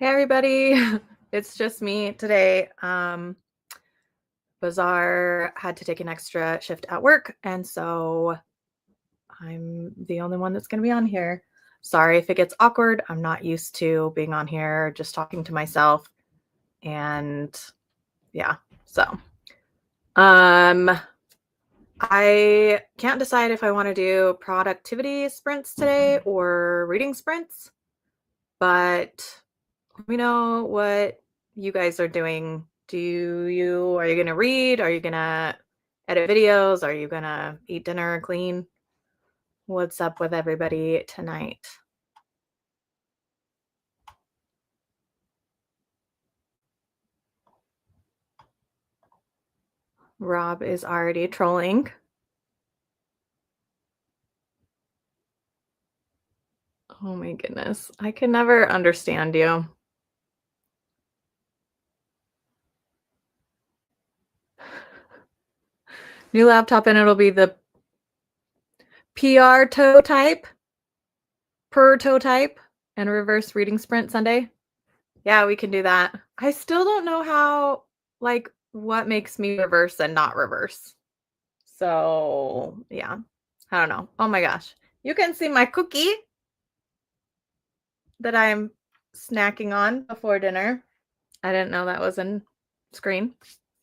Hey everybody, it's just me today. Bazaar had to take an extra shift at work, and so I'm the only one that's going to be on here. Sorry if it gets awkward. I'm not used to being on here, just talking to myself. And yeah, so um, I can't decide if I want to do productivity sprints today or reading sprints, but let me know what you guys are doing. Are you gonna read? Are you gonna edit videos? Are you gonna eat dinner, clean? What's up with everybody tonight? Rob is already trolling. Oh my goodness. I can never understand you. New laptop, and it'll be the PR toe type, per toe type, and reverse reading sprint Sunday. Yeah, we can do that. I still don't know how, like, what makes me reverse and not reverse. So, yeah, I don't know. Oh my gosh. You can see my cookie that I'm snacking on before dinner. I didn't know that was in screen,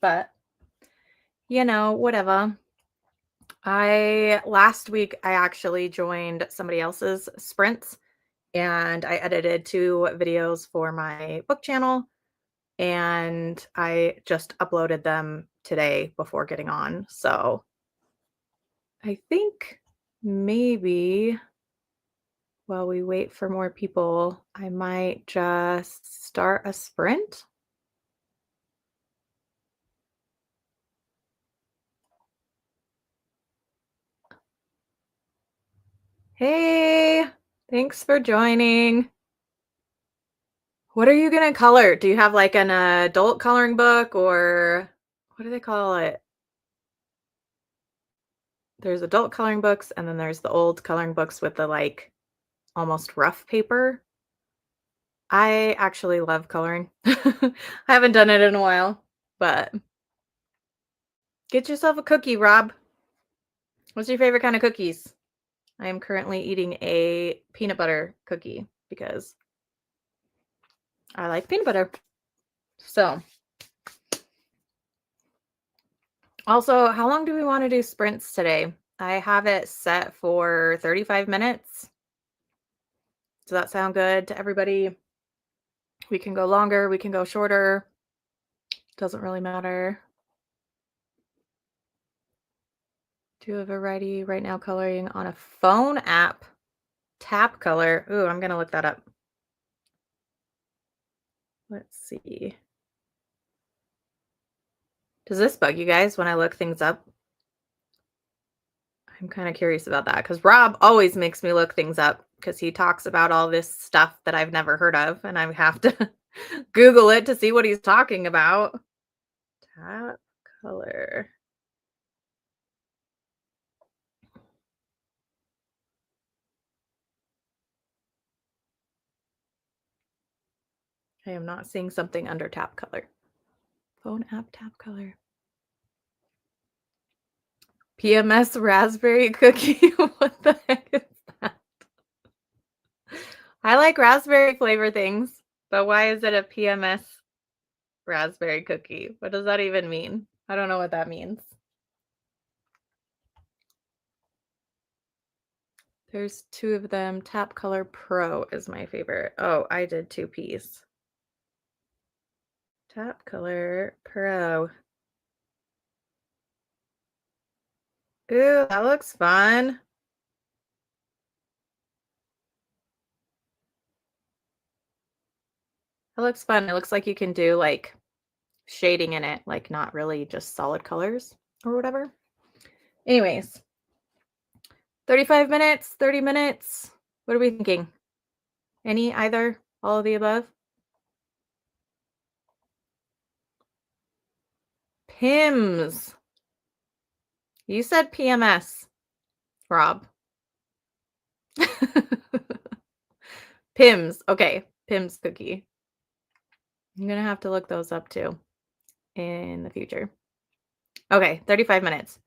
but whatever. Last week I actually joined somebody else's sprints and I edited 2 videos for my book channel and I just uploaded them today before getting on. So I think maybe while we wait for more people, I might just start a sprint. Hey, thanks for joining. What are you gonna color? Do you have like an adult coloring book or what do they call it? There's adult coloring books and then there's the old coloring books with the like almost rough paper. I actually love coloring. I haven't done it in a while, but get yourself a cookie, Rob. What's your favorite kind of cookies? I am currently eating a peanut butter cookie because I like peanut butter. So, also, how long do we want to do sprints today? I have it set for 35 minutes. Does that sound good to everybody? We can go longer, we can go shorter. Doesn't really matter. Do a variety right now coloring on a phone app. Tap color. Ooh, I'm going to look that up. Let's see. Does this bug you guys when I look things up? I'm kind of curious about that because Rob always makes me look things up because he talks about all this stuff that I've never heard of, and I have to Google it to see what he's talking about. Tap color. I am not seeing something under tap color. Phone app tap color. PMS raspberry cookie. What the heck is that? I like raspberry flavor things, but why is it a PMS raspberry cookie? What does that even mean? I don't know what that means. There's 2 of them. Tap Color Pro is my favorite. Oh, I did 2 Ps. Tap Color Pro. Ooh, that looks fun. That looks fun. It looks like you can do like shading in it, like not really just solid colors or whatever. Anyways, 35 minutes, 30 minutes. What are we thinking? Any, either, all of the above? PIMS. You said PMS, Rob. PIMS. Okay, PIMS cookie. I'm gonna have to look those up too in the future. Okay, 35 minutes.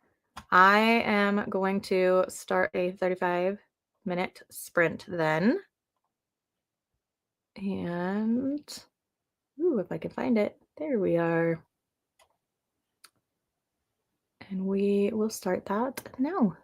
I am going to start a 35-minute sprint then. And, ooh, if I can find it, there we are. And we will start that now.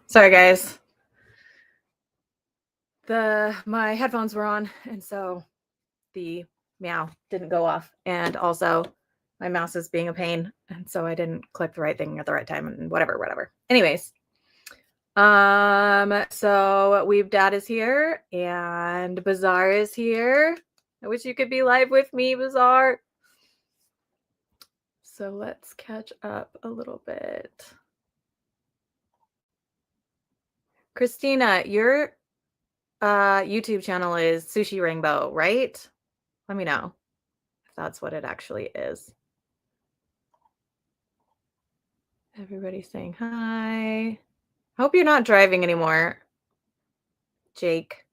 Sorry, guys. My headphones were on, and so the meow didn't go off. And also, my mouse is being a pain, and so I didn't click the right thing at the right time, and whatever. Anyways, so Weeb Dad is here, and Bazaar is here. I wish you could be live with me, Bazaar. So let's catch up a little bit. Christina, your YouTube channel is Sushi Rainbow, right? Let me know if that's what it actually is. Everybody's saying hi. Hope you're not driving anymore, Jake.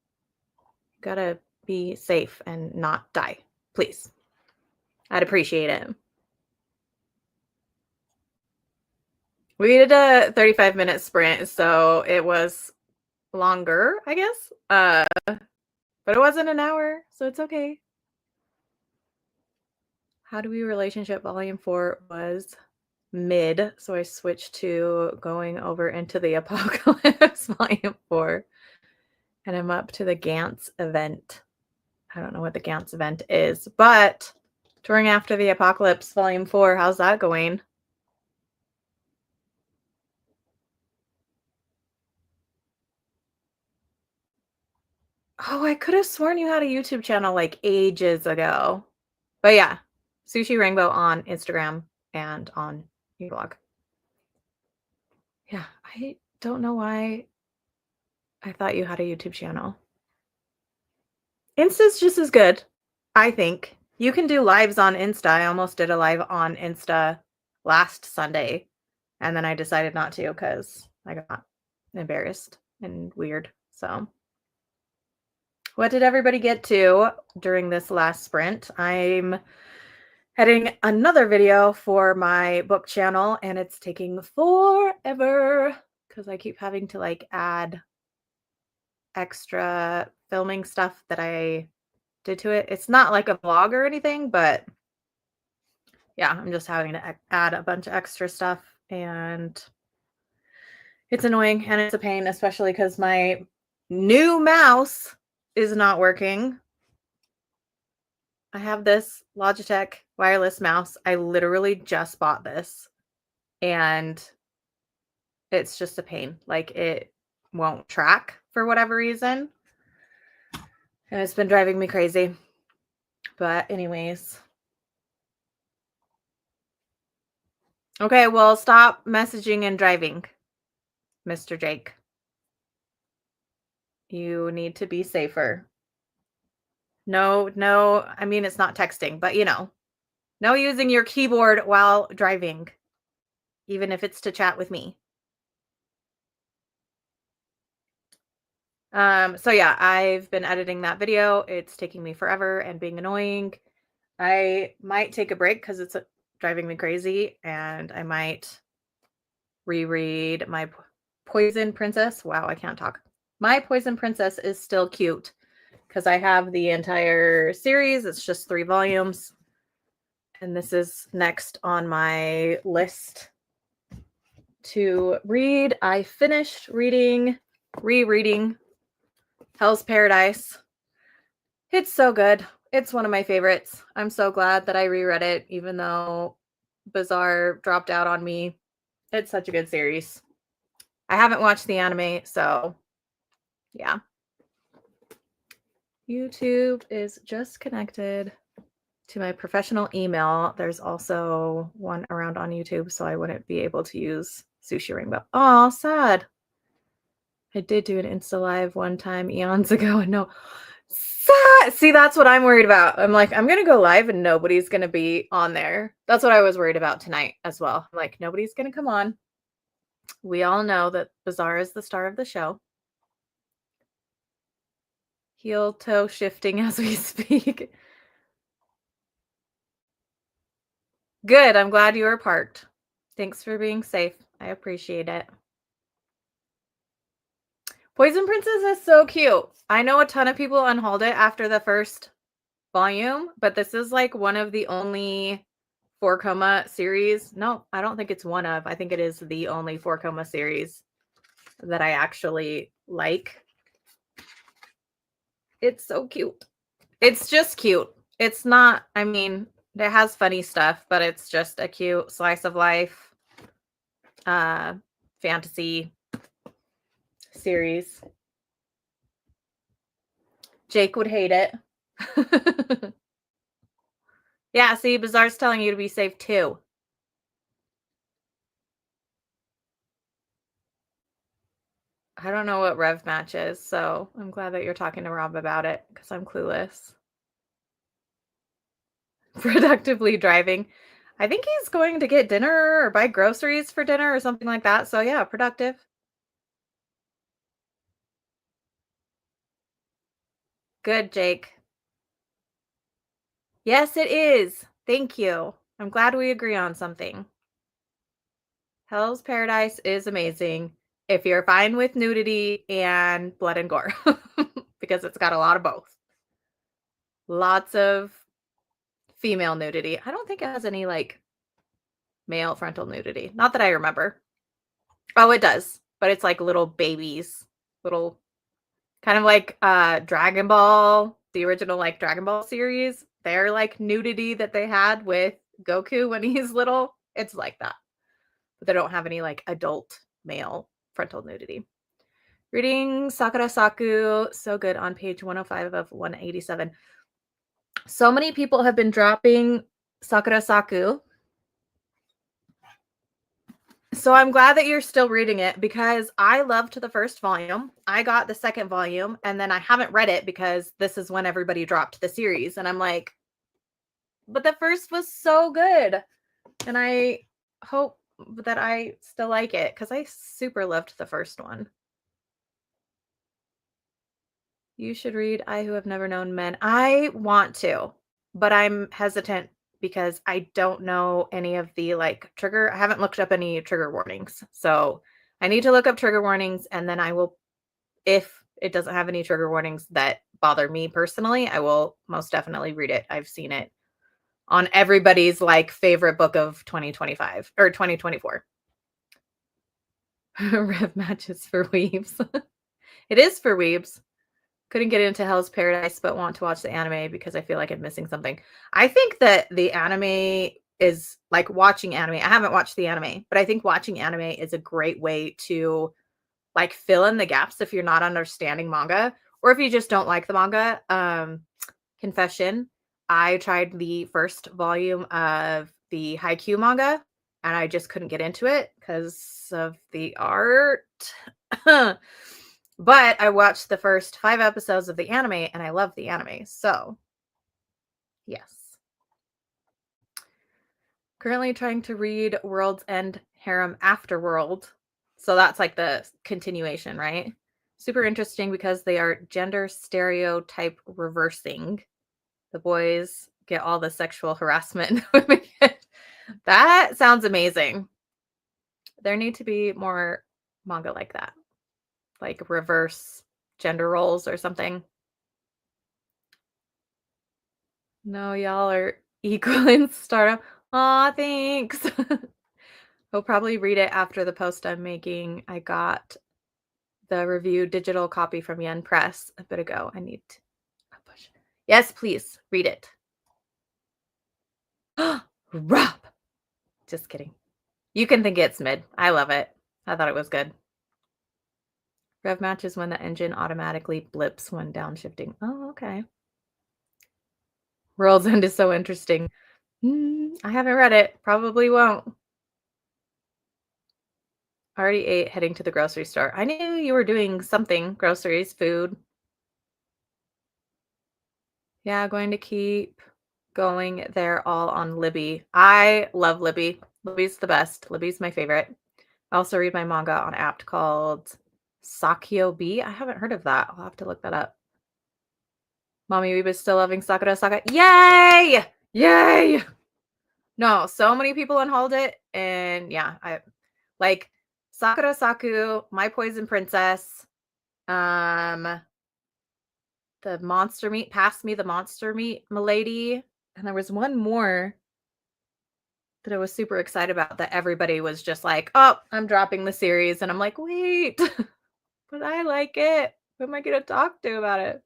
Gotta be safe and not die, please. I'd appreciate it. We did a 35-minute sprint, so it was longer, I guess. But it wasn't an hour, so it's okay. How Do We Relationship Volume 4 was mid, so I switched to going over into the Apocalypse Volume 4. And I'm up to the Gantz event. I don't know what the Gantz event is, but Touring After the Apocalypse Volume 4, how's that going? Oh, I could have sworn you had a YouTube channel like ages ago. But yeah, Sushi Rainbow on Instagram and on your blog. Yeah, I don't know why I thought you had a YouTube channel. Insta's just as good, I think. You can do lives on Insta. I almost did a live on Insta last Sunday, and then I decided not to because I got embarrassed and weird. So what did everybody get to during this last sprint? I'm editing another video for my book channel, and it's taking forever because I keep having to like add extra filming stuff that I did to it. It's not like a vlog or anything, but yeah, I'm just having to add a bunch of extra stuff, and it's annoying and it's a pain, especially because my new mouse is not working. I have this Logitech wireless mouse. I literally just bought this, and it's just a pain. Like, it won't track for whatever reason, and it's been driving me crazy. But anyways. Okay, well, stop messaging and driving, Mr. Jake. You need to be safer. No, I mean, it's not texting, but no using your keyboard while driving, even if it's to chat with me. So yeah, I've been editing that video. It's taking me forever and being annoying. I might take a break because it's driving me crazy, and I might reread my Poison Princess. Wow, I can't talk. My Poison Princess is still cute because I have the entire series. It's just 3 volumes. And this is next on my list to read. I finished rereading Hell's Paradise. It's so good. It's one of my favorites. I'm so glad that I reread it, even though Bazaar dropped out on me. It's such a good series. I haven't watched the anime, so yeah. YouTube is just connected to my professional email. There's also one around on YouTube, so I wouldn't be able to use Sushi Rainbow. Oh, sad. I did do an Insta Live one time eons ago, and no. Sad. See, that's what I'm worried about. I'm like, I'm going to go live and nobody's going to be on there. That's what I was worried about tonight as well. I'm like, nobody's going to come on. We all know that Bazaar is the star of the show. Heel toe shifting as we speak. Good. I'm glad you were parked. Thanks for being safe. I appreciate it. Poison Princess is so cute. I know a ton of people unhauled it after the first volume, but this is like one of the only 4-Koma series. No, I don't think it's one of. I think it is the only 4-Koma series that I actually like. It's so cute. It's just cute. It's not, I mean, it has funny stuff, but it's just a cute slice of life fantasy series. Jake would hate it. Yeah, see, Bizarre's telling you to be safe too. I don't know what Rev Match is, so I'm glad that you're talking to Rob about it because I'm clueless. Productively driving. I think he's going to get dinner or buy groceries for dinner or something like that. So yeah, productive. Good, Jake. Yes, it is. Thank you. I'm glad we agree on something. Hell's Paradise is amazing if you're fine with nudity and blood and gore because it's got a lot of both. Lots of female nudity. I don't think it has any like male frontal nudity. Not that I remember. Oh, it does. But it's like little babies, little kind of like Dragon Ball, the original like Dragon Ball series. Their like nudity that they had with Goku when he's little. It's like that. But they don't have any like adult male frontal nudity. Reading Sakura Saku, so good on page 105 of 187. So many people have been dropping Sakura Saku. So I'm glad that you're still reading it because I loved the first volume. I got the second volume and then I haven't read it because this is when everybody dropped the series. And I'm like, but the first was so good. And I hope that I still like it because I super loved the first one. You should read I Who Have Never Known Men. I want to, but I'm hesitant because I don't know any of the like trigger. I haven't looked up any trigger warnings. So I need to look up trigger warnings and then I will, if it doesn't have any trigger warnings that bother me personally, I will most definitely read it. I've seen it on everybody's like favorite book of 2025 or 2024. Rev Matches for weebs. It is for weebs. Couldn't get into Hell's Paradise, but want to watch the anime because I feel like I'm missing something. I think that the anime is like watching anime. I haven't watched the anime, but I think watching anime is a great way to like fill in the gaps if you're not understanding manga or if you just don't like the manga. Confession, I tried the first volume of the Haikyuu manga and I just couldn't get into it because of the art. But I watched the first 5 episodes of the anime and I love the anime. So, yes. Currently trying to read World's End Harem Afterworld. So that's like the continuation, right? Super interesting because they are gender stereotype reversing. The boys get all the sexual harassment. That sounds amazing. There need to be more manga like that. Like reverse gender roles or something. No, y'all are equal in stardom. Aw, thanks. I'll probably read it after the post I'm making. I got the review digital copy from Yen Press a bit ago. I need to push. Yes, please read it. Rob. Just kidding. You can think it's mid. I love it. I thought it was good. Rev match is when the engine automatically blips when downshifting. Oh, okay. World's End is so interesting. I haven't read it. Probably won't. Already ate, heading to the grocery store. I knew you were doing something. Groceries, food. Yeah, going to keep going there all on Libby. I love Libby. Libby's the best. Libby's my favorite. I also read my manga on an app called Sakyo B. I haven't heard of that. I'll have to look that up. Mommy Weeb still loving Sakura Saga. Yay! Yay! No, so many people unhauled it. And yeah, I like Sakura Saku, My Poison Princess, the Monster Meat, Pass Me the Monster Meat, Milady. And there was one more that I was super excited about, that everybody was just like, oh, I'm dropping the series. And I'm like, wait, but I like it. Who am I going to talk to about it?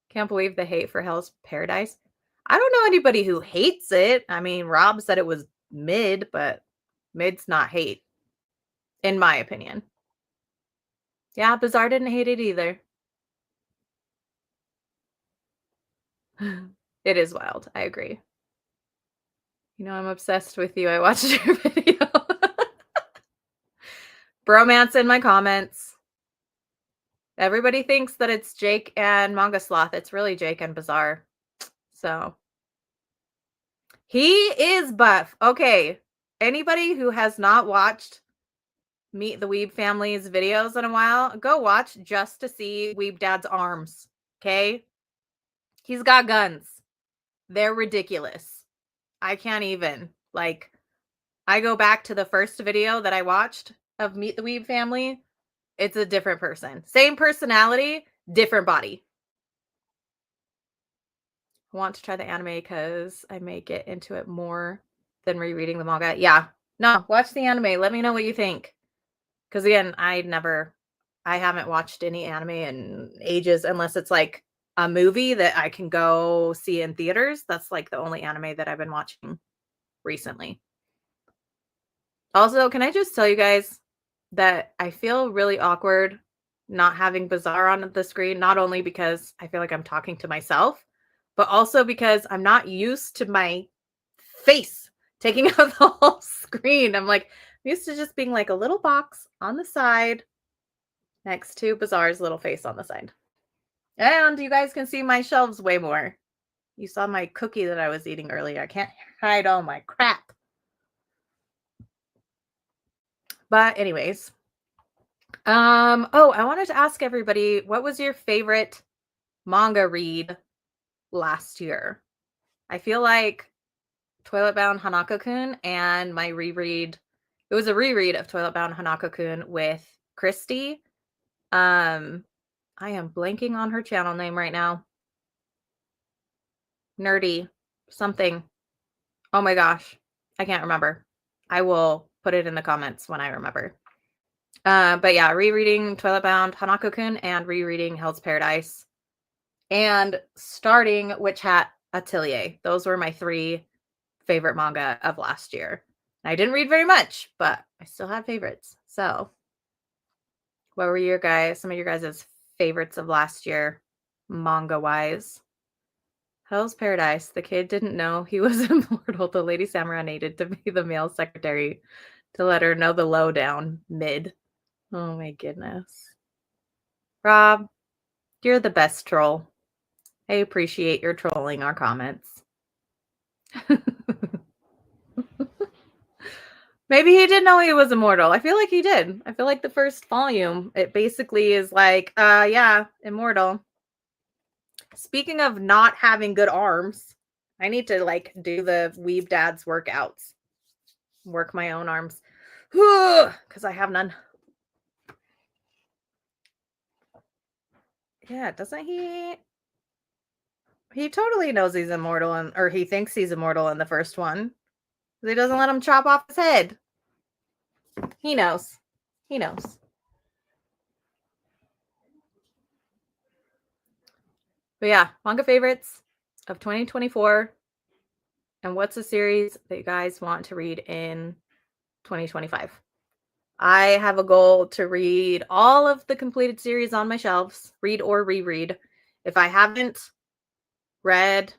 Can't believe the hate for Hell's Paradise. I don't know anybody who hates it. I mean, Rob said it was mid, but mid's not hate, in my opinion. Yeah, Bizarre didn't hate it either. It is wild. I agree. You know, I'm obsessed with you. I watched your video. Bromance in my comments. Everybody thinks that it's Jake and Manga Sloth. It's really Jake and Bizarre. So he is buff. Okay. Anybody who has not watched Meet the Weeb Family's videos in a while, go watch just to see Weeb Dad's arms. Okay. He's got guns. They're ridiculous. I can't even. Like, I go back to the first video that I watched of Meet the Weeb Family. It's a different person. Same personality, different body. I want to try the anime because I may get into it more than rereading the manga. Yeah. No, watch the anime. Let me know what you think. Because again, I haven't watched any anime in ages unless it's like a movie that I can go see in theaters. That's like the only anime that I've been watching recently. Also, can I just tell you guys that I feel really awkward not having Bizarre on the screen, not only because I feel like I'm talking to myself, but also because I'm not used to my face taking up the whole screen. I'm used to just being like a little box on the side next to Bizarre's little face on the side. And you guys can see my shelves way more. You saw my cookie that I was eating earlier. I can't hide all my crap. But anyways, oh, I wanted to ask everybody, what was your favorite manga read last year? I feel like Toilet Bound Hanako-kun and my reread, it was a reread of Toilet Bound Hanako-kun with Christy. I am blanking on her channel name right now. Nerdy something. Oh my gosh. I can't remember. I will put it in the comments when I remember. But yeah, rereading Toilet Bound Hanako-kun and rereading Hell's Paradise and starting Witch Hat Atelier. Those were my 3 favorite manga of last year. I didn't read very much, but I still had favorites. So what were some of your guys' favorites of last year, manga-wise? Hell's Paradise. The kid didn't know he was immortal. The lady samurai needed to be the male secretary to let her know the lowdown mid. Oh my goodness. Rob, you're the best troll. I appreciate your trolling our comments. Maybe he didn't know he was immortal. I feel like he did. I feel like the first volume, it basically is like, yeah, immortal. Speaking of not having good arms, I need to like do the Weeb Dad's workouts. Work my own arms. Because I have none. Yeah, doesn't he? He totally knows he's immortal, or he thinks he's immortal in the first one. He doesn't let him chop off his head. He knows. He knows. But yeah, manga favorites of 2024. And what's a series that you guys want to read in 2025? I have a goal to read all of the completed series on my shelves, read or reread. If I haven't read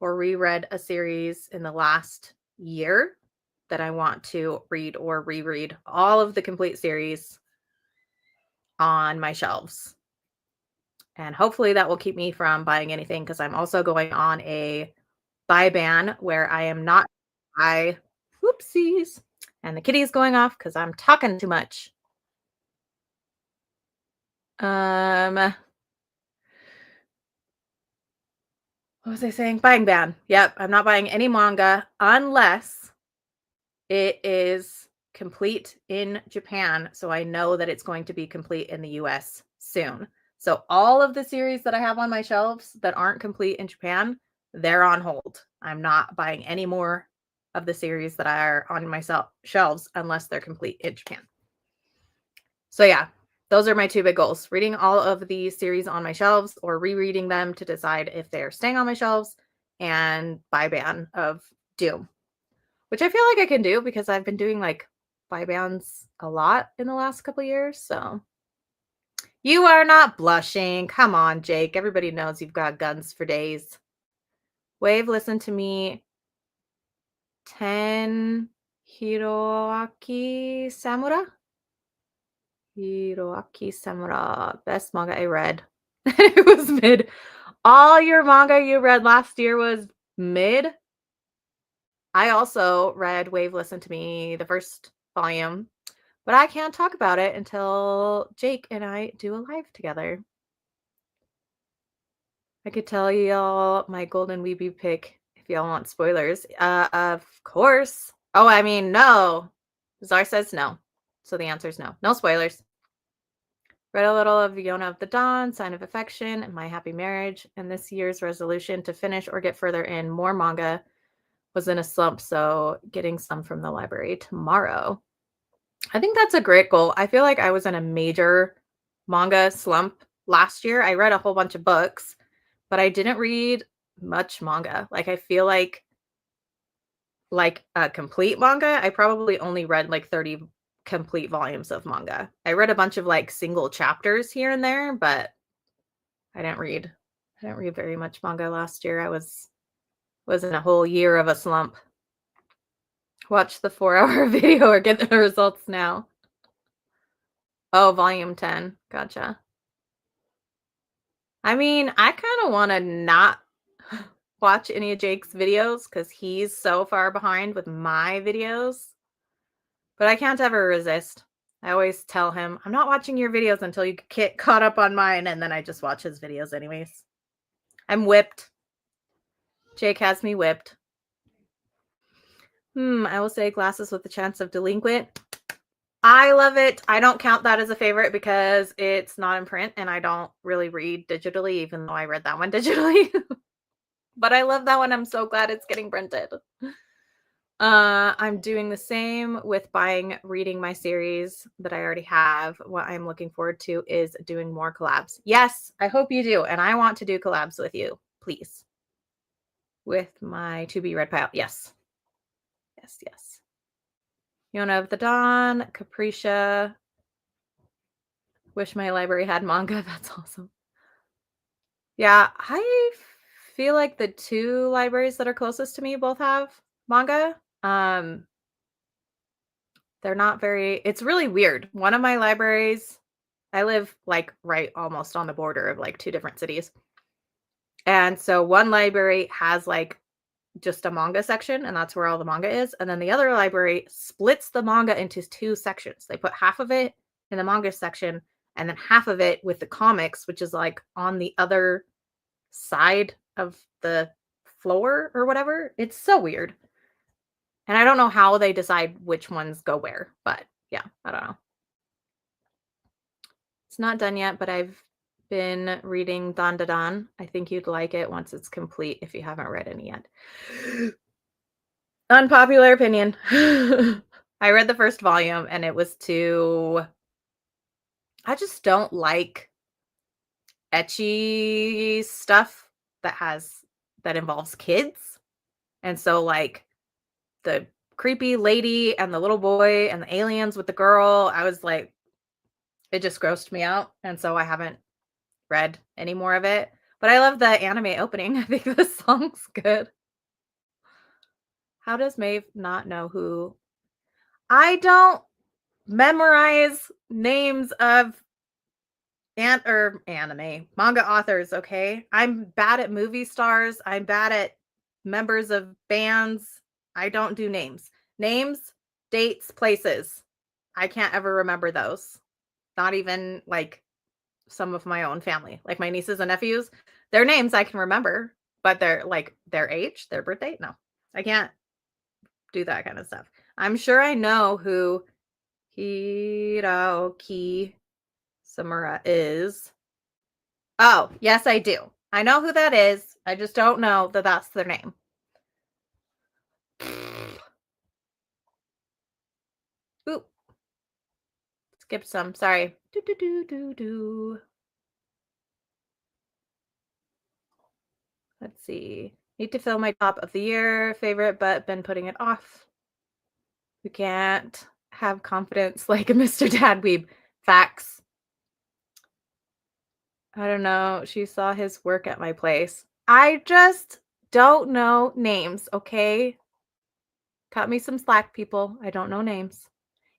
or reread a series in the last year, that I want to read or reread all of the complete series on my shelves. And hopefully that will keep me from buying anything, because I'm also going on a buy ban where I am not buy. Whoopsies. And the kitty is going off because I'm talking too much. What was I saying? Buying ban. Yep, I'm not buying any manga unless it is complete in Japan, so I know that it's going to be complete in the US soon. So all of the series that I have on my shelves that aren't complete in Japan, they're on hold. I'm not buying any more of the series that are on my shelves unless they're complete in Japan. So yeah, those are my two big goals. Reading all of the series on my shelves or rereading them to decide if they're staying on my shelves, and buy ban of Doom, which I feel like I can do because I've been doing like buy bans a lot in the last couple of years. So you are not blushing. Come on, Jake. Everybody knows you've got guns for days. Wave, listen to me. 10 Hiroaki Samura? Hiroaki Samura. Best manga I read. It was mid. All your manga you read last year was mid. I also read Wave Listen to Me, the first volume, but I can't talk about it until Jake and I do a live together. I could tell y'all my golden weeby pick if y'all want spoilers. Of course. Oh, I mean, no. Czar says no. So the answer is no. No spoilers. Read a little of Yona of the Dawn, Sign of Affection, and My Happy Marriage. And this year's resolution to finish or get further in more manga was in a slump. So getting some from the library tomorrow. I think that's a great goal. I feel like I was in a major manga slump last year. I read a whole bunch of books, but I didn't read much manga. Like I feel like a complete manga, I probably only read like 30 complete volumes of manga. I read a bunch of like single chapters here and there, but I didn't read very much manga last year. I was in a whole year of a slump. Watch the 4-hour video or get the results now. Oh, volume 10. Gotcha. I mean, I kind of want to not watch any of Jake's videos because he's so far behind with my videos. But I can't ever resist. I always tell him, I'm not watching your videos until you get caught up on mine, and then I just watch his videos anyways. I'm whipped. Jake has me whipped. I will say Glasses with the Chance of Delinquent. I love it. I don't count that as a favorite because it's not in print and I don't really read digitally, even though I read that one digitally. But I love that one. I'm so glad it's getting printed. I'm doing the same with reading my series that I already have. What I'm looking forward to is doing more collabs. Yes, I hope you do. And I want to do collabs with you, please. With my to be read pile. Yes. Yes, yes. Yona of the Dawn, Capricia. Wish my library had manga. That's awesome. Yeah, I feel like the two libraries that are closest to me both have manga. They're not very, it's really weird. One of my libraries, I live like right almost on the border of like two different cities. And so one library has like just a manga section, and that's where all the manga is. And then the other library splits the manga into two sections. They put half of it in the manga section and then half of it with the comics, which is like on the other side of the floor or whatever. It's so weird. And I don't know how they decide which ones go where, but yeah, I don't know. It's not done yet, but I've been reading Dandadan. I think you'd like it once it's complete if you haven't read any yet. Unpopular opinion. I read the first volume and it was I just don't like ecchi stuff that involves kids. And so like the creepy lady and the little boy and the aliens with the girl, I was like, it just grossed me out. And so I haven't read any more of it. But I love the anime opening. I think the song's good. How does Maeve not know who? I don't memorize names of anime manga authors, okay? I'm bad at movie stars. I'm bad at members of bands. I don't do names. Names, dates, places. I can't ever remember those. Not even like some of my own family, like my nieces and nephews. Their names I can remember, but their age, their birthday, no. I can't do that kind of stuff. I'm sure I know who Hiroaki Samura is. Oh, yes, I do. I know who that is. I just don't know that that's their name. Oop. Skipped some. Sorry. Do, do, do, do, do. Let's see. Need to fill my top of the year favorite, but been putting it off. We can't have confidence like a Mr. Dadweeb. Facts. I don't know. She saw his work at my place. I just don't know names, okay? Cut me some slack, people. I don't know names.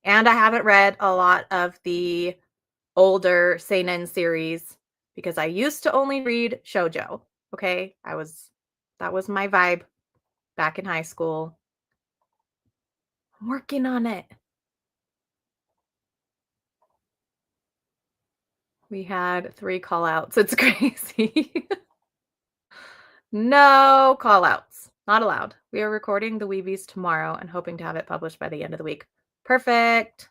And I haven't read a lot of the older seinen series because I used to only read shoujo. Okay? That was my vibe back in high school. I'm working on it. We had 3 call outs. It's crazy. No call outs. Not allowed. We are recording the Weebies tomorrow and hoping to have it published by the end of the week. Perfect.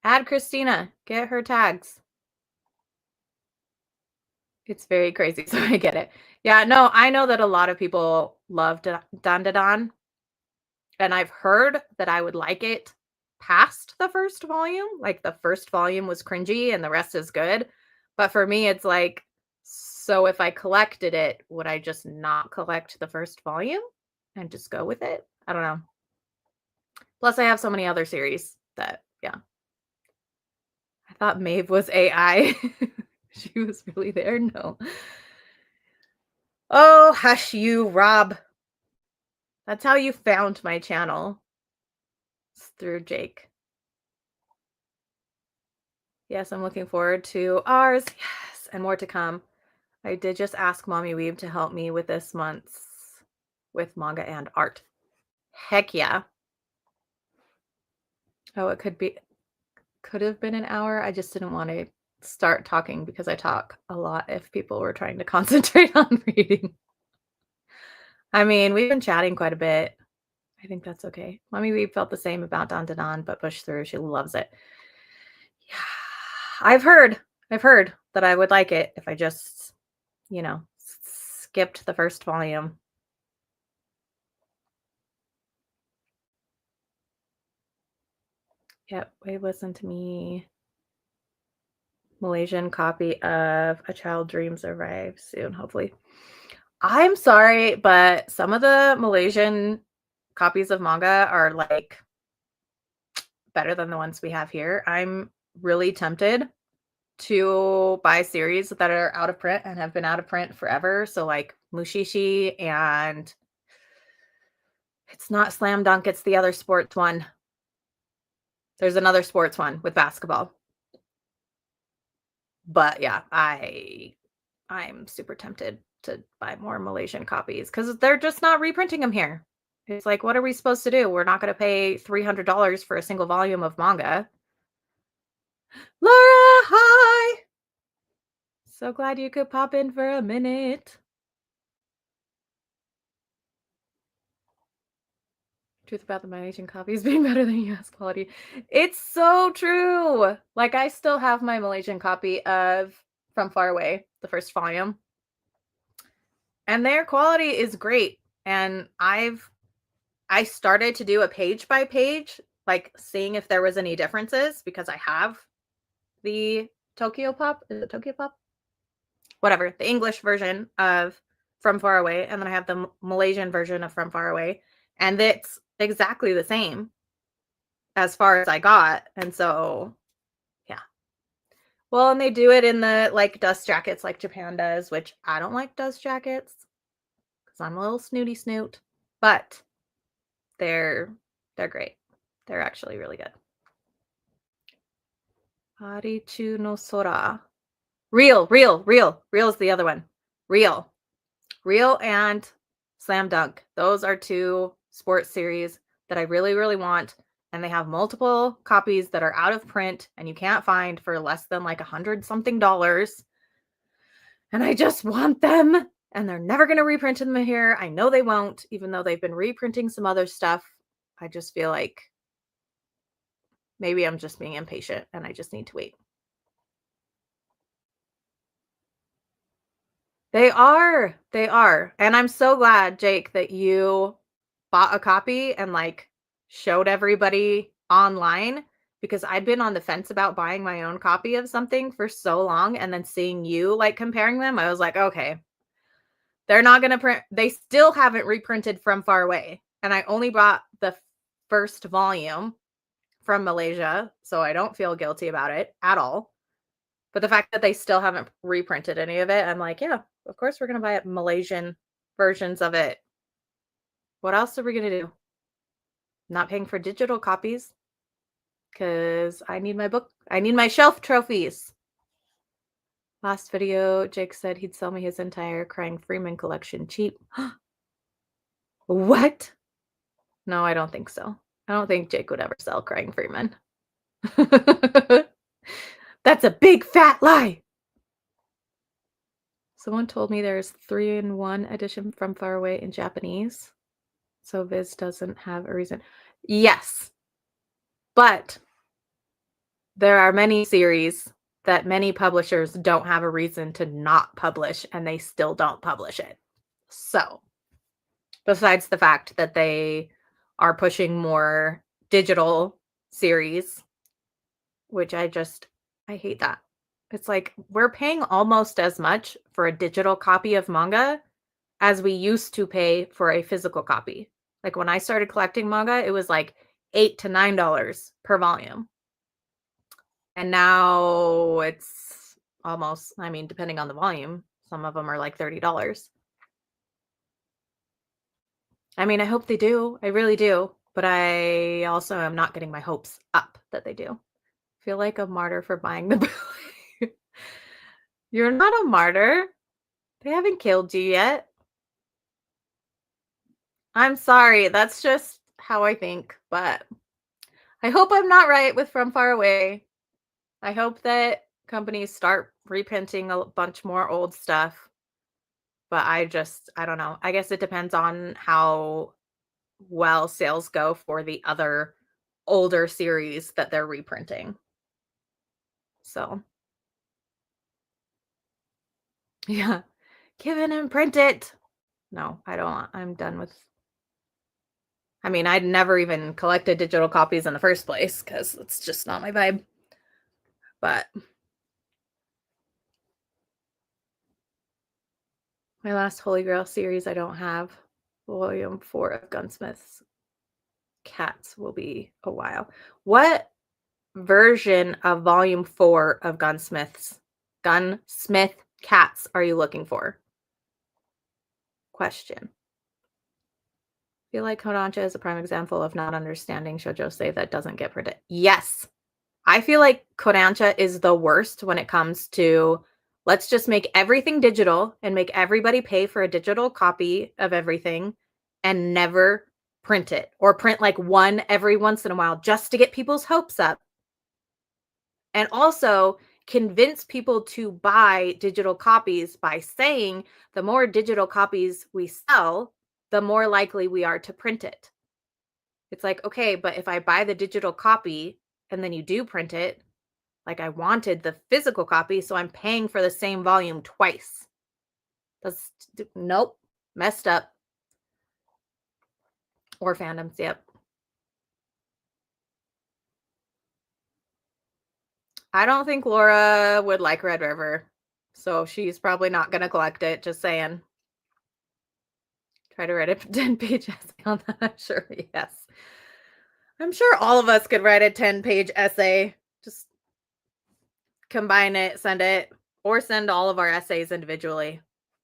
Add Christina. Get her tags. It's very crazy, so I get it. Yeah, no, I know that a lot of people love Dandadan, and I've heard that I would like it past the first volume. Like the first volume was cringy and the rest is good. But for me, it's like, so if I collected it, would I just not collect the first volume and just go with it? I don't know. Plus, I have so many other series that, yeah. I thought Maeve was AI. She was really there? No. Oh, hush you, Rob. That's how you found my channel. It's through Jake. Yes, I'm looking forward to ours. Yes, and more to come. I did just ask Mommy Weeb to help me with this month's with manga and art. Heck yeah. Oh, it could have been an hour. I just didn't want to start talking because I talk a lot if people were trying to concentrate on reading. I mean, we've been chatting quite a bit. I think that's okay. Mommy Weeb felt the same about Dandadan, but pushed through. She loves it. Yeah. I've heard that I would like it if I just, skipped the first volume. Yep, wait, listen to me. Malaysian copy of A Child Dreams arrive soon, hopefully. I'm sorry, but some of the Malaysian copies of manga are like better than the ones we have here. I'm really tempted to buy series that are out of print and have been out of print forever. So like Mushishi, and it's not Slam Dunk, it's the other sports one. There's another sports one with basketball. But yeah, I'm super tempted to buy more Malaysian copies because they're just not reprinting them here. It's like, what are we supposed to do? We're not going to pay $300 for a single volume of manga. Laura, hi! So glad you could pop in for a minute. Truth about the Malaysian copies being better than US quality. It's so true. Like, I still have my Malaysian copy of From Far Away, the first volume. And their quality is great. And I started to do a page by page, like seeing if there was any differences because I have the Tokyo Pop. Is it Tokyo Pop? Whatever, the English version of From Far Away, and then I have the Malaysian version of From Far Away, and it's exactly the same as far as I got. And so, yeah. Well, and they do it in the like dust jackets like Japan does, which I don't like dust jackets because I'm a little snooty snoot, but they're great. They're actually really good. Harichu no Sora. Real is the other one. Real and Slam Dunk. Those are 2 sports series that I really, really want. And they have multiple copies that are out of print and you can't find for less than like $100-something. And I just want them. And they're never going to reprint them here. I know they won't, even though they've been reprinting some other stuff. I just feel like maybe I'm just being impatient and I just need to wait. They are. They are. And I'm so glad, Jake, that you bought a copy and like showed everybody online, because I'd been on the fence about buying my own copy of something for so long, and then seeing you like comparing them, I was like, okay, they're not going to print. They still haven't reprinted From Far Away. And I only bought the first volume from Malaysia, so I don't feel guilty about it at all. But the fact that they still haven't reprinted any of it, I'm like, yeah, of course we're going to buy it Malaysian versions of it. What else are we going to do? Not paying for digital copies, because I need my book. I need my shelf trophies. Last video, Jake said he'd sell me his entire Crying Freeman collection cheap. What? No, I don't think so. I don't think Jake would ever sell Crying Freeman. That's a big fat lie. Someone told me there's 3-in-1 edition From Far Away in Japanese. So Viz doesn't have a reason. Yes. But there are many series that many publishers don't have a reason to not publish, and they still don't publish it. So, besides the fact that they are pushing more digital series, which I hate that. It's like we're paying almost as much for a digital copy of manga as we used to pay for a physical copy. Like when I started collecting manga, it was like $8 to $9 per volume. And now it's almost, I mean, depending on the volume, some of them are like $30. I mean, I hope they do. I really do. But I also am not getting my hopes up that they do. I feel like a martyr for buying the book. You're not a martyr. They haven't killed you yet. I'm sorry. That's just how I think. But I hope I'm not right with From Far Away. I hope that companies start reprinting a bunch more old stuff. But I don't know. I guess it depends on how well sales go for the other older series that they're reprinting. So, yeah. Give in and print it. No, I don't. I'm done with. I mean, I'd never even collected digital copies in the first place because it's just not my vibe. But my last Holy Grail series I don't have. Volume 4 of Gunsmith's Cats will be a while. What version of Volume 4 of Gunsmith Cats are you looking for? Question. I feel like Kodansha is a prime example of not understanding shoujo say that doesn't get printed. Yes. I feel like Kodansha is the worst when it comes to let's just make everything digital and make everybody pay for a digital copy of everything and never print it, or print like one every once in a while just to get people's hopes up. And also convince people to buy digital copies by saying the more digital copies we sell, the more likely we are to print it. It's like, okay, but if I buy the digital copy and then you do print it, like I wanted the physical copy, so I'm paying for the same volume twice. That's, nope, messed up. Or fandoms, yep. I don't think Laura would like Red River, so she's probably not going to collect it, just saying. Try to write a 10-page essay on that, I'm sure, yes. I'm sure all of us could write a 10-page essay. Just combine it, send it, or send all of our essays individually.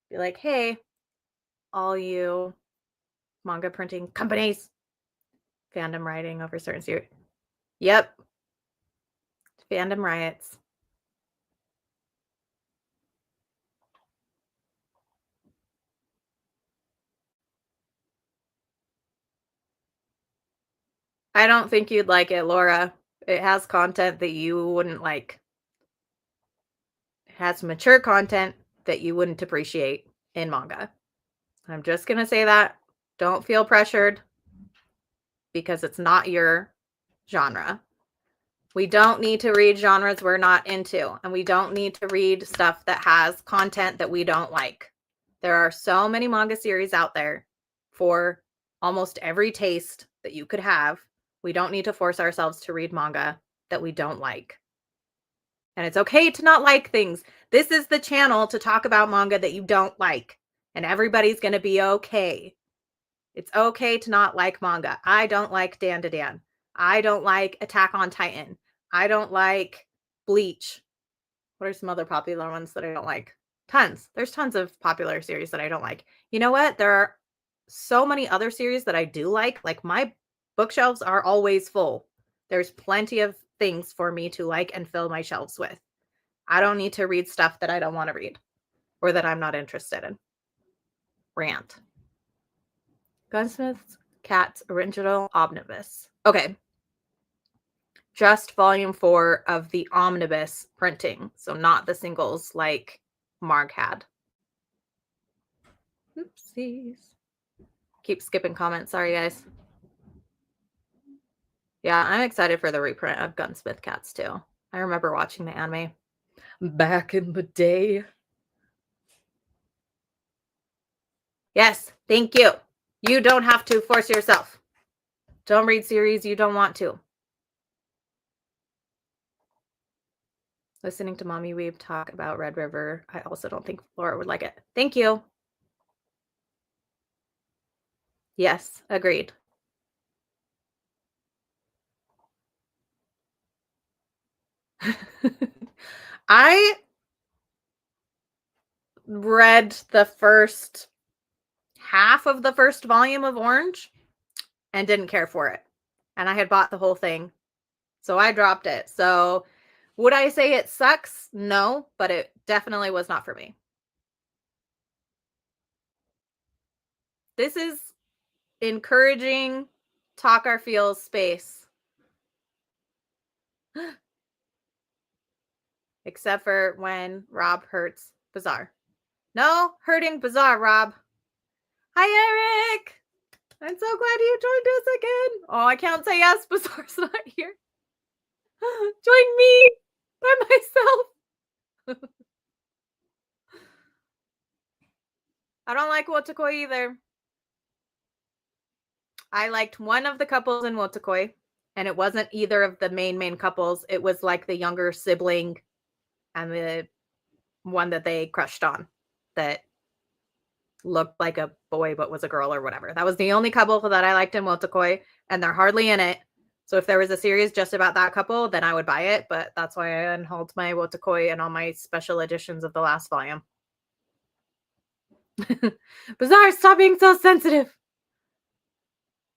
Be like, hey, all you manga printing companies, fandom writing over certain series. Yep. Fandom riots. I don't think you'd like it, Laura. It has content that you wouldn't like. It has mature content that you wouldn't appreciate in manga. I'm just going to say that. Don't feel pressured because it's not your genre. We don't need to read genres we're not into, and we don't need to read stuff that has content that we don't like. There are so many manga series out there for almost every taste that you could have. We don't need to force ourselves to read manga that we don't like. And it's okay to not like things. This is the channel to talk about manga that you don't like. And everybody's going to be okay. It's okay to not like manga. I don't like Dan to Dan. I don't like Attack on Titan. I don't like Bleach. What are some other popular ones that I don't like? Tons. There's tons of popular series that I don't like. You know what? There are so many other series that I do like. Like my bookshelves are always full. There's plenty of things for me to like and fill my shelves with. I don't need to read stuff that I don't want to read or that I'm not interested in. Rant. Gunsmith's Cat's original omnibus. Okay. Just volume 4 of the omnibus printing. So not the singles like Marg had. Oopsies. Keep skipping comments. Sorry, guys. Yeah, I'm excited for the reprint of Gunsmith Cats too. I remember watching the anime back in the day. Yes, thank you. You don't have to force yourself. Don't read series you don't want to. Listening to Mommy Weeb talk about Red River, I also don't think Laura would like it. Thank you. Yes, agreed. I read the first half of the first volume of Orange and didn't care for it. And I had bought the whole thing. So I dropped it. So would I say it sucks? No, but it definitely was not for me. This is encouraging talk our feels space. Except for when Rob hurts Bizarre. No hurting Bizarre, Rob. Hi, Eric. I'm so glad you joined us again. Oh, I can't say yes. Bizarre's not here. Join me by myself. I don't like Wotakoi either. I liked one of the couples in Wotakoi, and it wasn't either of the main couples. It was like the younger sibling and the one that they crushed on that looked like a boy but was a girl or whatever. That was the only couple that I liked in Wotakoi, and they're hardly in it. So if there was a series just about that couple, then I would buy it, but that's why I unhauled my Wotakoi and all my special editions of the last volume. Bizarre, stop being so sensitive.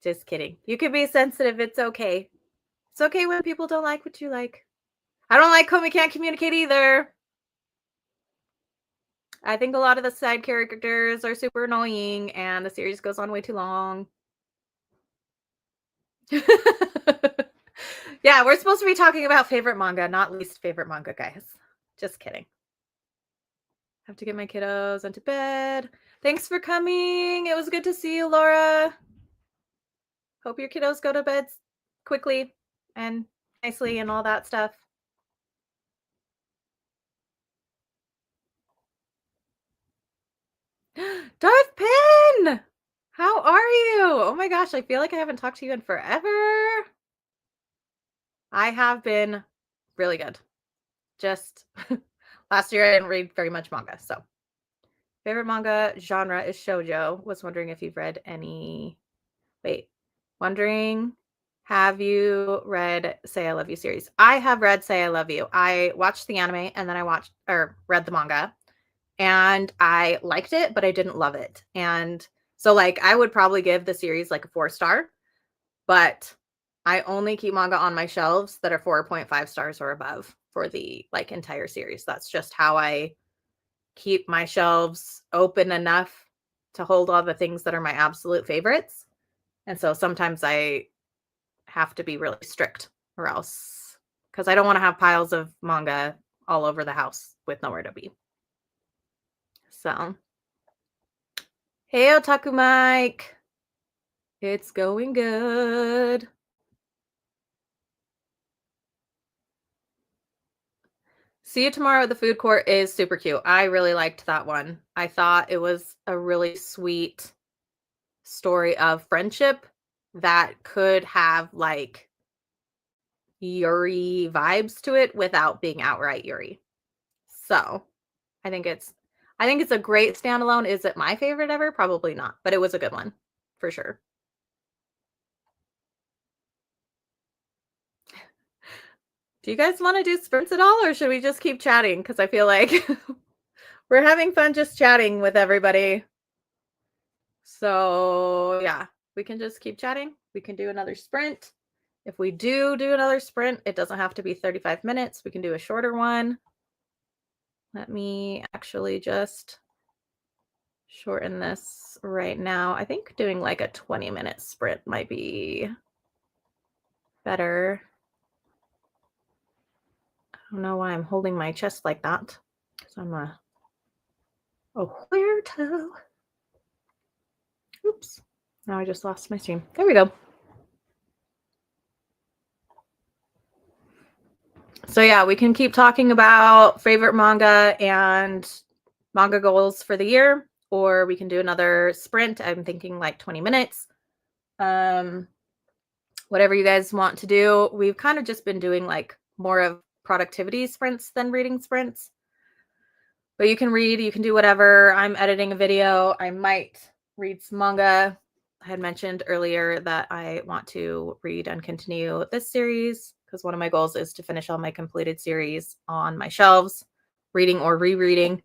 Just kidding. You can be sensitive. It's okay. It's okay when people don't like what you like. I don't like Komi can't communicate either. I think a lot of the side characters are super annoying and the series goes on way too long. Yeah, we're supposed to be talking about favorite manga, not least favorite manga, guys. Just kidding. Have to get my kiddos into bed. Thanks for coming. It was good to see you, Laura. Hope your kiddos go to bed quickly and nicely and all that stuff. Darth Pin! How are you? Oh my gosh, I feel like I haven't talked to you in forever. I have been really good. Just last year I didn't read very much manga, so. Favorite manga genre is shoujo. Was wondering if you've read any. Wondering, have you read Say I Love You series? I have read Say I Love You. I watched the anime and then I read the manga, and I liked it, but I didn't love it. And so like I would probably give the series like a 4-star, but I only keep manga on my shelves that are 4.5 stars or above for the like entire series. That's just how I keep my shelves open enough to hold all the things that are my absolute favorites. And so sometimes I have to be really strict or else, because I don't want to have piles of manga all over the house with nowhere to be. So, hey, Otaku Mike. It's going good. See You Tomorrow at the Food Court is super cute. I really liked that one. I thought it was a really sweet story of friendship that could have like Yuri vibes to it without being outright Yuri. So I think it's a great standalone. Is it my favorite ever? Probably not, but it was a good one for sure. Do you guys want to do sprints at all, or should we just keep chatting? Because I feel like we're having fun just chatting with everybody. So yeah, we can just keep chatting. We can do another sprint. If we do another sprint, it doesn't have to be 35 minutes. We can do a shorter one. Let me actually just shorten this right now. I think doing like a 20-minute sprint might be better. I don't know why I'm holding my chest like that, because I'm a weirdo. Oops. Now I just lost my stream. There we go. So yeah, we can keep talking about favorite manga and manga goals for the year, or we can do another sprint. I'm thinking like 20 minutes. Whatever you guys want to do. We've kind of just been doing like more of productivity sprints than reading sprints. But you can read, you can do whatever. I'm editing a video. I might read some manga. I had mentioned earlier that I want to read and continue this series because one of my goals is to finish all my completed series on my shelves, reading or rereading.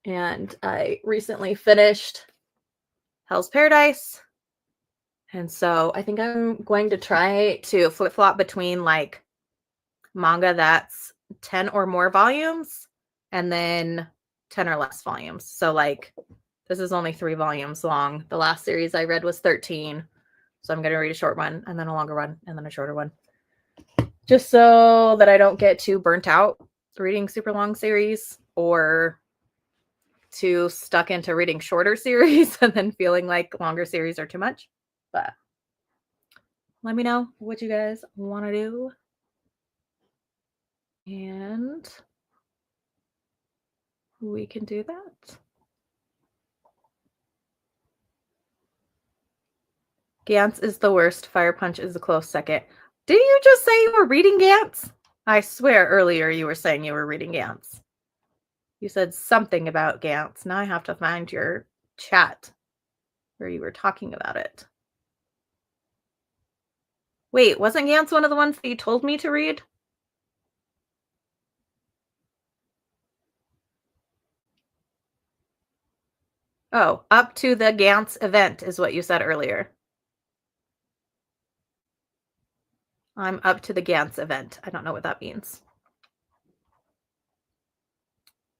And I recently finished Hell's Paradise. And so I think I'm going to try to flip-flop between like manga that's 10 or more volumes and then 10 or less volumes. So like this is only 3 volumes long. The last series I read was 13. So I'm going to read a short one and then a longer one and then a shorter one. Just so that I don't get too burnt out reading super long series or too stuck into reading shorter series and then feeling like longer series are too much. But let me know what you guys want to do. And we can do that. Gantz is the worst. Fire Punch is a close second. Did you just say you were reading Gantz? I swear earlier you were saying you were reading Gantz. You said something about Gantz. Now I have to find your chat where you were talking about it. Wait, wasn't Gantz one of the ones that you told me to read? Oh, up to the Gantz event is what you said earlier. I'm up to the Gantz event. I don't know what that means.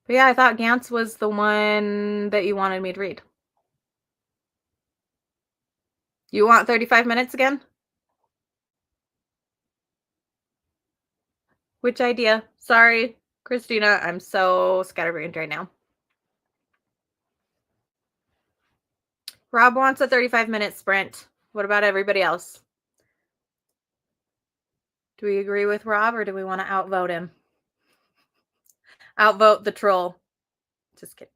But yeah, I thought Gantz was the one that you wanted me to read. You want 35 minutes again? Which idea? Sorry, Christina, I'm so scatterbrained right now. Rob wants a 35-minute sprint. What about everybody else? Do we agree with Rob or do we want to outvote him? Outvote the troll. Just kidding.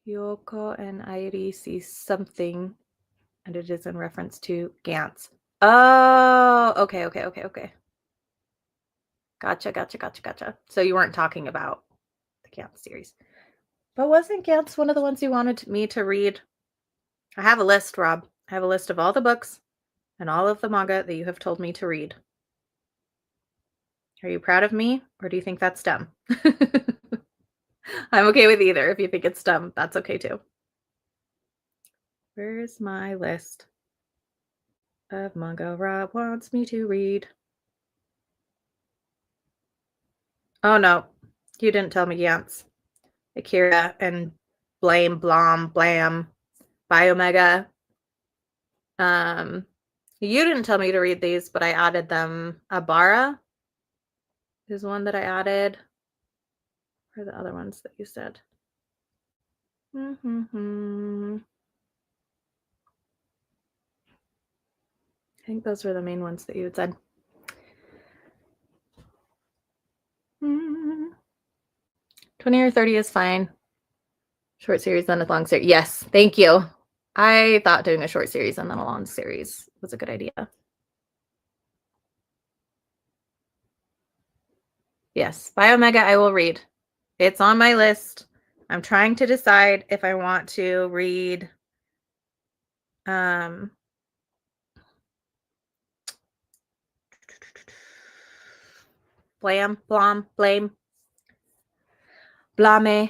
Yoko and Airi see something, and it is in reference to Gantz. Oh, okay. Gotcha. So you weren't talking about the Gantz series. But wasn't Gantz one of the ones you wanted me to read? I have a list, Rob. I have a list of all the books and all of the manga that you have told me to read. Are you proud of me, or do you think that's dumb? I'm okay with either. If you think it's dumb, that's okay too. Where's my list of manga Rob wants me to read? Oh no, you didn't tell me Gantz. Akira and Blame, Blom, Blam, Biomega. You didn't tell me to read these, but I added them. Abara is one that I added. What are the other ones that you said? I think those were the main ones that you had said. 20 or 30 is fine. Short series, then a long series. Yes, thank you. I thought doing a short series and then a long series was a good idea. Yes, Biomega I will read. It's on my list. I'm trying to decide if I want to read Blame. Blame.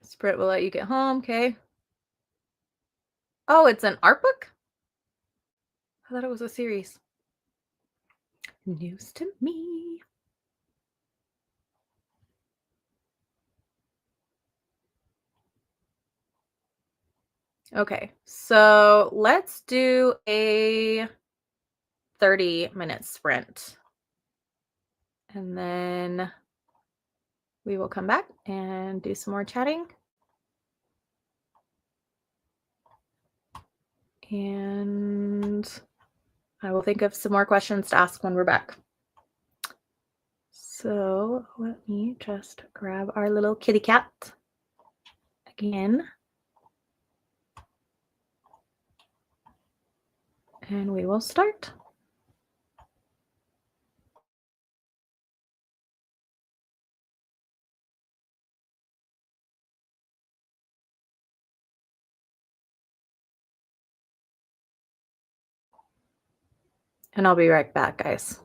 Spirit will let you get home. Okay. Oh, it's an art book? I thought it was a series. News to me. Okay, so let's do a 30-minute sprint. And then we will come back and do some more chatting. And I will think of some more questions to ask when we're back. So let me just grab our little kitty cat again. And we will start. And I'll be right back, guys.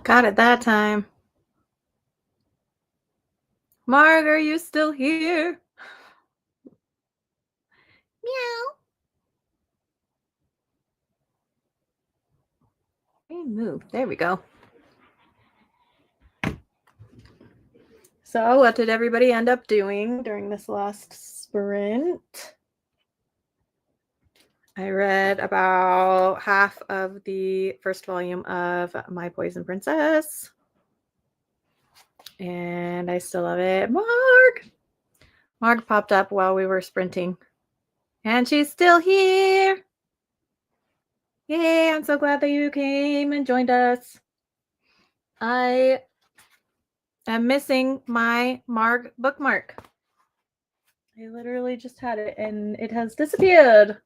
Got it that time. Marg, are you still here? Meow. Hey, move. There we go. So what did everybody end up doing during this last sprint? I read about half of the first volume of My Poison Princess. And I still love it. Marg popped up while we were sprinting. And she's still here. Yay, I'm so glad that you came and joined us. I am missing my Marg bookmark. I literally just had it and it has disappeared.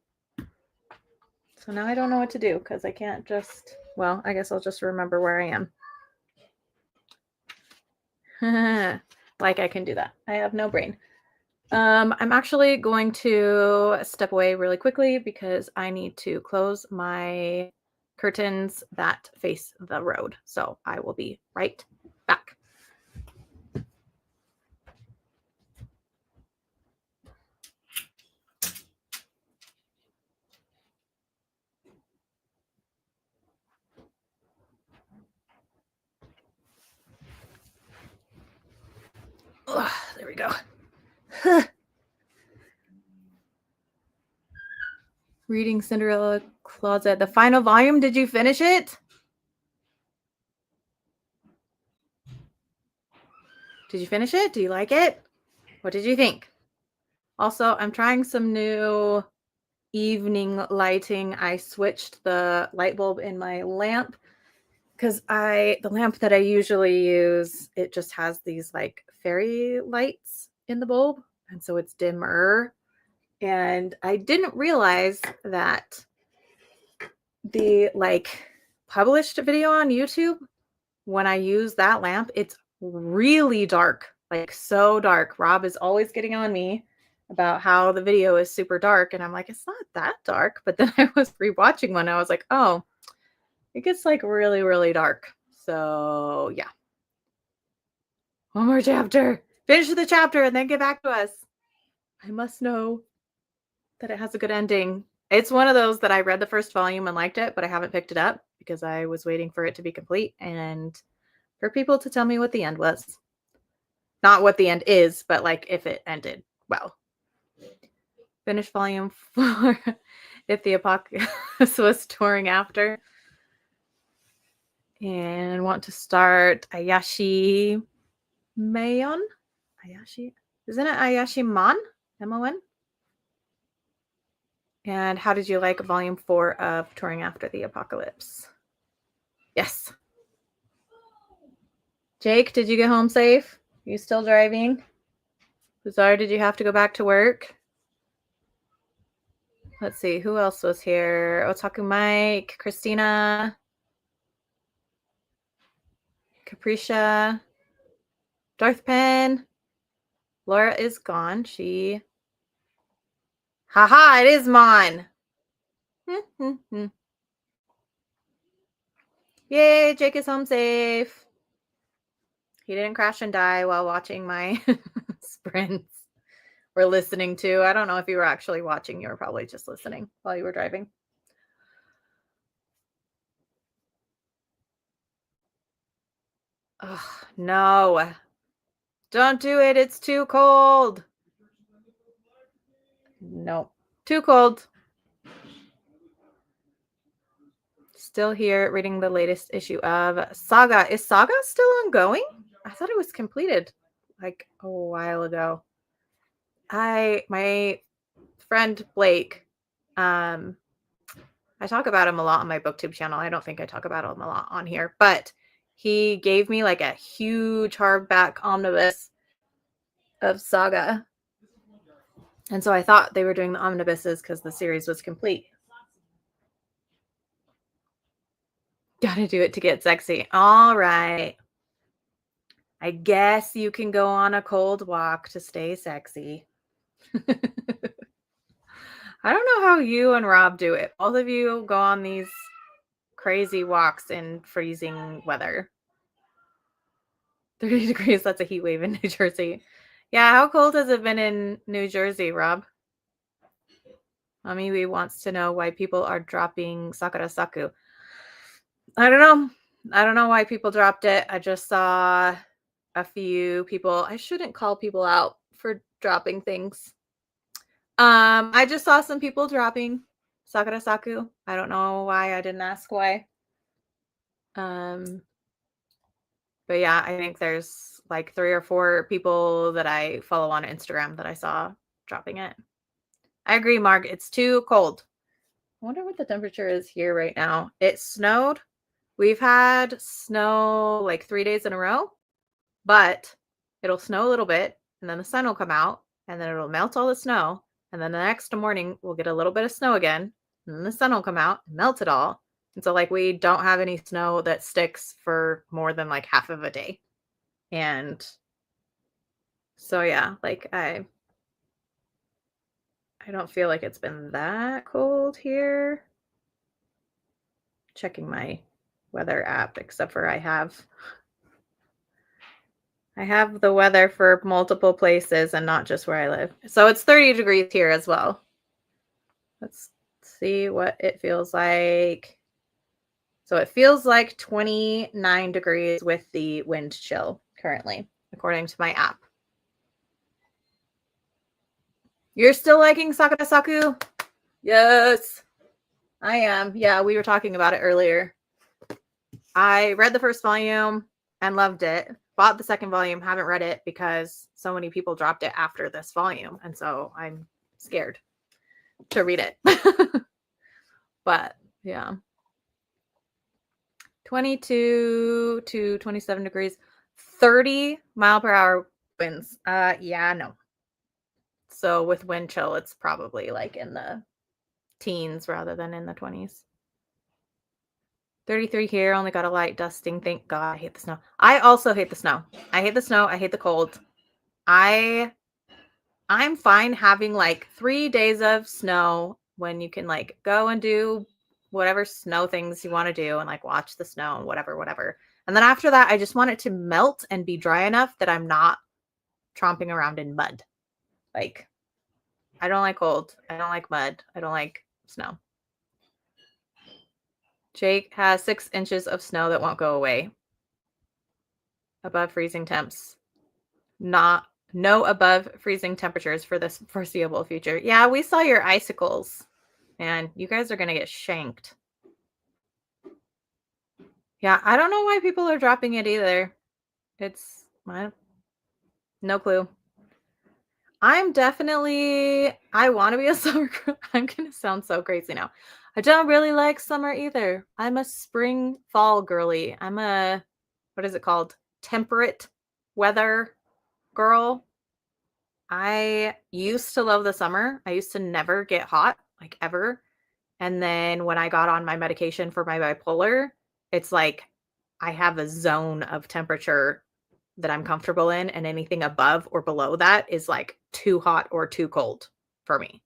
So now I don't know what to do because I can't just, well, I guess I'll just remember where I am. Like I can do that. I have no brain. I'm actually going to step away really quickly because I need to close my curtains that face the road. So I will be right back. Ugh, there we go. Reading Cinderella Closet, the final volume. Did you finish it? Did you finish it? Do you like it? What did you think? Also, I'm trying some new evening lighting. I switched the light bulb in my lamp because the lamp that I usually use, it just has these like fairy lights in the bulb. And so it's dimmer. And I didn't realize that the like published video on YouTube, when I use that lamp, it's really dark, like so dark. Rob is always getting on me about how the video is super dark. And I'm like, it's not that dark. But then I was rewatching one. And I was like, oh, it gets like really, really dark. So yeah. One more chapter. Finish the chapter and then get back to us. I must know that it has a good ending. It's one of those that I read the first volume and liked it, but I haven't picked it up because I was waiting for it to be complete and for people to tell me what the end was. Not what the end is, but like if it ended well. Finish volume 4 if the apocalypse was touring after. And want to start Ayashi Mayon? Ayashi? Isn't it Ayashi Mon? M-O-N? And how did you like volume 4 of Touring After the Apocalypse? Yes. Jake, did you get home safe? You still driving? Bizarre, did you have to go back to work? Let's see, who else was here? Otaku Mike, Christina, Capricia, Darth Pen. Laura is gone. Haha, it is Mon. Yay, Jake is home safe. He didn't crash and die while watching my sprints or listening to. I don't know if you were actually watching. You were probably just listening while you were driving. Oh, no. Don't do it. It's too cold. No, too cold. Still here reading the latest issue of Saga. Is Saga still ongoing? I thought it was completed like a while ago. My friend Blake, I talk about him a lot on my BookTube channel. I don't think I talk about him a lot on here, but he gave me like a huge hardback omnibus of Saga. And so I thought they were doing the omnibuses because the series was complete. Gotta do it to get sexy. All right. I guess you can go on a cold walk to stay sexy. I don't know how you and Rob do it. Both of you go on these crazy walks in freezing weather. 30 degrees, that's a heat wave in New Jersey. Yeah, how cold has it been in New Jersey, Rob? Mommy wants to know why people are dropping Sakura Saku. I don't know. I don't know why people dropped it. I just saw a few people. I shouldn't call people out for dropping things. I just saw some people dropping Sakura Saku. I don't know why. I didn't ask why. But yeah, I think there's like 3 or 4 people that I follow on Instagram that I saw dropping it. I agree, Mark. It's too cold. I wonder what the temperature is here right now. It snowed. We've had snow like 3 days in a row, but it'll snow a little bit and then the sun will come out and then it'll melt all the snow. And then the next morning we'll get a little bit of snow again and then the sun will come out and melt it all. And so like we don't have any snow that sticks for more than like half of a day. And so yeah, like I don't feel like it's been that cold here. Checking my weather app, except for I have the weather for multiple places and not just where I live. So it's 30 degrees here as well. Let's see what it feels like. So it feels like 29 degrees with the wind chill currently, according to my app. You're still liking Sakura Saku? Yes, I am. Yeah, we were talking about it earlier. I read the first volume and loved it. Bought the second volume, haven't read it because so many people dropped it after this volume. And so I'm scared to read it. But yeah. 22 to 27 degrees, 30 mile per hour winds. Yeah, no. So with wind chill, it's probably like in the teens rather than in the 20s. 33 here, only got a light dusting. Thank God. I hate the snow. I also hate the snow. I hate the snow. I hate the cold. I'm fine having like 3 days of snow when you can like go and do whatever snow things you want to do and like watch the snow and whatever. And then after that, I just want it to melt and be dry enough that I'm not tromping around in mud. Like, I don't like cold. I don't like mud. I don't like snow. Jake has 6 inches of snow that won't go away. Above freezing temps. No above freezing temperatures for this foreseeable future. Yeah, we saw your icicles. And you guys are going to get shanked. Yeah, I don't know why people are dropping it either. It's no clue. I want to be a summer girl. I'm going to sound so crazy now. I don't really like summer either. I'm a spring fall girly. I'm a, what is it called? Temperate weather girl. I used to love the summer. I used to never get hot, like ever. And then when I got on my medication for my bipolar, it's like I have a zone of temperature that I'm comfortable in, and anything above or below that is like too hot or too cold for me.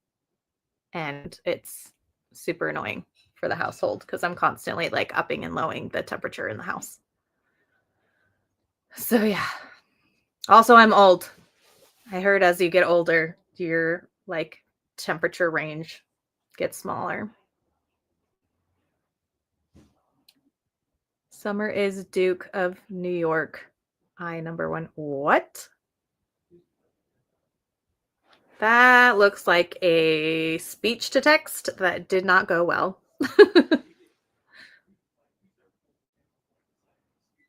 And it's super annoying for the household because I'm constantly like upping and lowering the temperature in the house. So yeah. Also, I'm old. I heard as you get older, your like temperature range gets smaller. Summer is Duke of New York. I number 1. What? That looks like a speech to text that did not go well.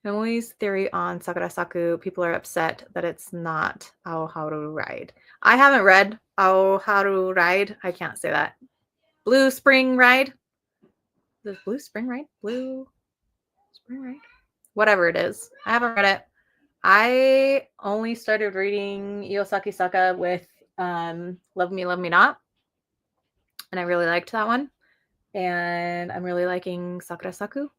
Emily's theory on Sakura Saku, people are upset that it's not Aoharu Ride. I haven't read Aoharu Ride. I can't say that. Blue Spring Ride? The Blue Spring Ride? Blue Spring Ride? Whatever it is. I haven't read it. I only started reading Iosaki Saka with Love Me, Love Me Not. And I really liked that one. And I'm really liking Sakura Saku.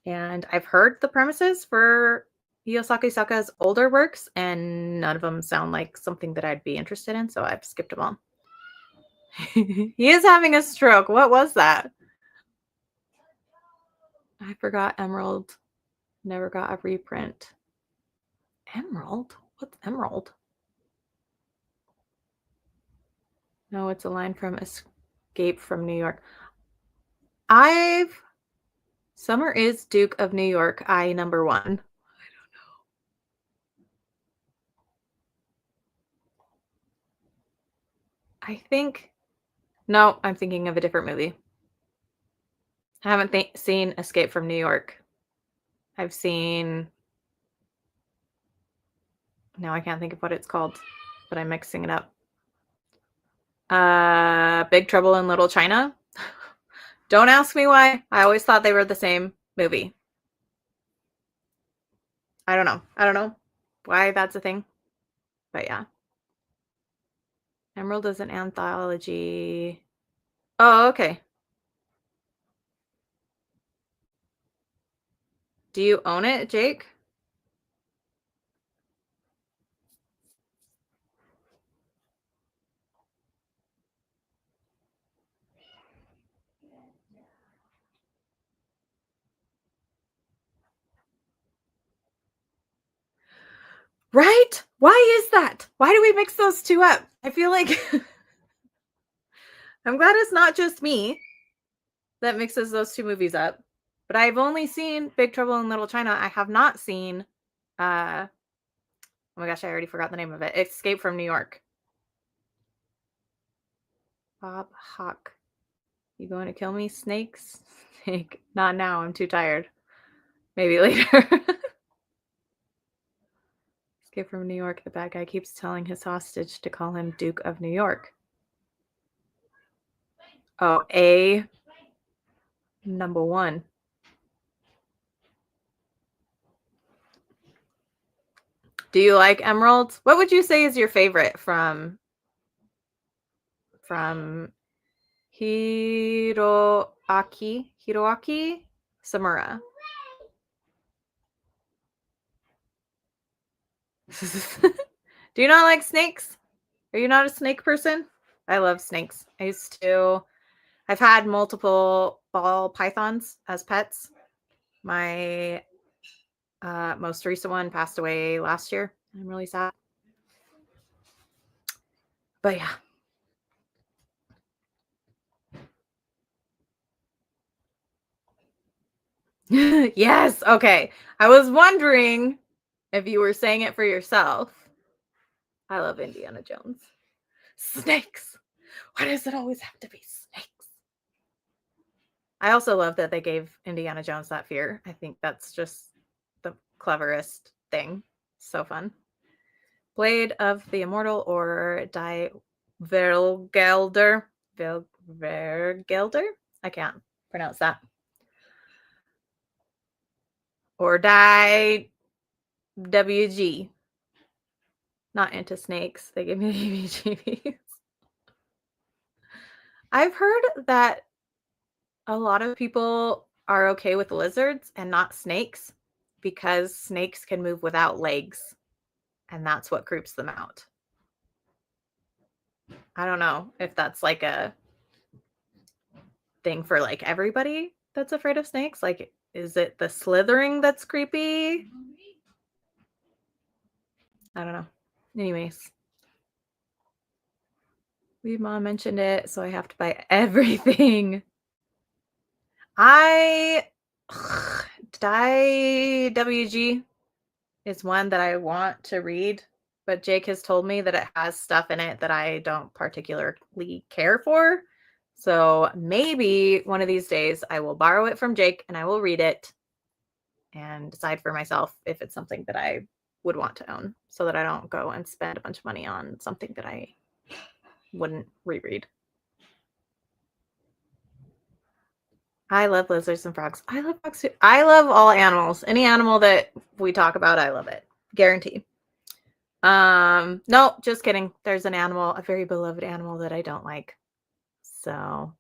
And I've heard the premises for Iosaki Saka's older works, and none of them sound like something that I'd be interested in, so I've skipped them all. He is having a stroke. What was that? I forgot Emerald never got a reprint. Emerald? What's emerald? No, it's a line from Escape from New York. Summer is Duke of New York, I number one. I don't know. I think, no, I'm thinking of a different movie. I haven't seen Escape from New York. I've seen, now I can't think of what it's called, but I'm mixing it up. Big Trouble in Little China. Don't ask me why. I always thought they were the same movie. I don't know. I don't know why that's a thing. But yeah. Emerald is an anthology. Oh, okay. Do you own it, Jake? Right? Why is that? Why do we mix those two up? I feel like I'm glad it's not just me that mixes those two movies up. But I've only seen Big Trouble in Little China. I have not seen oh my gosh, I already forgot the name of it. Escape from New York. Bob Hawk. You going to kill me, snakes? Snake. Not now. I'm too tired. Maybe later. Escape from New York. The bad guy keeps telling his hostage to call him Duke of New York. Oh, A number one. Do you like emeralds? What would you say is your favorite from Hiroaki Samura? Do you not like snakes? Are you not a snake person? I love snakes. I've had multiple ball pythons as pets. My most recent one passed away last year. I'm really sad. But yeah. Yes. Okay. I was wondering if you were saying it for yourself. I love Indiana Jones. Snakes. Why does it always have to be snakes? I also love that they gave Indiana Jones that fear. I think that's just the cleverest thing. So fun. Blade of the Immortal or Die Vergelder. Vergelder? I can't pronounce that. Or Die WG. Not into snakes. They give me the heebie-jeebies. I've heard that a lot of people are okay with lizards and not snakes because snakes can move without legs, and that's what creeps them out. I don't know if that's like a thing for like everybody that's afraid of snakes. Like, is it the slithering that's creepy? I don't know. Anyways, Weed Mom mentioned it, so I have to buy everything. WG is one that I want to read, but Jake has told me that it has stuff in it that I don't particularly care for. So maybe one of these days I will borrow it from Jake and I will read it and decide for myself if it's something that I would want to own so that I don't go and spend a bunch of money on something that I wouldn't reread. I love lizards and frogs. I love frogs too. I love all animals. Any animal that we talk about, I love it. Guarantee. No, just kidding. There's an animal, a very beloved animal that I don't like. So,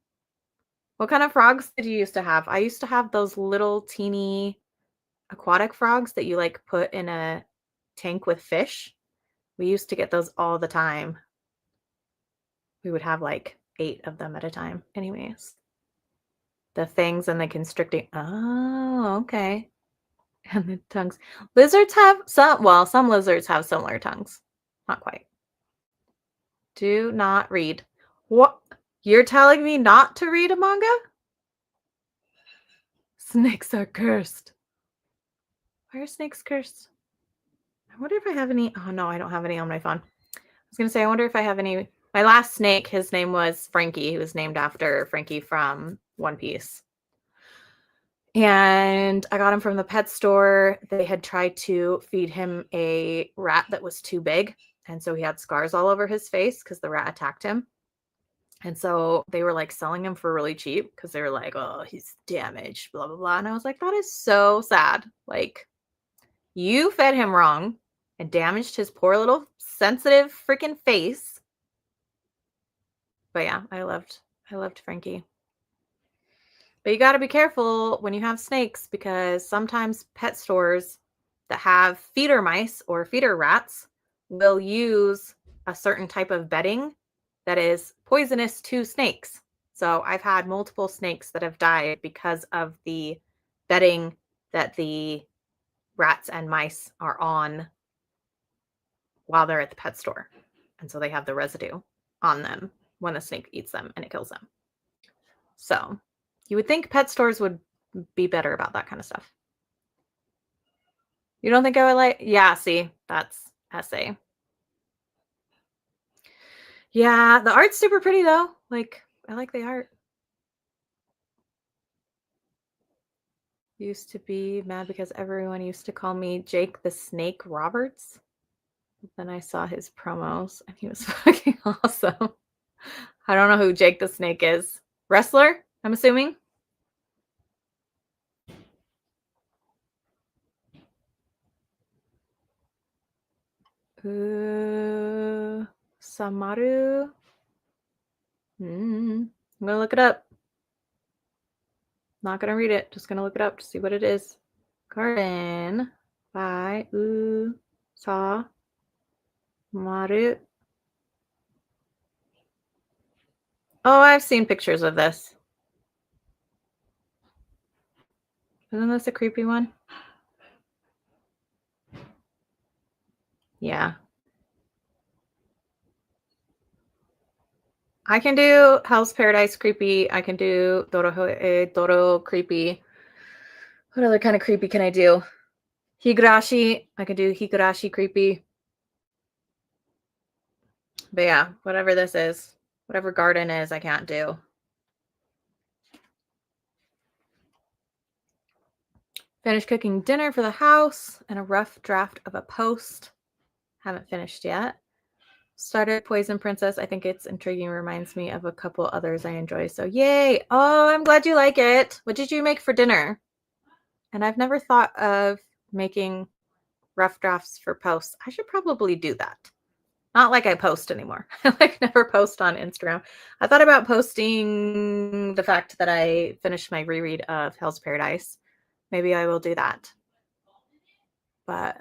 what kind of frogs did you used to have? I used to have those little teeny aquatic frogs that you like put in a tank with fish. We used to get those all the time. We would have like 8 of them at a time. Anyways, the things and the constricting. Oh, okay. And the tongues. Lizards have some lizards have similar tongues. Not quite. Do not read. What? You're telling me not to read a manga? Snakes are cursed. Why are snakes cursed? I wonder if I have any. Oh no, I don't have any on my phone. I was gonna say, I wonder if I have any. My last snake, his name was Frankie. He was named after Frankie from One Piece. And I got him from the pet store. They had tried to feed him a rat that was too big. And so he had scars all over his face because the rat attacked him. And so they were like selling him for really cheap because they were like, oh, he's damaged, blah, blah, blah. And I was like, that is so sad. Like, you fed him wrong and damaged his poor little sensitive freaking face. But yeah, I loved Frankie. But you got to be careful when you have snakes because sometimes pet stores that have feeder mice or feeder rats will use a certain type of bedding that is poisonous to snakes. So I've had multiple snakes that have died because of the bedding that the rats and mice are on while they're at the pet store. And so they have the residue on them when the snake eats them and it kills them. So you would think pet stores would be better about that kind of stuff. You don't think I would like? Yeah, see, that's essay. Yeah, the art's super pretty though. Like, I like the art. Used to be mad because everyone used to call me Jake the Snake Roberts. Then I saw his promos and he was fucking awesome. I don't know who Jake the Snake is. Wrestler, I'm assuming. Samaru. I'm gonna look it up. Not gonna read it. Just gonna look it up to see what it is. Garden by Samaru. Oh, I've seen pictures of this. Isn't this a creepy one? Yeah. I can do Hell's Paradise creepy. I can do Doro creepy. What other kind of creepy can I do? Higurashi. I can do Higurashi creepy. But yeah, whatever this is, whatever garden is, I can't do. Finished cooking dinner for the house and a rough draft of a post. Haven't finished yet. Started Poison Princess. I think it's intriguing. Reminds me of a couple others I enjoy. So yay. Oh, I'm glad you like it. What did you make for dinner? And I've never thought of making rough drafts for posts. I should probably do that. Not like I post anymore. I like never post on Instagram. I thought about posting the fact that I finished my reread of Hell's Paradise. Maybe I will do that. But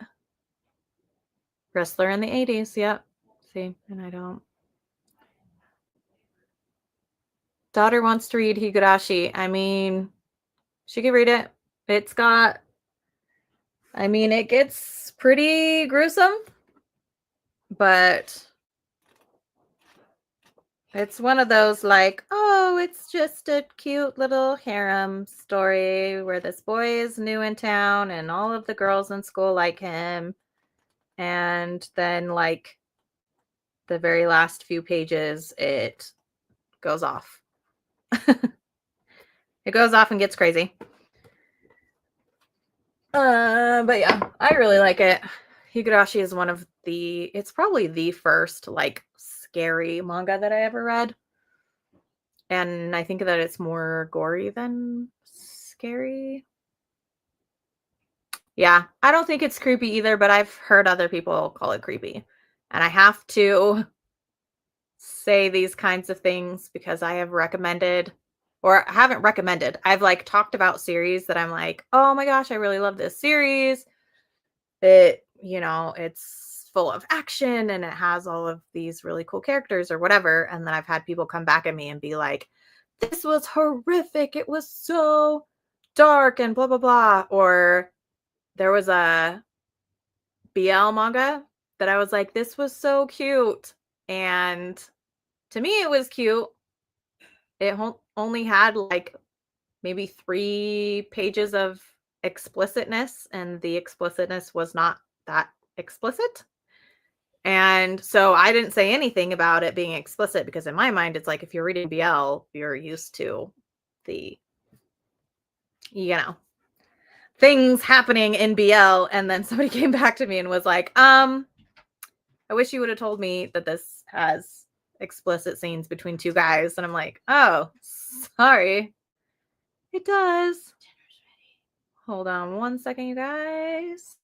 wrestler in the 80s, yep. See, and I don't. Daughter wants to read Higurashi. I mean, she can read it. It's got, I mean, it gets pretty gruesome, but it's one of those like, oh, it's just a cute little harem story where this boy is new in town and all of the girls in school like him. And then like the very last few pages, it goes off. It goes off and gets crazy. But yeah, I really like it. Higurashi is one of the, it's probably the first like scary manga that I ever read. And I think that it's more gory than scary. Yeah, I don't think it's creepy either, but I've heard other people call it creepy. And I have to say these kinds of things because I have recommended, or I haven't recommended, I've like talked about series that I'm like, oh my gosh, I really love this series. It, you know, it's full of action and it has all of these really cool characters or whatever. And then I've had people come back at me and be like, this was horrific. It was so dark and blah, blah, blah. Or there was a BL manga that I was like, this was so cute. And to me, it was cute. It only had like maybe 3 pages of explicitness, and the explicitness was not that explicit. And so I didn't say anything about it being explicit because in my mind, it's like if you're reading BL, you're used to the, things happening in BL. And then somebody came back to me and was like, I wish you would have told me that this has explicit scenes between 2 guys. And I'm like, oh, sorry. It does. Hold on one second, you guys.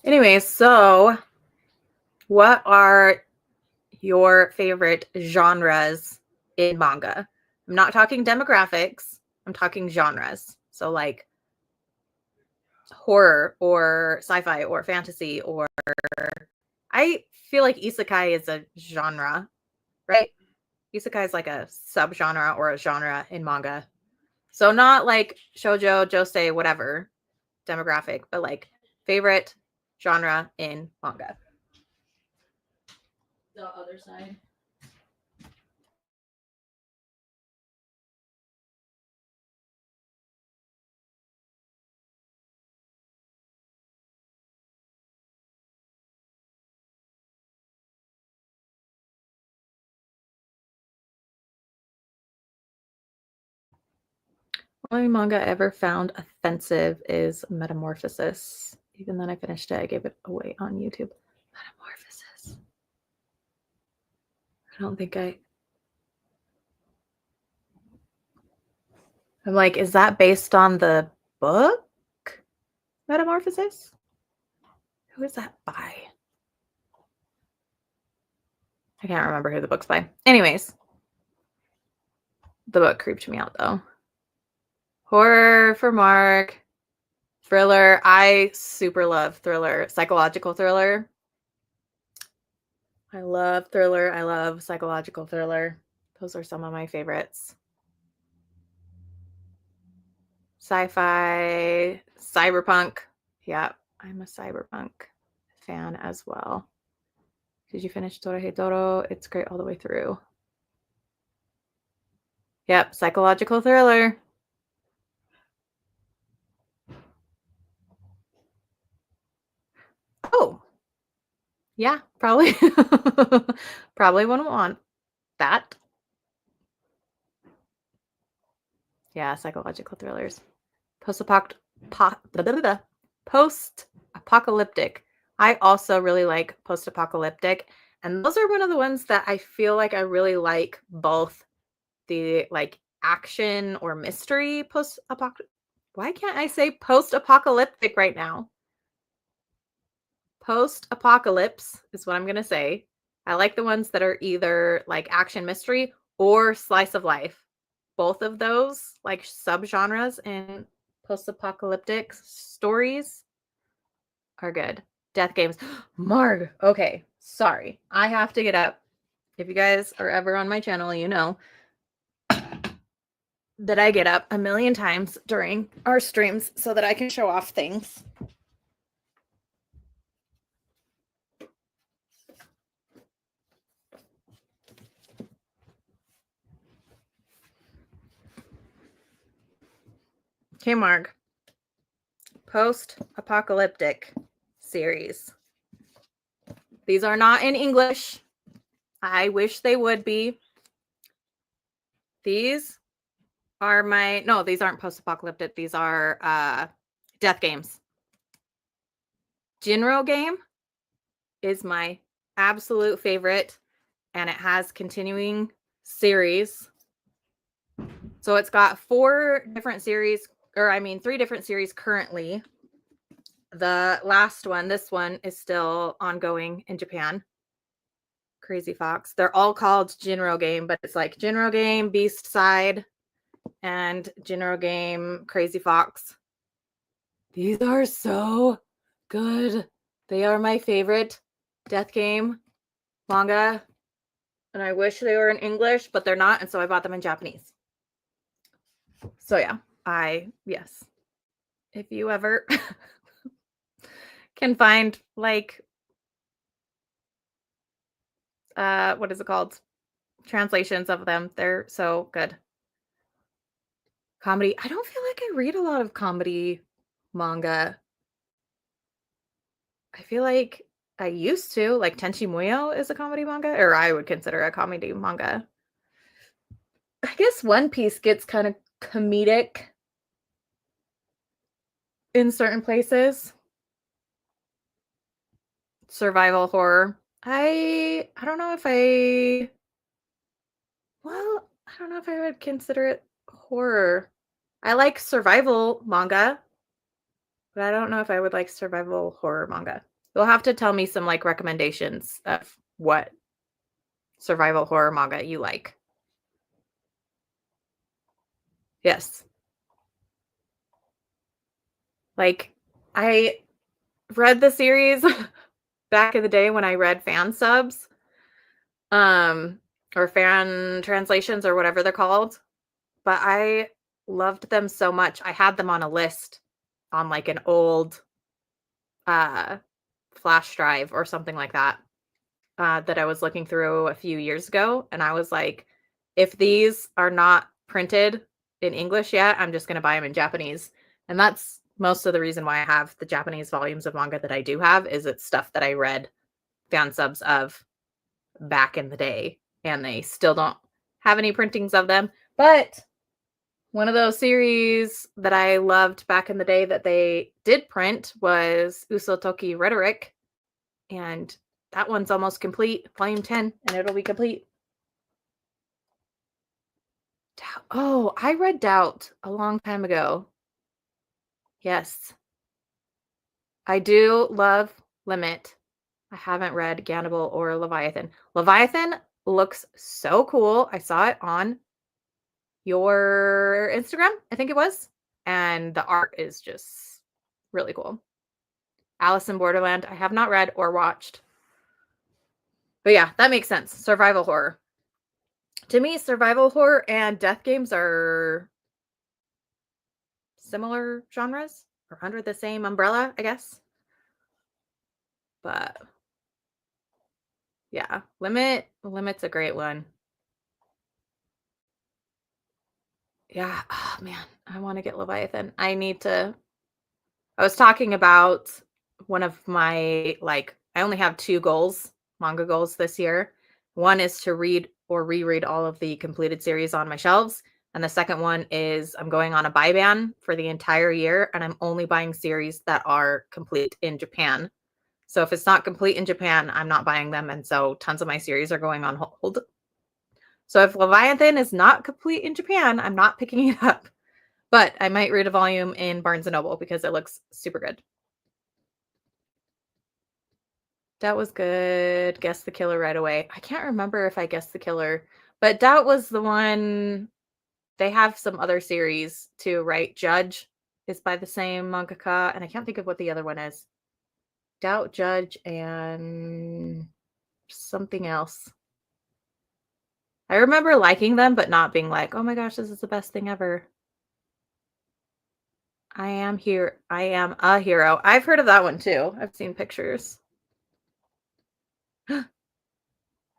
Anyways, so what are your favorite genres in manga? I'm not talking demographics. I'm talking genres. So like horror or sci-fi or fantasy, or I feel like isekai is a genre, right? Isekai is like a subgenre or a genre in manga. So not like shoujo, josei, whatever demographic, but like favorite genre in manga. The other side. Only manga I ever found offensive is Metamorphosis. Even then I finished it, I gave it away on YouTube. Metamorphosis. I don't think I'm like, is that based on the book? Metamorphosis? Who is that by? I can't remember who the book's by. Anyways, the book creeped me out though. Horror for Mark. Thriller. I super love thriller. Psychological thriller. I love thriller. I love psychological thriller. Those are some of my favorites. Sci-fi, cyberpunk. Yeah, I'm a cyberpunk fan as well. Did you finish Dorohedoro? It's great all the way through. Yep, psychological thriller. Oh, yeah, probably. Probably wouldn't want that. Yeah, psychological thrillers. Post-apocalyptic. I also really like post-apocalyptic. And those are one of the ones that I feel like I really like, both the like action or mystery post-apocalyptic. Why can't I say post-apocalyptic right now? Post-apocalypse is what I'm going to say. I like the ones that are either like action mystery or slice of life. Both of those like subgenres in post-apocalyptic stories are good. Death Games. Marg. Okay. Sorry. I have to get up. If you guys are ever on my channel, you know that I get up a million times during our streams so that I can show off things. Okay, Marg. Post-apocalyptic series. These are not in English. I wish they would be. These are these aren't post-apocalyptic. These are Death Games. Jinro game is my absolute favorite, and it has continuing series. So it's got 3 different series currently. The last one, this one, is still ongoing in Japan. Crazy Fox. They're all called Jinro game, but it's like Jinro game, Beast Side, and Jinro game, Crazy Fox. These are so good. They are my favorite Death Game manga, and I wish they were in English, but they're not, and so I bought them in Japanese. So yeah, yes. If you ever can find like what is it called? Translations of them. They're so good. Comedy. I don't feel like I read a lot of comedy manga. I feel like I used to. Like Tenchi Muyo is a comedy manga, or I would consider a comedy manga. I guess One Piece gets kind of comedic in certain places. Survival horror. I don't know if I don't know if I would consider it horror. I like survival manga, but I don't know if I would like survival horror manga. You'll have to tell me some like recommendations of what survival horror manga you like. Yes. Like I read the series back in the day when I read fan subs. Or fan translations or whatever they're called. But I loved them so much. I had them on a list on like an old flash drive or something like that that I was looking through a few years ago. And I was like, if these are not printed in English yet, I'm just going to buy them in Japanese. And that's most of the reason why I have the Japanese volumes of manga that I do have, is it's stuff that I read fan subs of back in the day, and they still don't have any printings of them. But one of those series that I loved back in the day that they did print was Usotoki Rhetoric, and that one's almost complete, volume 10, and it'll be complete. Oh, I read Doubt a long time ago. Yes. I do love Limit. I haven't read Gannibal or Leviathan. Leviathan looks so cool. I saw it on your Instagram, I think it was. And the art is just really cool. Alice in Borderland, I have not read or watched. But yeah, that makes sense. Survival horror. To me, survival horror and death games are similar genres or under the same umbrella, I guess. But yeah, Limit's a great one. Yeah, oh man, I want to get Leviathan. I was talking about one of my, like, I only have 2 goals, manga goals this year. One is to read or reread all of the completed series on my shelves. And the second one is I'm going on a buy ban for the entire year, and I'm only buying series that are complete in Japan. So if it's not complete in Japan, I'm not buying them. And so tons of my series are going on hold. So if Leviathan is not complete in Japan, I'm not picking it up. But I might read a volume in Barnes & Noble because it looks super good. That was good. Guess the killer right away. I can't remember if I guessed the killer, but Doubt was the one. They have some other series too, right? Judge is by the same mangaka, and I can't think of what the other one is. Doubt, Judge, and something else. I remember liking them, but not being like, oh my gosh, this is the best thing ever. I am a hero. I've heard of that one too. I've seen pictures.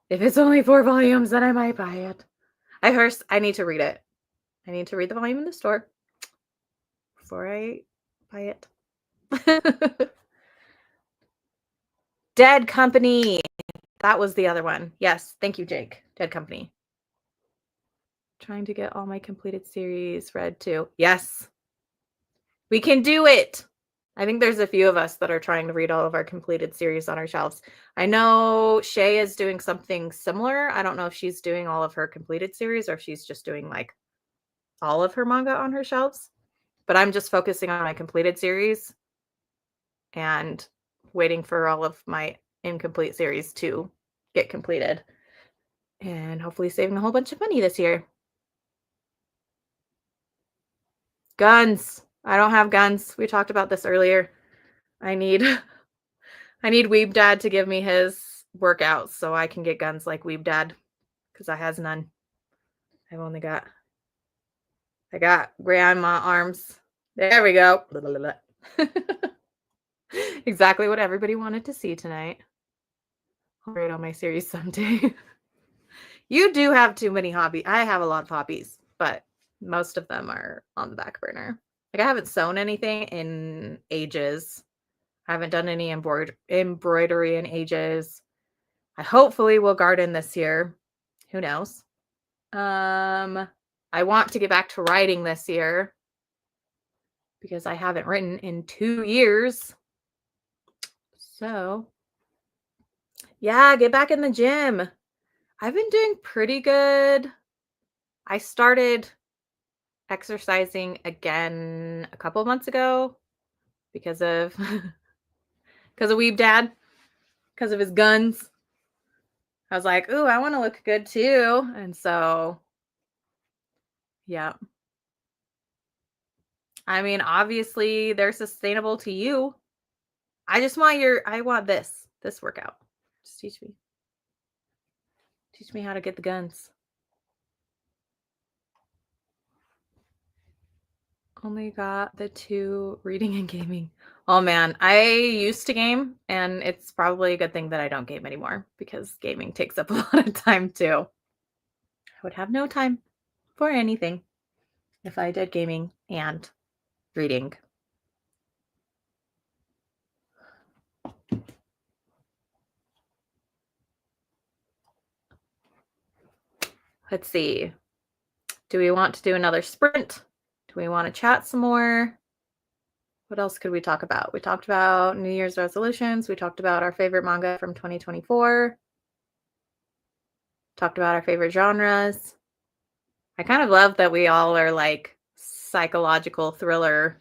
If it's only 4 volumes, then I might buy it. I need to read it. I need to read the volume in the store before I buy it. Dead Company. That was the other one. Yes. Thank you, Jake. Dead Company. Trying to get all my completed series read too. Yes. We can do it. I think there's a few of us that are trying to read all of our completed series on our shelves. I know Shay is doing something similar. I don't know if she's doing all of her completed series or if she's just doing like all of her manga on her shelves. But I'm just focusing on my completed series and waiting for all of my incomplete series to get completed. And hopefully saving a whole bunch of money this year. Guns. I don't have guns. We talked about this earlier. I need Weeb Dad to give me his workouts so I can get guns like Weeb Dad, because I has none. I got grandma arms. There we go. Exactly what everybody wanted to see tonight. I'll write on my series someday. You do have too many hobbies. I have a lot of hobbies, but most of them are on the back burner. Like I haven't sewn anything in ages. I haven't done any embroidery in ages. I hopefully will garden this year. Who knows? I want to get back to writing this year because I haven't written in 2 years. So, yeah, get back in the gym. I've been doing pretty good. I started exercising again a couple months ago because of Weeb Dad, because of his guns. I was like, ooh, I want to look good too. And so, yeah. I mean, obviously they're sustainable to you. I want this workout. Just teach me. Teach me how to get the guns. Only got the 2 reading and gaming. Oh man, I used to game and it's probably a good thing that I don't game anymore because gaming takes up a lot of time too. I would have no time for anything if I did gaming and reading. Let's see. Do we want to do another sprint? Do we want to chat some more? What else could we talk about? We talked about New Year's resolutions. We talked about our favorite manga from 2024. Talked about our favorite genres. I kind of love that we all are like psychological thriller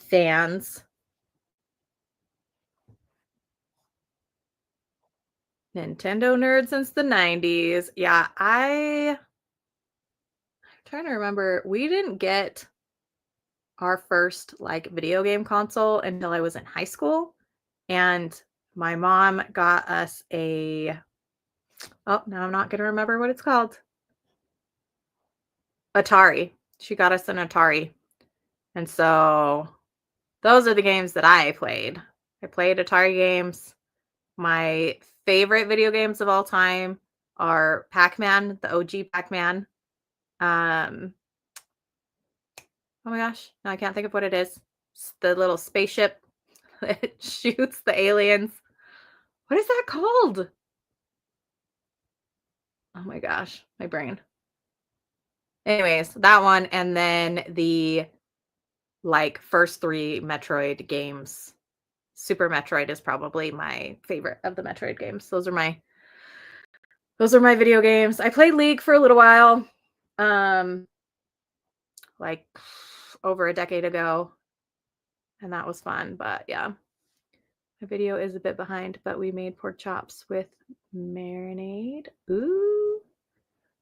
fans. Nintendo nerd since the 90s. Yeah, I'm trying to remember. We didn't get our first like video game console until I was in high school. And my mom got us now I'm not going to remember what it's called. Atari. She got us an Atari. And so those are the games that I played. I played Atari games. My favorite video games of all time are Pac-Man, the OG Pac-Man. Oh my gosh, no, I can't think of what it is. It's the little spaceship that shoots the aliens. What is that called? Oh my gosh, my brain. Anyways, that one, and then the like first 3 Metroid games. Super Metroid is probably my favorite of the Metroid games. Those are my video games. I played League for a little while. Like over a decade ago. And that was fun, but yeah. My video is a bit behind, but we made pork chops with marinade. Ooh.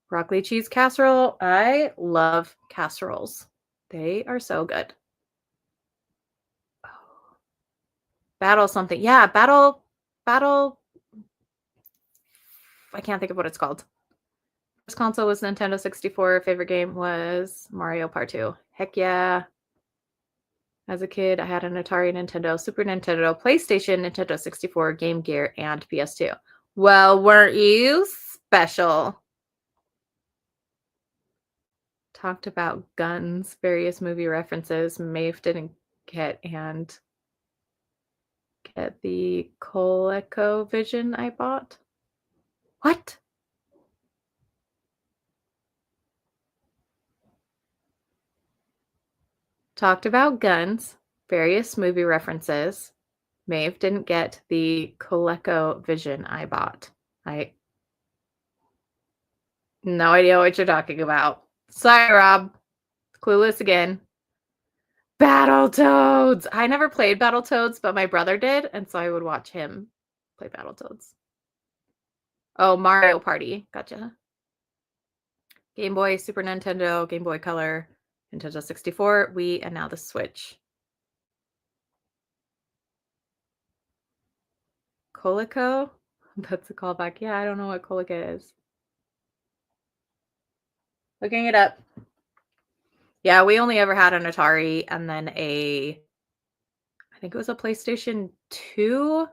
Broccoli cheese casserole. I love casseroles. They are so good. Battle something. Yeah, battle. I can't think of what it's called. First console was Nintendo 64. Favorite game was Mario Part 2. Heck yeah. As a kid, I had an Atari, Nintendo, Super Nintendo, PlayStation, Nintendo 64, Game Gear, and PS2. Well, weren't you special? Talked about guns, various movie references. Maeve didn't get the ColecoVision I bought. What? Talked about guns, Various movie references. Maeve didn't get the ColecoVision I bought. No idea what you're talking about. Sorry, Rob. Clueless again. Battletoads! I never played Battletoads, but my brother did, and so I would watch him play Battletoads. Oh, Mario Party. Gotcha. Game Boy, Super Nintendo, Game Boy Color, Nintendo 64, Wii, and now the Switch. Coleco? That's a callback. Yeah, I don't know what Coleco is. Looking it up. Yeah, we only ever had an Atari and then I think it was a PlayStation 2.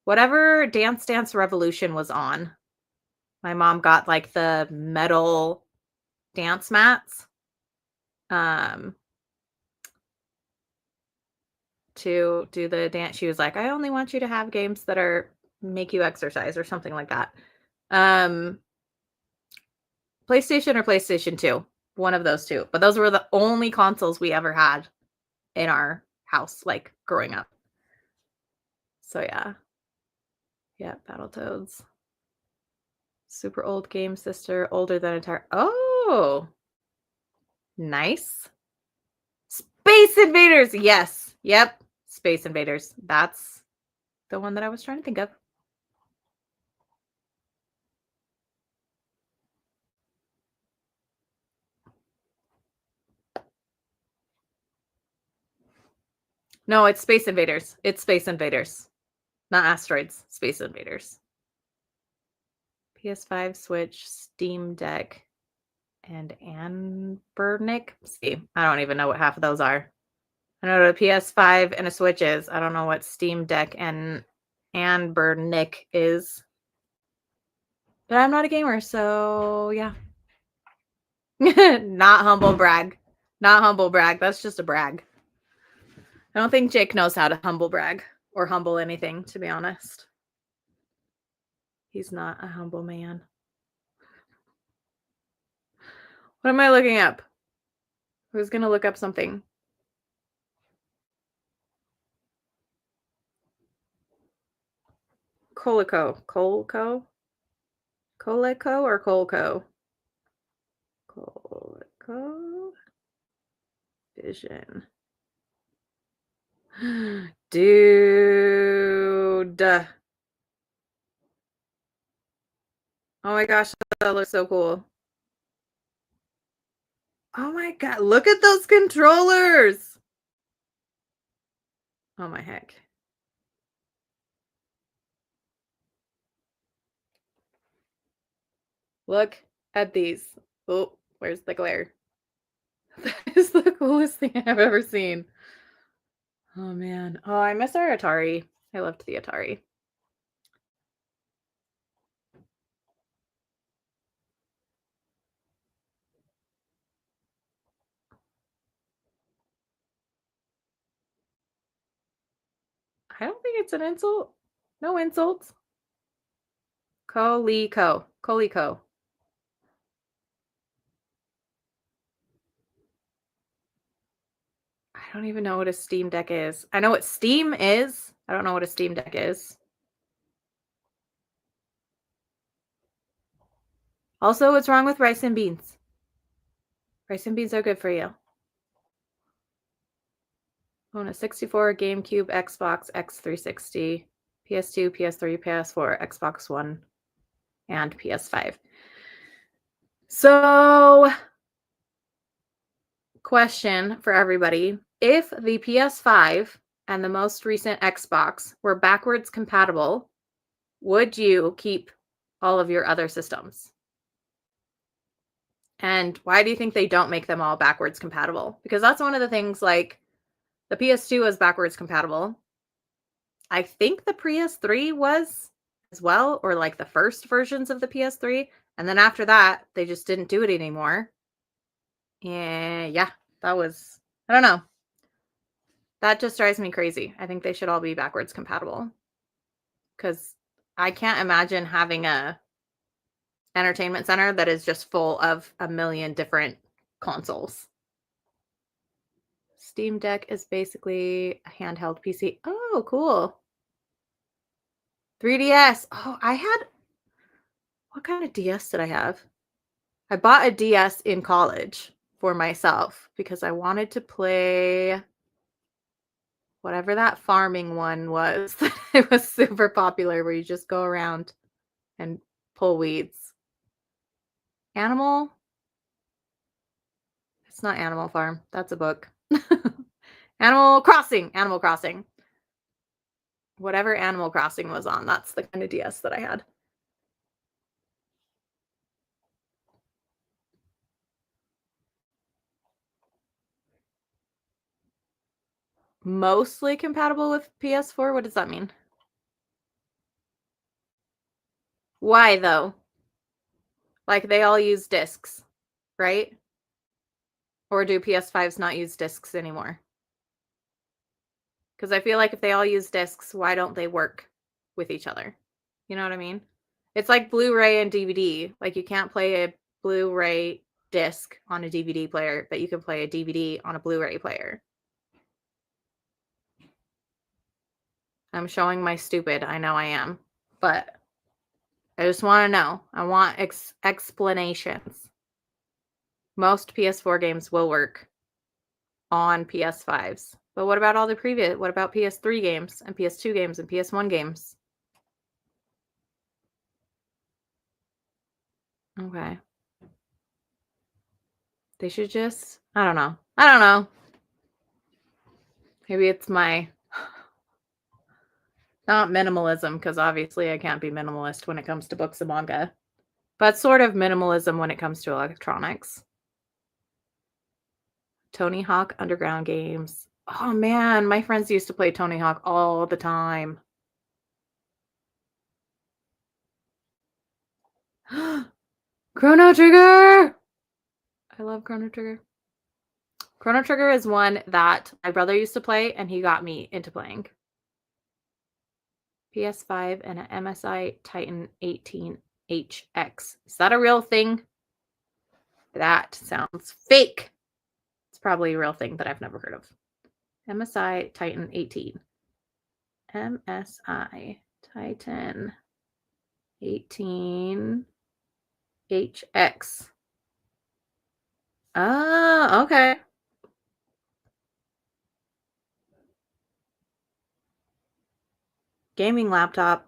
Whatever Dance Dance Revolution was on. My mom got like the metal dance mats to do the dance. She was like, I only want you to have games that are make you exercise or something like that. PlayStation or PlayStation 2, one of those two. But those were the only consoles we ever had in our house, like growing up. So yeah. Yeah, Battletoads. Super old game, sister, older than entire. Oh, nice. Space Invaders. Yes. Yep. Space Invaders. That's the one that I was trying to think of. No, it's Space Invaders. It's Space Invaders. Not asteroids. Space Invaders. PS5, Switch, Steam Deck, and Anbernic. See, I don't even know what half of those are. I know what a PS5 and a Switch is. I don't know what Steam Deck and Anbernic is. But I'm not a gamer, so yeah. Not humble brag. Not humble brag. That's just a brag. I don't think Jake knows how to humble brag or humble anything, to be honest. He's not a humble man. What am I looking up? Who's going to look up something? Coleco. Coleco? Coleco or Coleco? Coleco Vision. Dude. Oh my gosh, that looks so cool. Oh my god, look at those controllers. Oh my heck. Look at these. Oh, where's the glare? That is the coolest thing I've ever seen. Oh man. Oh, I miss our Atari. I loved the Atari. I don't think it's an insult. No insults. Coleco. Coleco. I don't even know what a Steam Deck is. I know what Steam is. I don't know what a Steam Deck is. Also, what's wrong with rice and beans? Rice and beans are good for you. Own a 64, GameCube, Xbox, X360, PS2, PS3, PS4, Xbox One, and PS5. So, question for everybody. If the PS5 and the most recent Xbox were backwards compatible, would you keep all of your other systems? And why do you think they don't make them all backwards compatible? Because that's one of the things, like, the PS2 is backwards compatible. I think the PS3 was as well, or like the first versions of the PS3. And then after that, they just didn't do it anymore. And yeah, that was, I don't know. That just drives me crazy. I think they should all be backwards compatible. Because I can't imagine having a entertainment center that is just full of a million different consoles. Steam Deck is basically a handheld PC. Oh, cool. 3DS. Oh, what kind of DS did I have? I bought a DS in college for myself because I wanted to play whatever that farming one was. It was super popular where you just go around and pull weeds. Animal? It's not Animal Farm. That's a book. Animal Crossing. Animal Crossing. Whatever Animal Crossing was on, that's the kind of DS that I had. Mostly compatible with PS4? What does that mean? Why, though? Like, they all use discs, right? Or do PS5s not use discs anymore? Because I feel like if they all use discs, why don't they work with each other? You know what I mean? It's like Blu-ray and DVD. Like, you can't play a Blu-ray disc on a DVD player, but you can play a DVD on a Blu-ray player. I'm showing my stupid. I know I am. But I just want to know. I want explanations. Most PS4 games will work on PS5s. But what about all the previous? What about PS3 games and PS2 games and PS1 games? Okay. They should just, I don't know. I don't know. Maybe it's my, not minimalism, because obviously I can't be minimalist when it comes to books and manga, but sort of minimalism when it comes to electronics. Tony Hawk Underground games. Oh man, my friends used to play Tony Hawk all the time. Chrono Trigger! I love Chrono Trigger. Chrono Trigger is one that my brother used to play and he got me into playing. PS5 and an MSI Titan 18HX. Is that a real thing? That sounds fake. It's probably a real thing that I've never heard of. MSI Titan 18. MSI Titan 18HX. Oh, okay. Gaming laptop.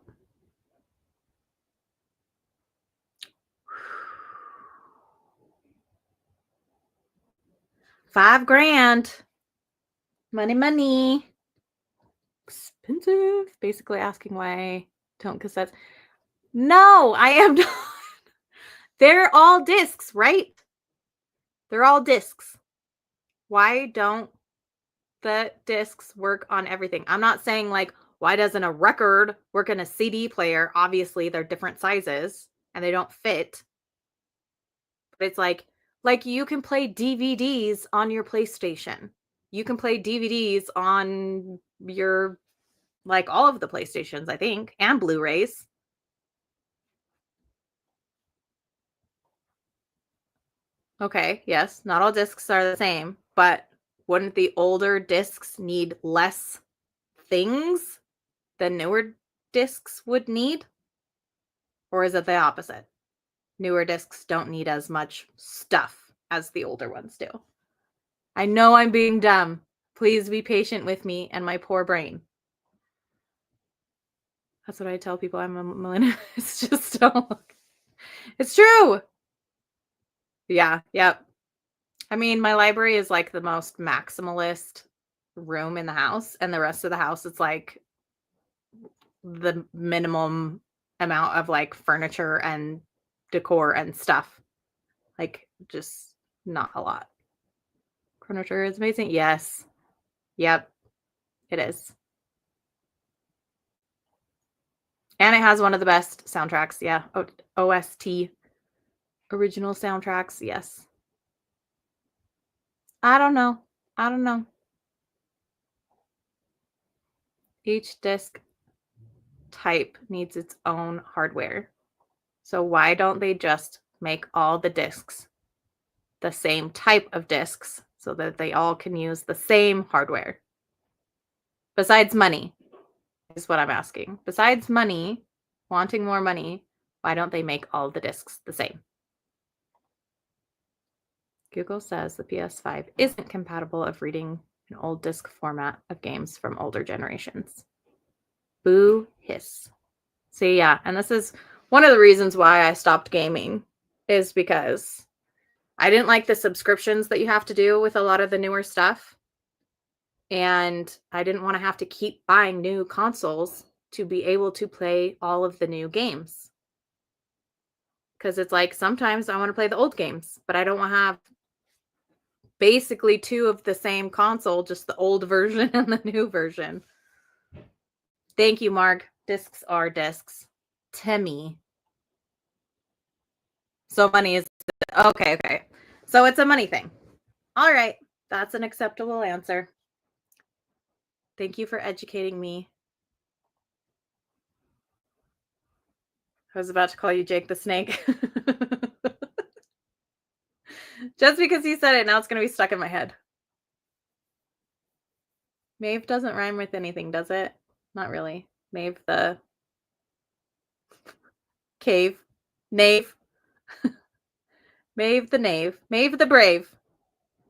$5,000. Money. Expensive. Basically asking why I don't cassettes. No, I am not. They're all discs, right? They're all discs. Why don't the discs work on everything? I'm not saying like, why doesn't a record work in a CD player? Obviously, they're different sizes and they don't fit. But it's like you can play DVDs on your PlayStation. You can play DVDs on your, like, all of the PlayStations, I think, and Blu-rays. Okay, yes, not all discs are the same, but wouldn't the older discs need less things than newer discs would need? Or is it the opposite? Newer discs don't need as much stuff as the older ones do. I know I'm being dumb. Please be patient with me and my poor brain. That's what I tell people. I'm a millennial. It's just don't look. It's true. Yeah, yep. I mean, my library is like the most maximalist room in the house, and the rest of the house it's like the minimum amount of like furniture and decor and stuff. Like just not a lot. Chrono Trigger is amazing. Yes. Yep. It is. And it has one of the best soundtracks. Yeah. OST. Original soundtracks. Yes. I don't know. I don't know. Each disc type needs its own hardware. So why don't they just make all the discs the same type of discs so that they all can use the same hardware. Besides money, is what I'm asking. Besides money, wanting more money, why don't they make all the discs the same? Google says the PS5 isn't compatible of reading an old disc format of games from older generations. Boo hiss. See, yeah, and this is one of the reasons why I stopped gaming, is because I didn't like the subscriptions that you have to do with a lot of the newer stuff. And I didn't want to have to keep buying new consoles to be able to play all of the new games. Because it's like sometimes I want to play the old games, but I don't want to have basically two of the same console, just the old version and the new version. Thank you, Mark. Discs are discs. To me. So money is okay. So it's a money thing. All right. That's an acceptable answer. Thank you for educating me. I was about to call you Jake the Snake. Just because you said it, now it's going to be stuck in my head. Maeve doesn't rhyme with anything, does it? Not really. Maeve the cave. Knave. Maeve the knave. Maeve the brave.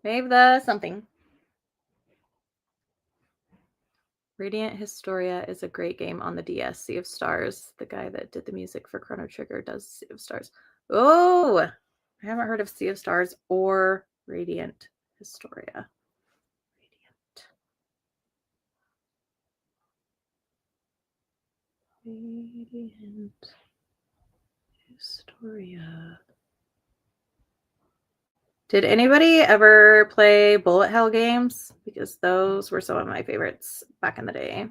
Maeve the something. Radiant Historia is a great game on the DS. Sea of Stars. The guy that did the music for Chrono Trigger does Sea of Stars. Oh, I haven't heard of Sea of Stars or Radiant Historia. Radiant Historia. Did anybody ever play Bullet Hell games? Because those were some of my favorites back in the day.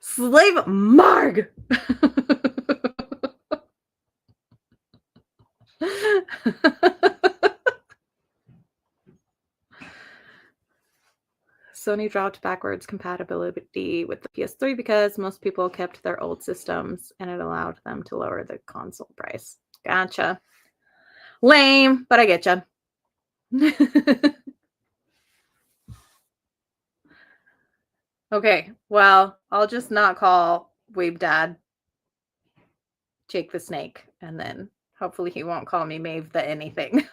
Slave Marg! Sony dropped backwards compatibility with the PS3 because most people kept their old systems and it allowed them to lower the console price. Gotcha. Lame, but I get you. Okay, well, I'll just not call Weeb Dad Jake the Snake, and then hopefully he won't call me Maeve the anything.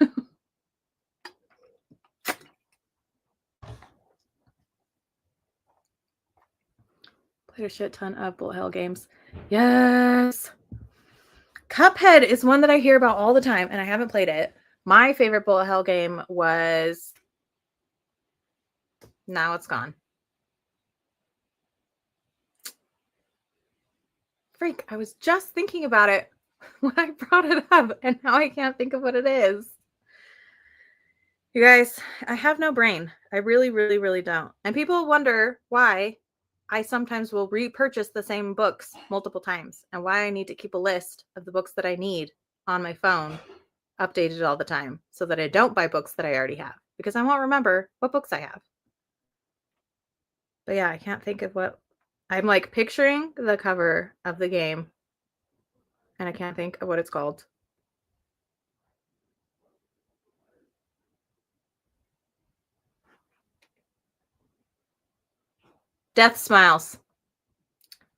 Played a shit ton of Bullet Hell games. Yes! Cuphead is one that I hear about all the time, and I haven't played it. My favorite Bullet Hell game was... Now it's gone. Freak, I was just thinking about it when I brought it up, and now I can't think of what it is. You guys, I have no brain. I really, really, really don't. And people wonder why I sometimes will repurchase the same books multiple times and why I need to keep a list of the books that I need on my phone updated all the time so that I don't buy books that I already have, because I won't remember what books I have. But yeah, I can't think of what... I'm like picturing the cover of the game and I can't think of what it's called. Death Smiles.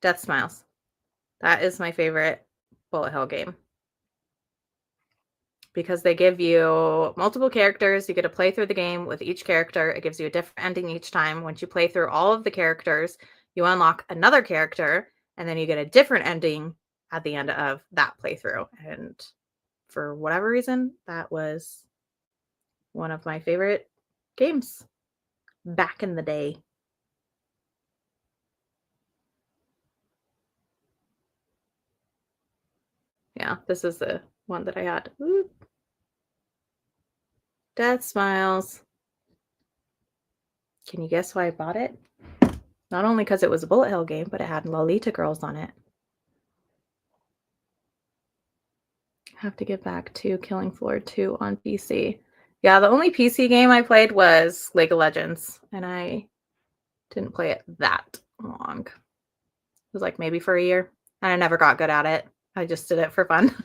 Death Smiles. That is my favorite Bullet Hell game. Because they give you multiple characters. You get to play through the game with each character. It gives you a different ending each time. Once you play through all of the characters, you unlock another character, and then you get a different ending at the end of that playthrough. And for whatever reason, that was one of my favorite games back in the day. Yeah, this is the one that I had. Ooh. Death Smiles. Can you guess why I bought it? Not only because it was a Bullet Hell game, but it had Lolita Girls on it. I have to get back to Killing Floor 2 on PC. Yeah, the only PC game I played was League of Legends, and I didn't play it that long. It was like maybe for a year, and I never got good at it. I just did it for fun.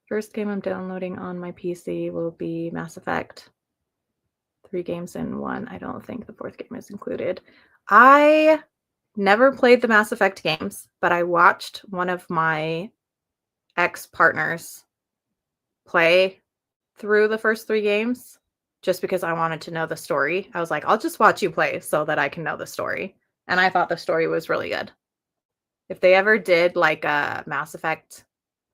First game I'm downloading on my PC will be Mass Effect. 3 games in 1. I don't think the 4th game is included. I never played the Mass Effect games, but I watched one of my ex-partners play through the first 3 games just because I wanted to know the story. I was like, I'll just watch you play so that I can know the story. And I thought the story was really good. If they ever did like a Mass Effect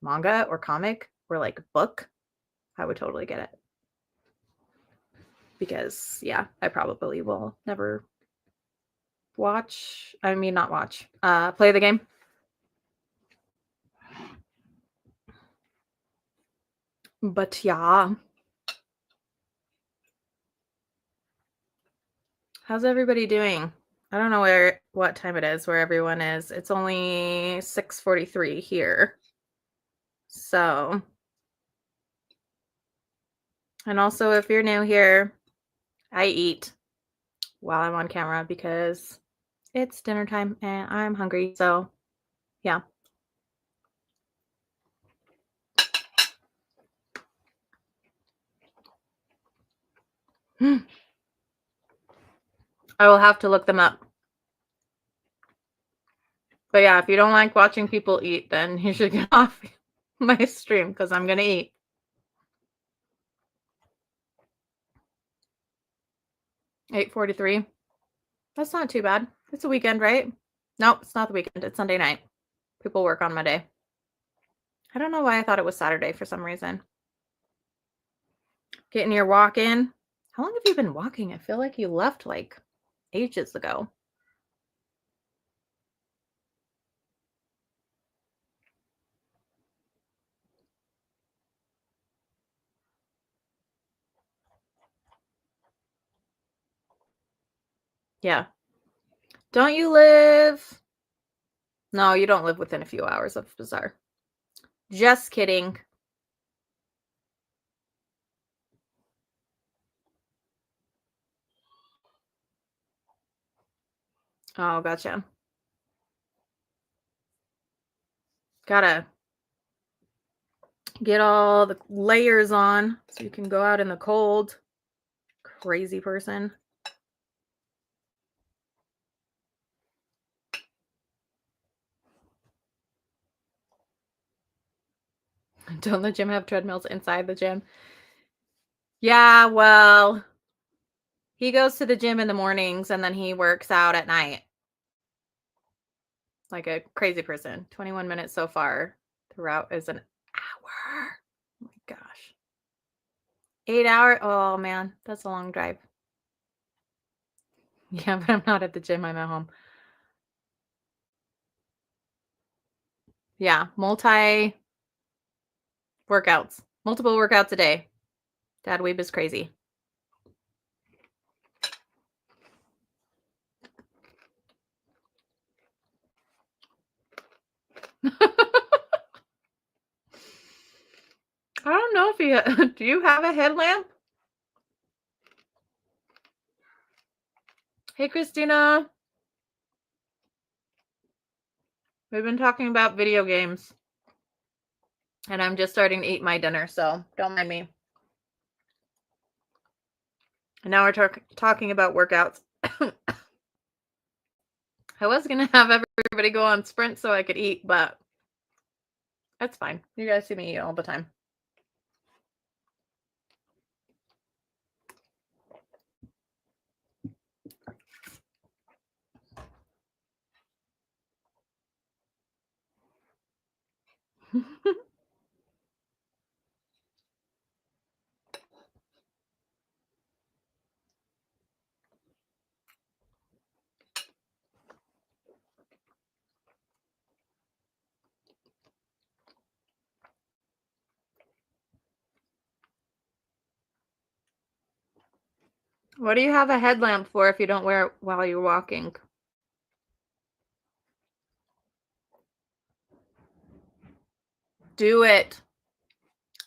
manga or comic or like book, I would totally get it. Because yeah, I probably will never play the game. But yeah. How's everybody doing? I don't know what time it is where everyone is. It's only 6:43 here. So, and also if you're new here, I eat while I'm on camera because it's dinner time and I'm hungry. So, yeah. I will have to look them up. But yeah, if you don't like watching people eat, then you should get off my stream because I'm going to eat. $8:43. That's not too bad. It's a weekend, right? Nope, it's not the weekend. It's Sunday night. People work on Monday. I don't know why I thought it was Saturday for some reason. Getting your walk in. How long have you been walking? I feel like you left like ages ago. Yeah. Don't you live? No, you don't live within a few hours of Bazaar. Just kidding. Oh, gotcha. Gotta get all the layers on so you can go out in the cold. Crazy person. Don't the gym have treadmills inside the gym? Yeah, well, he goes to the gym in the mornings and then he works out at night. Like a crazy person. 21 minutes so far. The route is an hour. Oh my gosh. 8 hours. Oh man, that's a long drive. Yeah, but I'm not at the gym. I'm at home. Yeah, multiple workouts a day. Dad Weeb is crazy. I don't know if you do you have a headlamp? Hey, Christina. We've been talking about video games. And I'm just starting to eat my dinner, so don't mind me. And now we're talking about workouts. I was going to have everybody go on sprint so I could eat, but that's fine. You guys see me eat all the time. What do you have a headlamp for if you don't wear it while you're walking? Do it.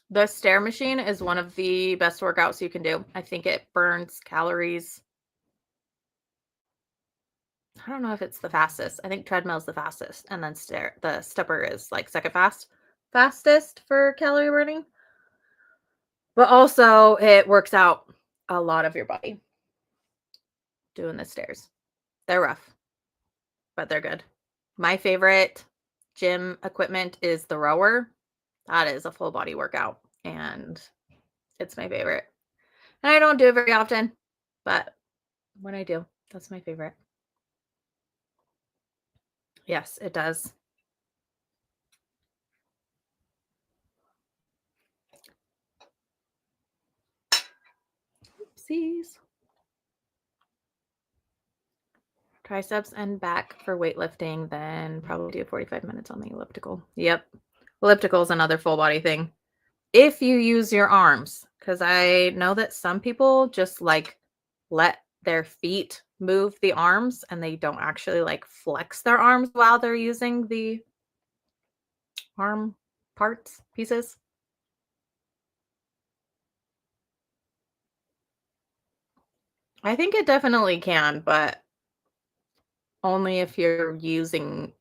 The stair machine is one of the best workouts you can do. I think it burns calories. I don't know if it's the fastest. I think treadmill's the fastest, and then the stepper is like second fast. fastest for calorie burning, but also it works out a lot of your body doing the stairs. They're rough, but they're good. My favorite gym equipment is the rower. That is a full body workout, and it's my favorite. And I don't do it very often, but when I do, that's my favorite. Yes, it does. Oopsies. Triceps and back for weightlifting, then probably do 45 minutes on the elliptical. Yep. Elliptical is another full body thing. If you use your arms, because I know that some people just like let their feet move the arms and they don't actually like flex their arms while they're using the arm parts, pieces. I think it definitely can, but only if you're using,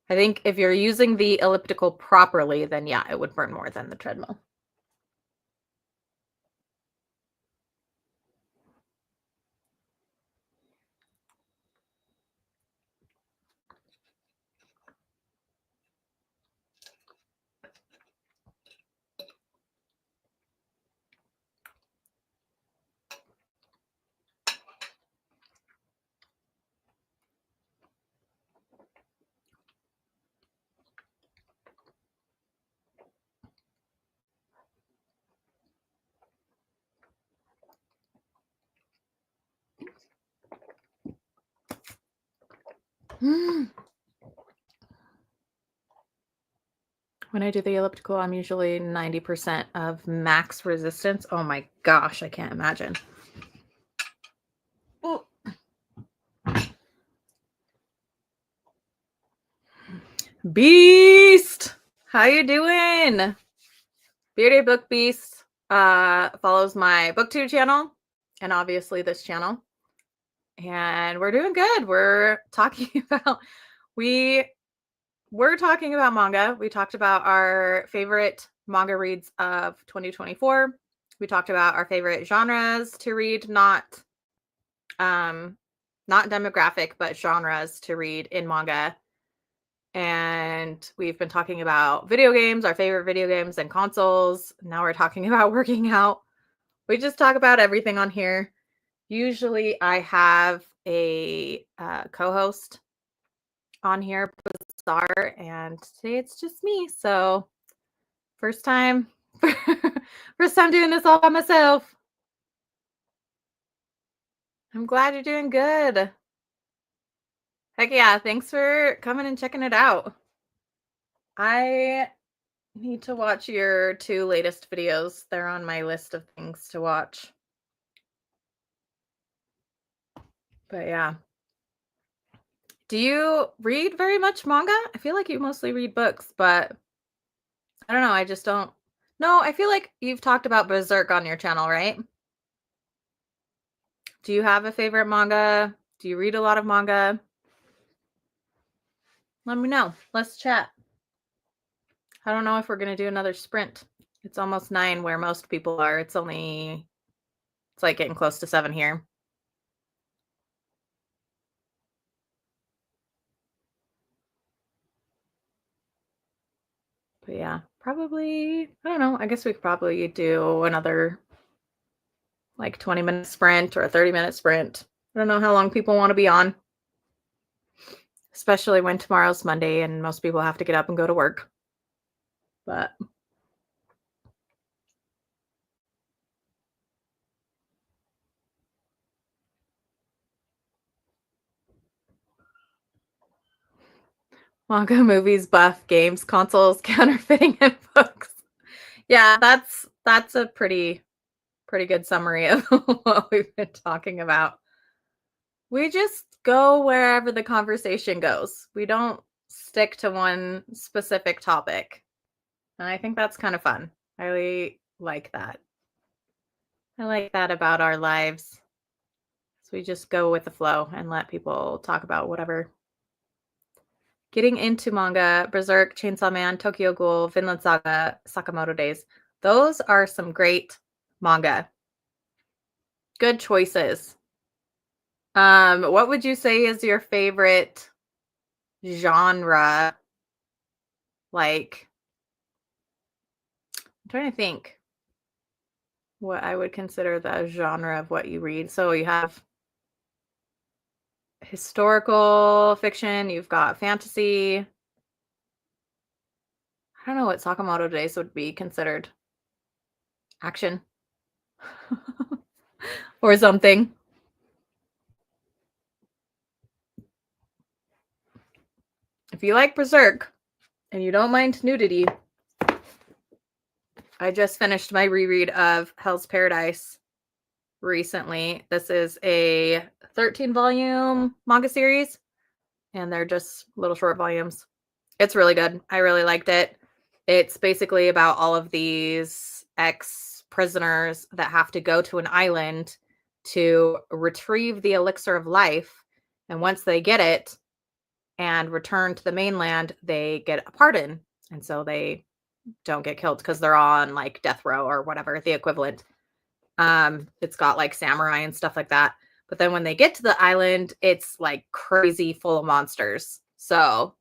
I think if you're using the elliptical properly, then yeah, it would burn more than the treadmill. When I do the elliptical, I'm usually 90% of max resistance. Oh my gosh, I can't imagine. Oh. Beast! How you doing? Bearded Book Beast follows my booktube channel and obviously this channel. And we're doing good. We're talking about we're talking about manga. We talked about our favorite manga reads of 2024. We talked about our favorite genres to read, not demographic, but genres to read in manga. And we've been talking about video games, our favorite video games and consoles. Now we're talking about working out. We just talk about everything on here. Usually I have a co-host on here, Bizarre, and today it's just me. So first time doing this all by myself. I'm glad you're doing good. Heck yeah, thanks for coming and checking it out. I need to watch your 2 latest videos. They're on my list of things to watch. But yeah. Do you read very much manga? I feel like you mostly read books, but I don't know. I just don't. No, I feel like you've talked about Berserk on your channel, right? Do you have a favorite manga? Do you read a lot of manga? Let me know. Let's chat. I don't know if we're going to do another sprint. It's almost 9 where most people are. It's like getting close to 7 here. But yeah, probably, I don't know. I guess we could probably do another like 20-minute sprint or a 30-minute sprint. I don't know how long people want to be on, especially when tomorrow's Monday and most people have to get up and go to work. But manga, movies, buff, games, consoles, counterfeiting, and books. Yeah, that's a pretty good summary of what we've been talking about. We just go wherever the conversation goes. We don't stick to one specific topic. And I think that's kind of fun. I really like that. I like that about our lives. So we just go with the flow and let people talk about whatever Getting into manga, Berserk, Chainsaw Man, Tokyo Ghoul, Vinland Saga, Sakamoto Days. Those are some great manga. Good choices. What would you say is your favorite genre? Like, I'm trying to think what I would consider the genre of what you read. So you have historical fiction, you've got fantasy. I don't know what Sakamoto Days would be considered. Action. Or something. If you like Berserk and you don't mind nudity, I just finished my reread of Hell's Paradise recently. This is a 13-volume manga series, and they're just little short volumes. It's really good. I really liked it. It's basically about all of these ex-prisoners that have to go to an island to retrieve the elixir of life. And once they get it and return to the mainland, they get a pardon. And so they don't get killed because they're on like death row or whatever, the equivalent. It's got like samurai and stuff like that. But then when they get to the island, it's like crazy full of monsters. So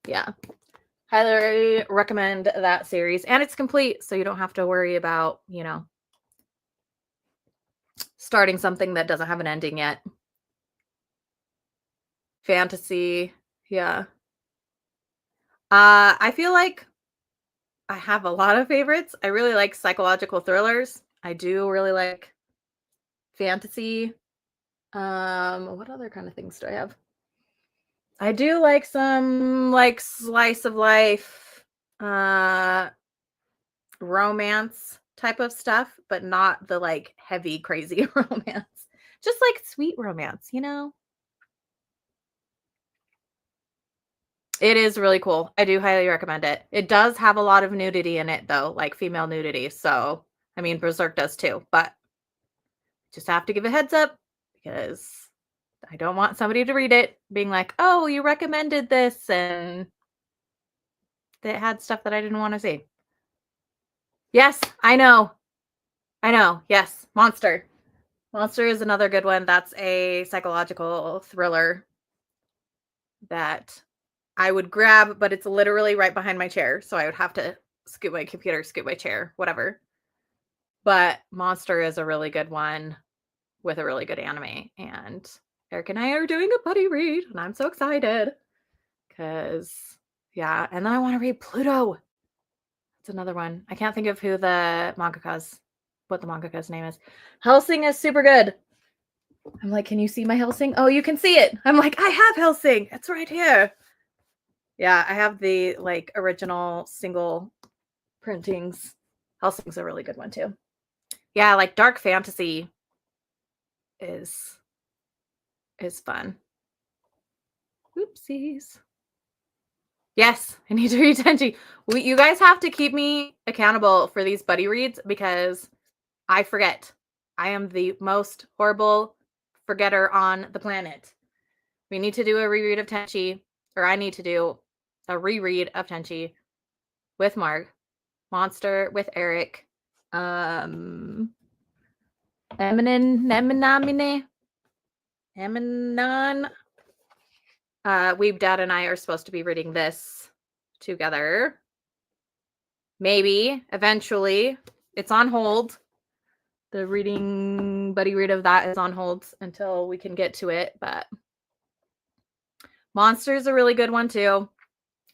yeah, highly recommend that series. And it's complete, so you don't have to worry about, you know, starting something that doesn't have an ending yet. Fantasy, yeah. I feel like I have a lot of favorites. I really like psychological thrillers. I do really like fantasy. What other kind of things do I have? I do like some like slice of life, romance type of stuff, but not the like heavy, crazy romance. Just like sweet romance, you know? It is really cool. I do highly recommend it. It does have a lot of nudity in it though, like female nudity. So, I mean, Berserk does too, but just have to give a heads up because I don't want somebody to read it being like, "Oh, you recommended this," and it had stuff that I didn't want to see. Yes, I know. I know. Yes, Monster. Monster is another good one. That's a psychological thriller that I would grab, but it's literally right behind my chair. So I would have to scoot my computer, scoot my chair, whatever. But Monster is a really good one with a really good anime. And Eric and I are doing a buddy read, and I'm so excited because, yeah. And then I want to read Pluto. That's another one. I can't think of what the mangaka's name is. Hellsing is super good. I'm like, can you see my Hellsing? Oh, you can see it. I'm like, I have Hellsing. It's right here. Yeah, I have the like original single printings. Hellsing's a really good one too. Yeah, like dark fantasy is fun. Oopsies. Yes, I need to read Tenchi. You guys have to keep me accountable for these buddy reads because I forget. I am the most horrible forgetter on the planet. We need to do a reread of Tenchi, or I need to do a reread of Tenchi with Mark, Monster with Eric, Eminon. Weeb Dad and I are supposed to be reading this together. Maybe eventually. It's on hold. The buddy read of that is on hold until we can get to it, but Monster is a really good one too.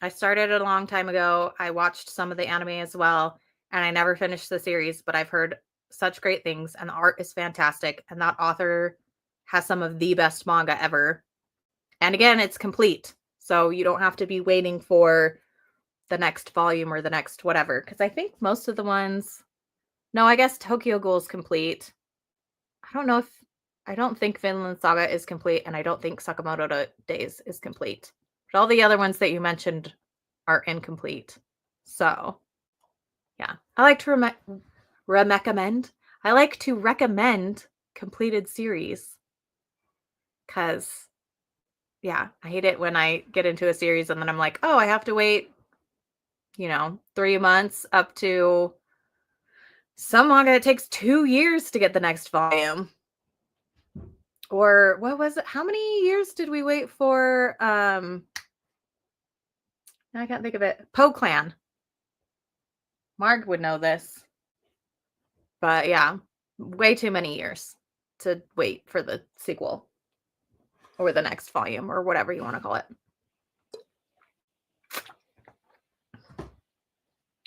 I started it a long time ago. I watched some of the anime as well, and I never finished the series, but I've heard such great things, and the art is fantastic, and that author has some of the best manga ever. And again, it's complete, so you don't have to be waiting for the next volume or the next whatever, because I think most of the ones... No, I guess Tokyo Ghoul is complete. I don't think Vinland Saga is complete, and I don't think Sakamoto Days is complete. But all the other ones that you mentioned are incomplete. So, yeah. I like to recommend. I like to recommend completed series because yeah, I hate it when I get into a series and then I'm like, oh, I have to wait, 3 months up to some manga. It takes 2 years to get the next volume. Or what was it? How many years did we wait for? I can't think of it. Po Clan. Marg would know this. But yeah, way too many years to wait for the sequel or the next volume or whatever you want to call it.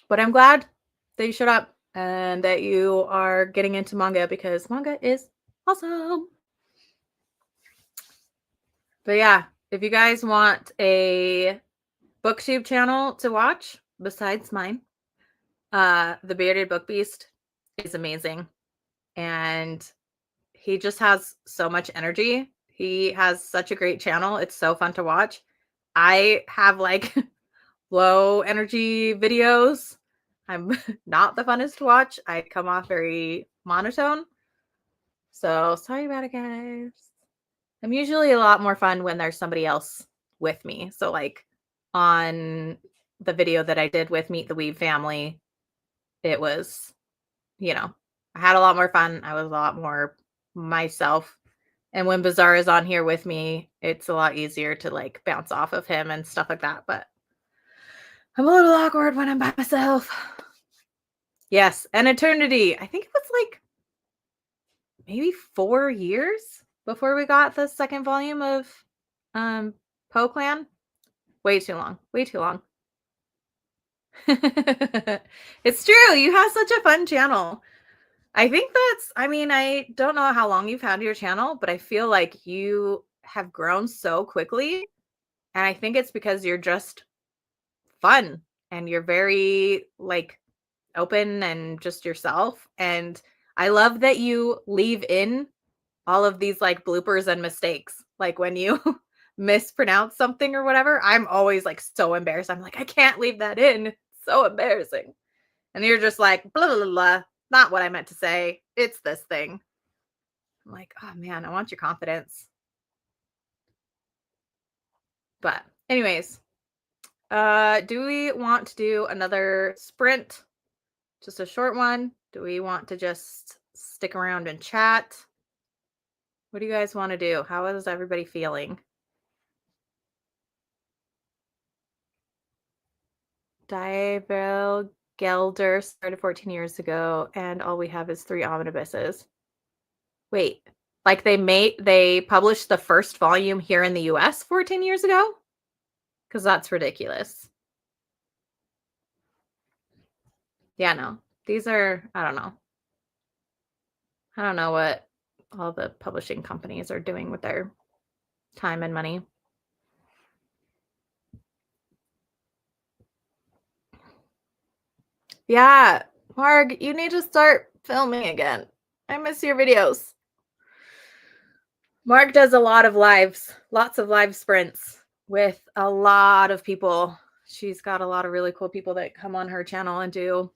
But I'm glad that you showed up and that you are getting into manga because manga is awesome. But yeah, if you guys want a booktube channel to watch besides mine, The Bearded Book Beast is amazing. And he just has so much energy. He has such a great channel. It's so fun to watch. I have like low energy videos. I'm not the funnest to watch. I come off very monotone. So sorry about it, guys. I'm usually a lot more fun when there's somebody else with me. So like on the video that I did with Meet the Weeb family, it was, I had a lot more fun. I was a lot more myself. And when Bazaar is on here with me, it's a lot easier to like bounce off of him and stuff like that. But I'm a little awkward when I'm by myself. Yes, an eternity. I think it was like maybe 4 years before we got the second volume of Po Clan. Way too long. Way too long. It's true. You have such a fun channel. I think I don't know how long you've had your channel, but I feel like you have grown so quickly. And I think it's because you're just fun and you're very like open and just yourself. And I love that you leave in all of these like bloopers and mistakes. Like when you mispronounce something or whatever, I'm always like so embarrassed. I'm like, I can't leave that in. It's so embarrassing. And you're just like, blah, blah, blah, blah. Not what I meant to say. It's this thing. I'm like, oh man, I want your confidence. But anyways, do we want to do another sprint? Just a short one? Do we want to just stick around and chat? What do you guys want to do? How is everybody feeling? Diabel Gelder started 14 years ago, and all we have is 3 omnibuses. Wait, like they published the first volume here in the US 14 years ago? Because that's ridiculous. Yeah, no. These are, I don't know. I don't know what all the publishing companies are doing with their time and money. Yeah, Marg, you need to start filming again. I miss your videos. Marg does a lot of lives, lots of live sprints with a lot of people. She's got a lot of really cool people that come on her channel and do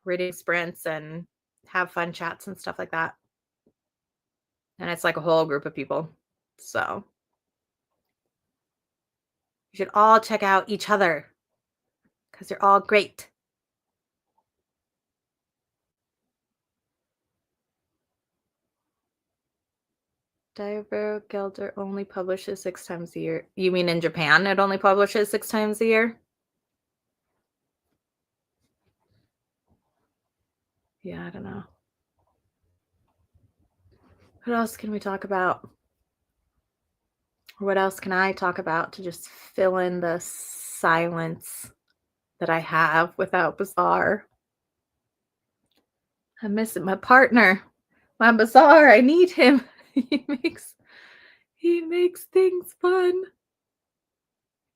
reading sprints and have fun chats and stuff like that. And it's like a whole group of people. So you should all check out each other because you're all great. Diver Gelder only publishes 6 times a year. You mean in Japan it only publishes 6 times a year? Yeah, I don't know. What else can we talk about? What else can I talk about to just fill in the silence that I have without Bazaar? I'm missing my partner. My Bazaar, I need him. He makes things fun.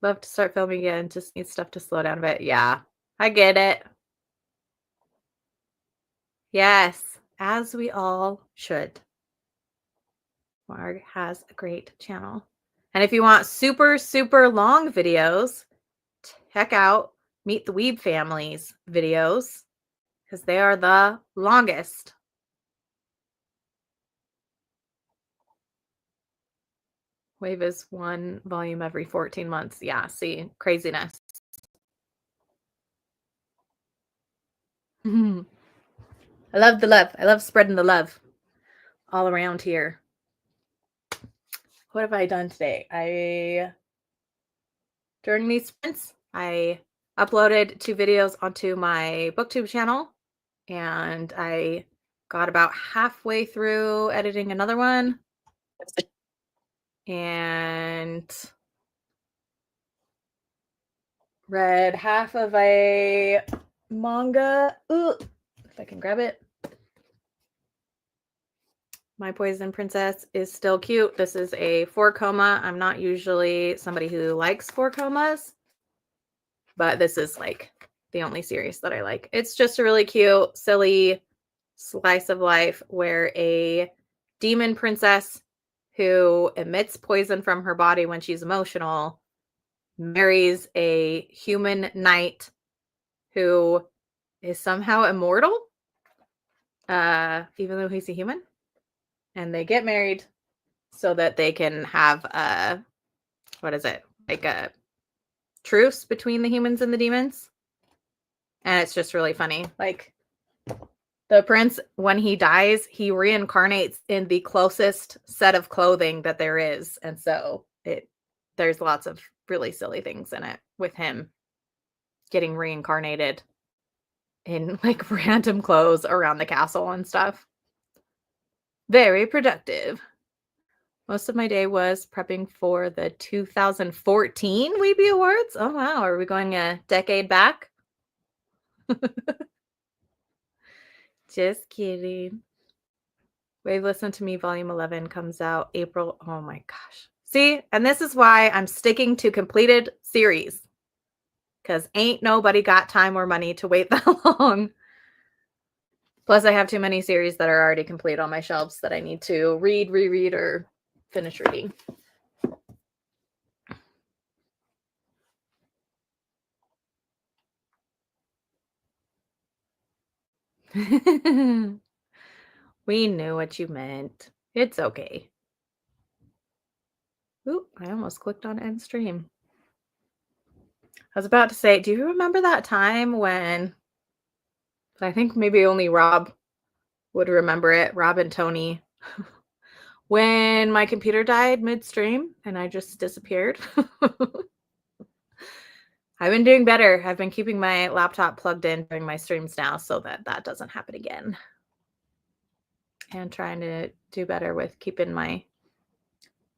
Love to start filming again. Just need stuff to slow down a bit. Yeah, I get it. Yes, as we all should. Marg has a great channel. And if you want super, super long videos, check out Meet the Weeb Family's videos because they are the longest. Wave is one volume every 14 months. Yeah, see, craziness. I love the love. I love spreading the love all around here. What have I done today? During these sprints, I uploaded 2 videos onto my BookTube channel, and I got about halfway through editing another one. And read half of a manga. Ooh, if I can grab it. My Poison Princess is still cute. This is a 4-koma. I'm not usually somebody who likes 4-komas, but this is like the only series that I like. It's just a really cute, silly slice of life where a demon princess who emits poison from her body when she's emotional marries a human knight who is somehow immortal, even though he's a human. And they get married so that they can have like a truce between the humans and the demons. And it's just really funny. Like, the prince, when he dies, he reincarnates in the closest set of clothing that there is. And so there's lots of really silly things in it with him getting reincarnated in like random clothes around the castle and stuff. Very productive. Most of my day was prepping for the 2014 Weeby Awards. Oh, wow. Are we going a decade back? Just kidding. Wave Listen to Me Volume 11 comes out April. Oh my gosh. See, and this is why I'm sticking to completed series, because ain't nobody got time or money to wait that long. Plus, I have too many series that are already complete on my shelves that I need to read, reread, or finish reading. We knew what you meant. It's okay. Ooh, I almost clicked on end stream. I was about to say, do you remember that time when, I think maybe only Rob would remember it, Rob and Tony, when my computer died midstream and I just disappeared? I've been doing better. I've been keeping my laptop plugged in during my streams now so that that doesn't happen again. And trying to do better with keeping my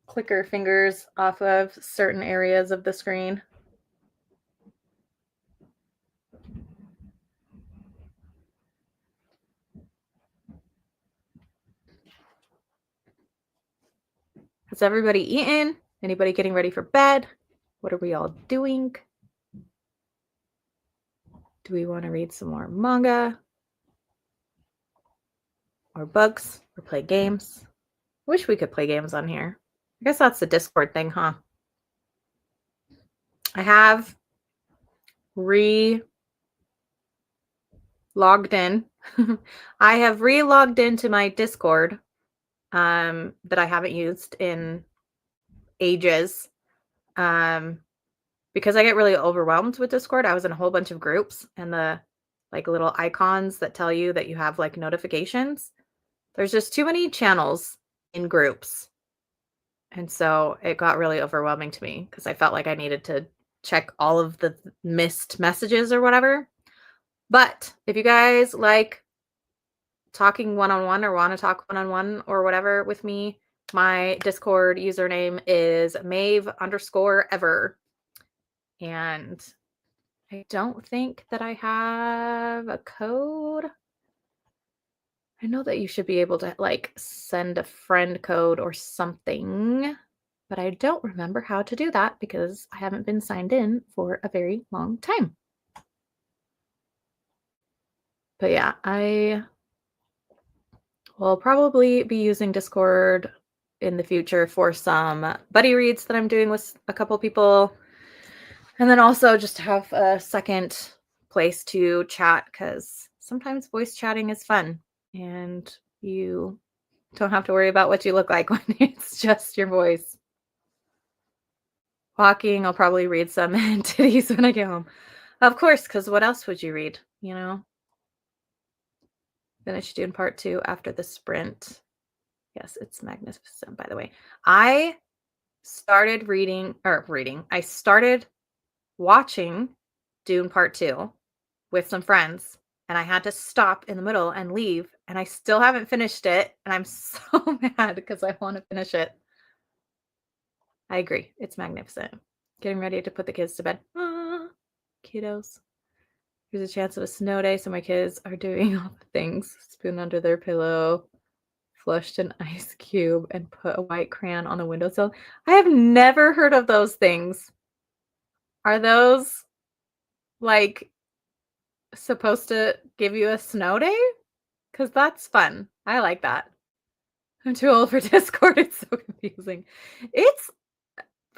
clicker fingers off of certain areas of the screen. Has everybody eaten? Anybody getting ready for bed? What are we all doing? Do we want to read some more manga? Or books? Or play games? I wish we could play games on here. I guess that's the Discord thing, huh? I have re-logged in. I have re-logged into my Discord that I haven't used in ages. Because I get really overwhelmed with Discord. I was in a whole bunch of groups, and the like little icons that tell you that you have like notifications. There's just too many channels in groups. And so it got really overwhelming to me because I felt like I needed to check all of the missed messages or whatever. But if you guys like talking one-on-one or want to talk one-on-one or whatever with me, my Discord username is Maeve_ever. And I don't think that I have a code. I know that you should be able to like send a friend code or something, but I don't remember how to do that because I haven't been signed in for a very long time. But yeah, I will probably be using Discord in the future for some buddy reads that I'm doing with a couple people. And then also just to have a second place to chat, because sometimes voice chatting is fun and you don't have to worry about what you look like when it's just your voice. Walking, I'll probably read some titties when I get home. Of course, because what else would you read, you know? Finish Dune Part 2 after the sprint. Yes, it's magnificent, by the way. I started I started watching Dune Part 2 with some friends, and I had to stop in the middle and leave, and I still haven't finished it, and I'm so mad because I want to finish it. I agree. It's magnificent. Getting ready to put the kids to bed. Ah, kiddos. There's a chance of a snow day, so my kids are doing all the things. Spoon under their pillow, flushed an ice cube, and put a white crayon on the windowsill. I have never heard of those things. Are those like supposed to give you a snow day? Because that's fun. I like that. I'm too old for Discord. It's so confusing. It's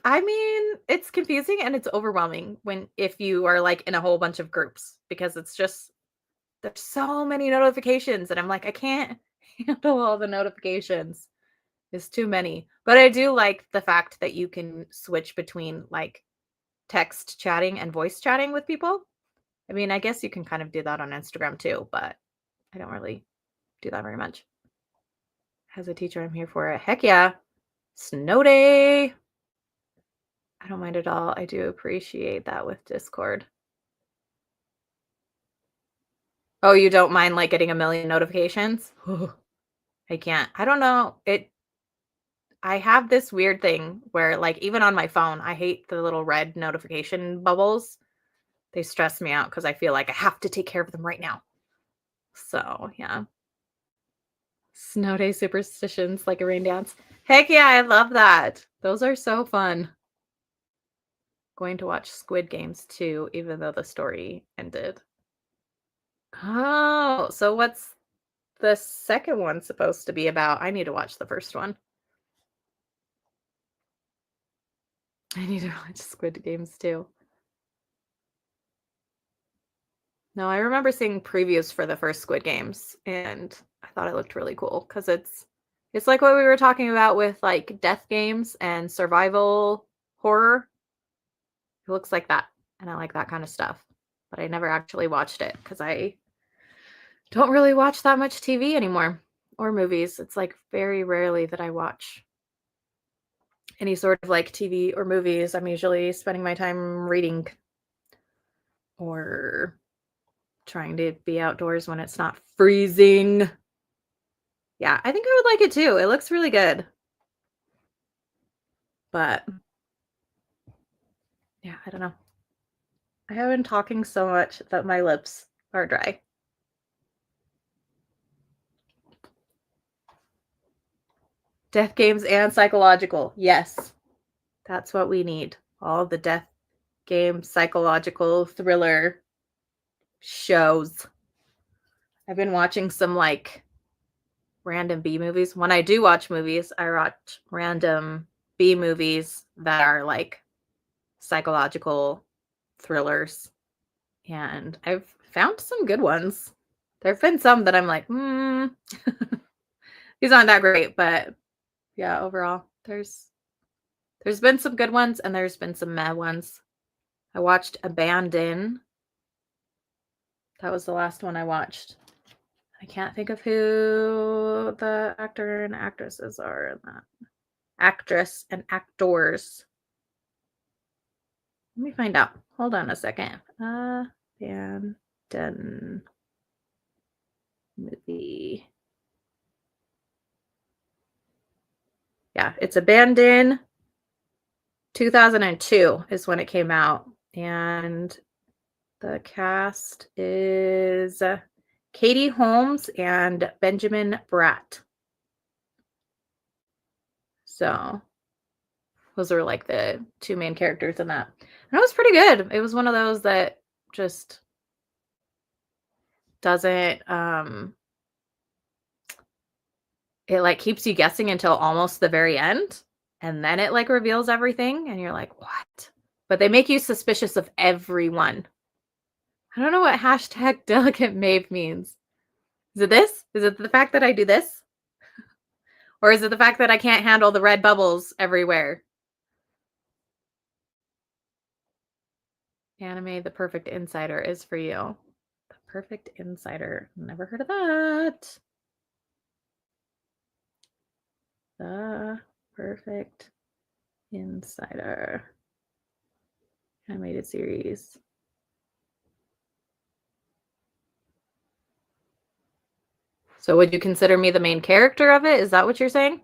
I mean, it's confusing and it's overwhelming if you are like in a whole bunch of groups because it's just there's so many notifications and I'm like, I can't handle all the notifications. It's too many. But I do like the fact that you can switch between like text chatting and voice chatting with people. I mean, I guess you can kind of do that on Instagram too, but I don't really do that very much. As a teacher, I'm here for it. Heck yeah. Snow day. I don't mind at all. I do appreciate that with Discord. Oh, you don't mind like getting a million notifications? I can't. I don't know. I have this weird thing where like even on my phone, I hate the little red notification bubbles. They stress me out because I feel like I have to take care of them right now. So, yeah. Snow day superstitions like a rain dance. Heck yeah, I love that. Those are so fun. Going to watch Squid Games too, even though the story ended. Oh, so what's the second one supposed to be about? I need to watch the first one. I need to watch Squid Games too. No, I remember seeing previews for the first Squid Games, and I thought it looked really cool because it's like what we were talking about with like death games and survival horror. It looks like that, and I like that kind of stuff. But I never actually watched it because I don't really watch that much TV anymore or movies. It's like very rarely that I watch any sort of like TV or movies. I'm usually spending my time reading or trying to be outdoors when it's not freezing. Yeah, I think I would like it too. It looks really good. But yeah, I don't know. I have been talking so much that my lips are dry. Death games and psychological. Yes. That's what we need. All the death game psychological thriller shows. I've been watching some like random B movies. When I do watch movies, I watch random B movies that are like psychological thrillers. And I've found some good ones. There have been some that I'm like, these aren't that great, but yeah, overall, there's been some good ones and there's been some meh ones. I watched Abandon. That was the last one I watched. I can't think of who the actor and actresses are in that. Actress and actors. Let me find out. Hold on a second. Abandon movie. Yeah, it's Abandon. 2002 is when it came out. And the cast is Katie Holmes and Benjamin Bratt. So those are like the two main characters in that. And it was pretty good. It was one of those that just doesn't it like keeps you guessing until almost the very end. And then it like reveals everything and you're like, what? But they make you suspicious of everyone. I don't know what hashtag delicate Maeve means. Is it this? Is it the fact that I do this? Or is it the fact that I can't handle the red bubbles everywhere? anime The Perfect Insider is for you. The Perfect Insider. Never heard of that. The Perfect Insider. Animated series. So would you consider me the main character of it? Is that what you're saying?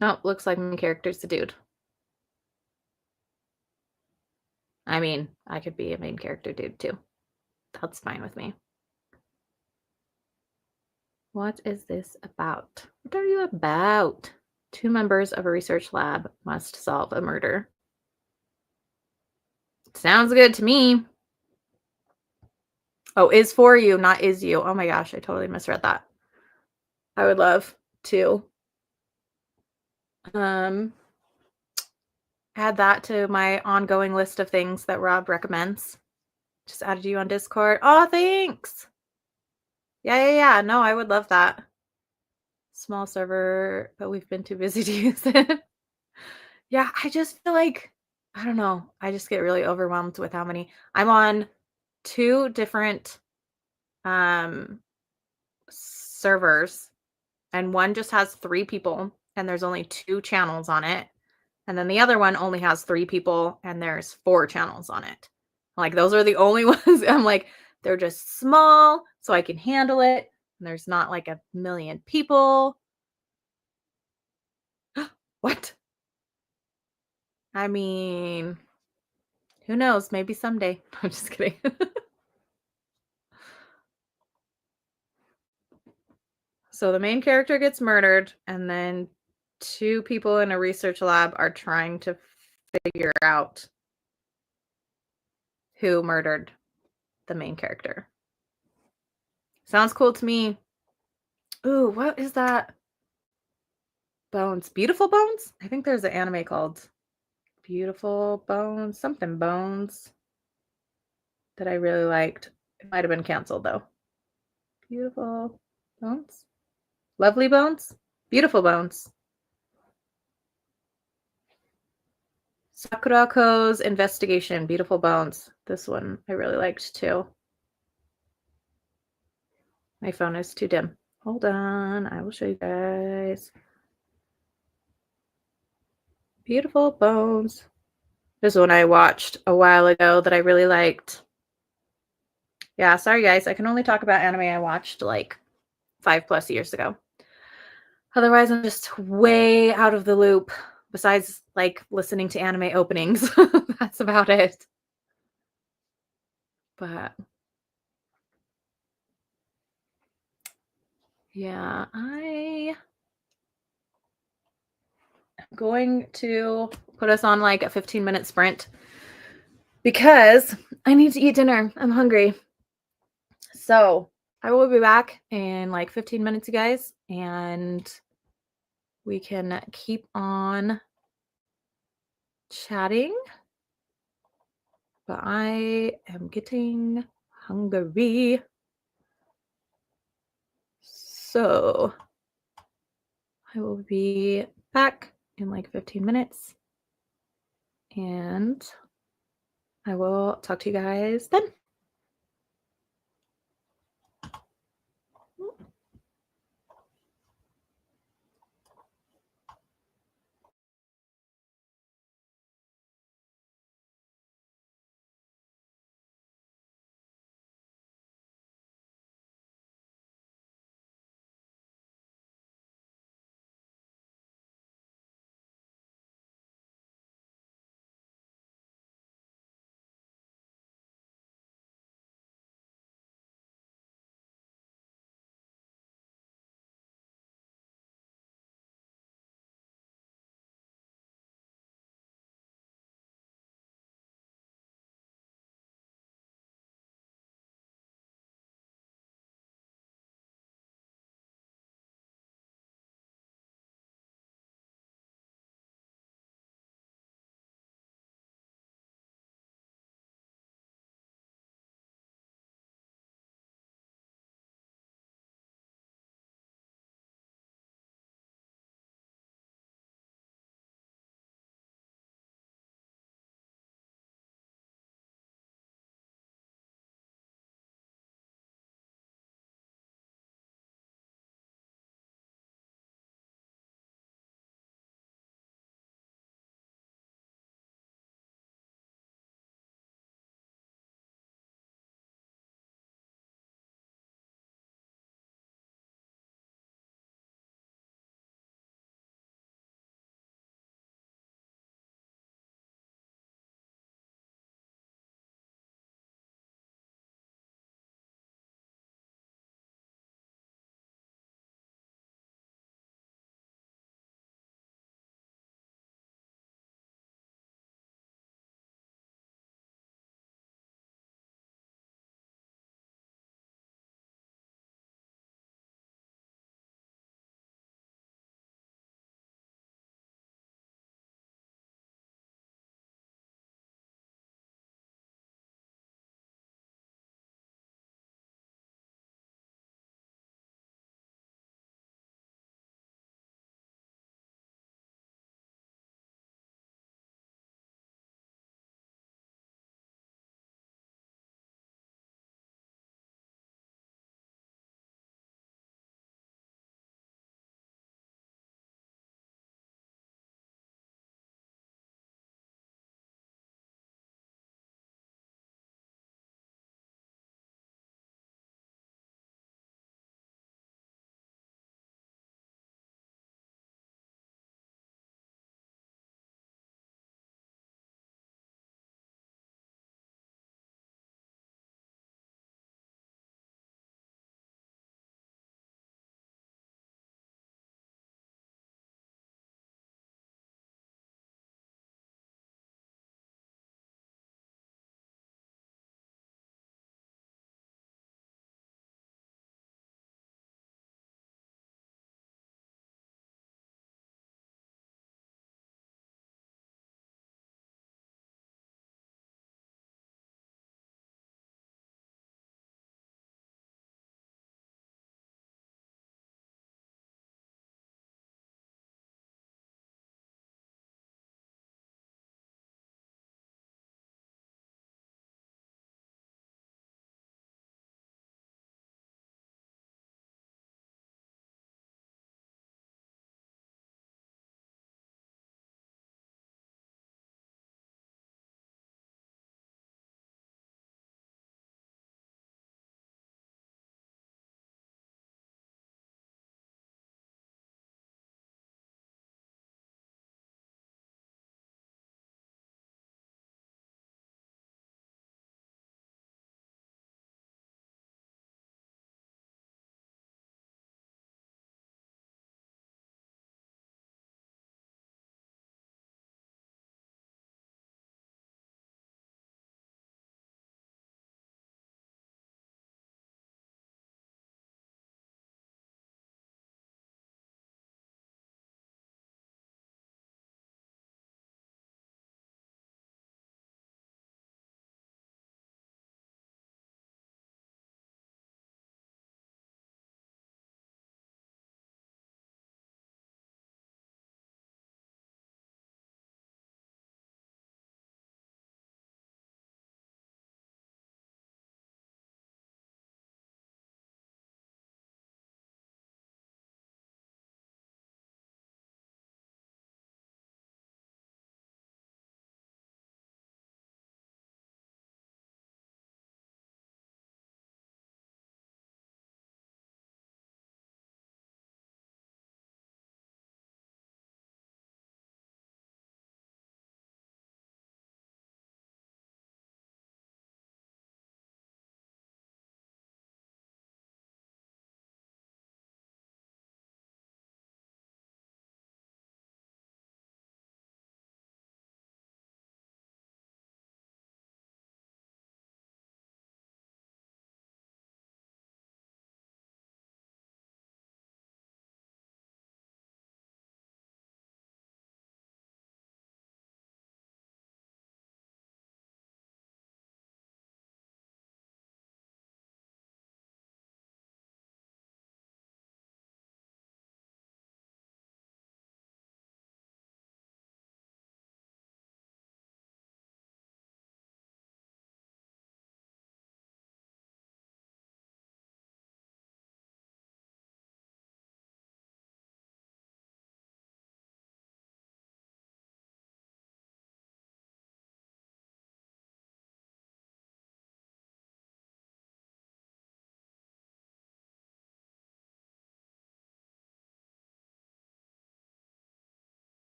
No, looks like main character's the dude. I mean, I could be a main character dude too. That's fine with me. What is this about? What are you about? 2 members of a research lab must solve a murder. Sounds good to me. Oh, is for you, not is you. Oh my gosh, I totally misread that. I would love to add that to my ongoing list of things that Rob recommends. Just added you on Discord. Oh, thanks. Yeah. No, I would love that. Small server, but we've been too busy to use it. Yeah, I just feel like, I don't know. I just get really overwhelmed with how many. I'm on 2 different servers, and one just has 3 people and there's only 2 channels on it. And then the other one only has 3 people and there's 4 channels on it. Like, those are the only ones. I'm like, they're just small so I can handle it. And there's not like a million people. What? I mean, who knows? Maybe someday. I'm just kidding. So the main character gets murdered, and then 2 people in a research lab are trying to figure out who murdered the main character. Sounds cool to me. Ooh, what is that? Bones. Beautiful Bones? I think there's an anime called Beautiful Bones, something Bones, that I really liked. It might have been canceled though. Beautiful Bones? Lovely Bones? Beautiful Bones. Sakurako's Investigation, Beautiful Bones. This one I really liked too. My phone is too dim. Hold on, I will show you guys. Beautiful Bones. This one I watched a while ago that I really liked. Yeah, sorry guys, I can only talk about anime I watched like 5+ years ago. Otherwise, I'm just way out of the loop. Besides, like, listening to anime openings. That's about it. But yeah, I am going to put us on like a 15-minute sprint because I need to eat dinner. I'm hungry. So I will be back in like 15 minutes, you guys, and we can keep on chatting. But I am getting hungry. So I will be back in like 15 minutes and I will talk to you guys then.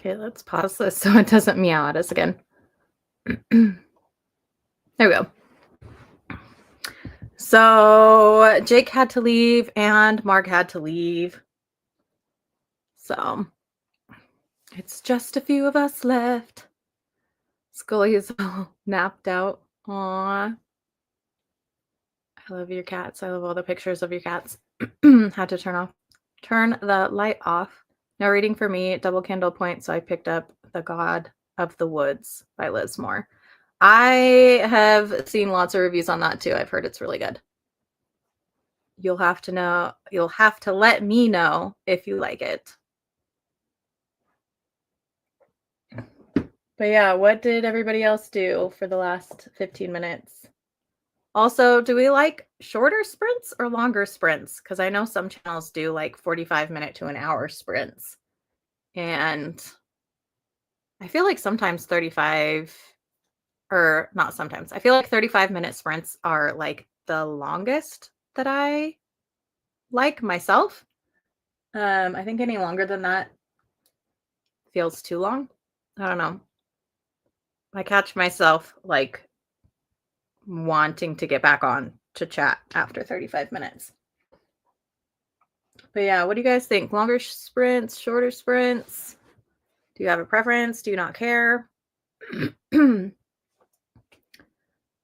Okay, let's pause this so it doesn't meow at us again. There we go. So Jake had to leave and Mark had to leave. So it's just a few of us left. Scully is all napped out. Aww. I love your cats. I love all the pictures of your cats. Had to turn the light off. No reading for me. Double candle point. So I picked up The God of the Woods by Liz Moore. I have seen lots of reviews on that too. I've heard it's really good. You'll have to let me know if you like it. But yeah, what did everybody else do for the last 15 minutes? Also, do we like shorter sprints or longer sprints? Because I know some channels do like 45-minute to an hour sprints. And I feel like sometimes 35, or not sometimes, I feel like 35-minute sprints are like the longest that I like myself. I think any longer than that feels too long. I don't know. I catch myself like wanting to get back on to chat after 35 minutes. But yeah, what do you guys think? Longer sprints, shorter sprints? Do you have a preference? Do you not care? I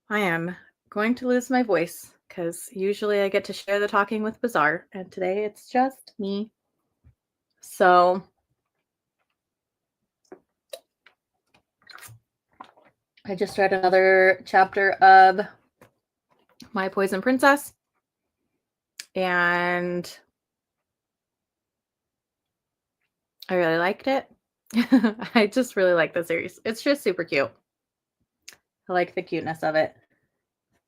am going to lose my voice because usually I get to share the talking with Bazaar, and today it's just me. So I just read another chapter of My Poison Princess, and I really liked it. I just really like the series. It's just super cute. I like the cuteness of it.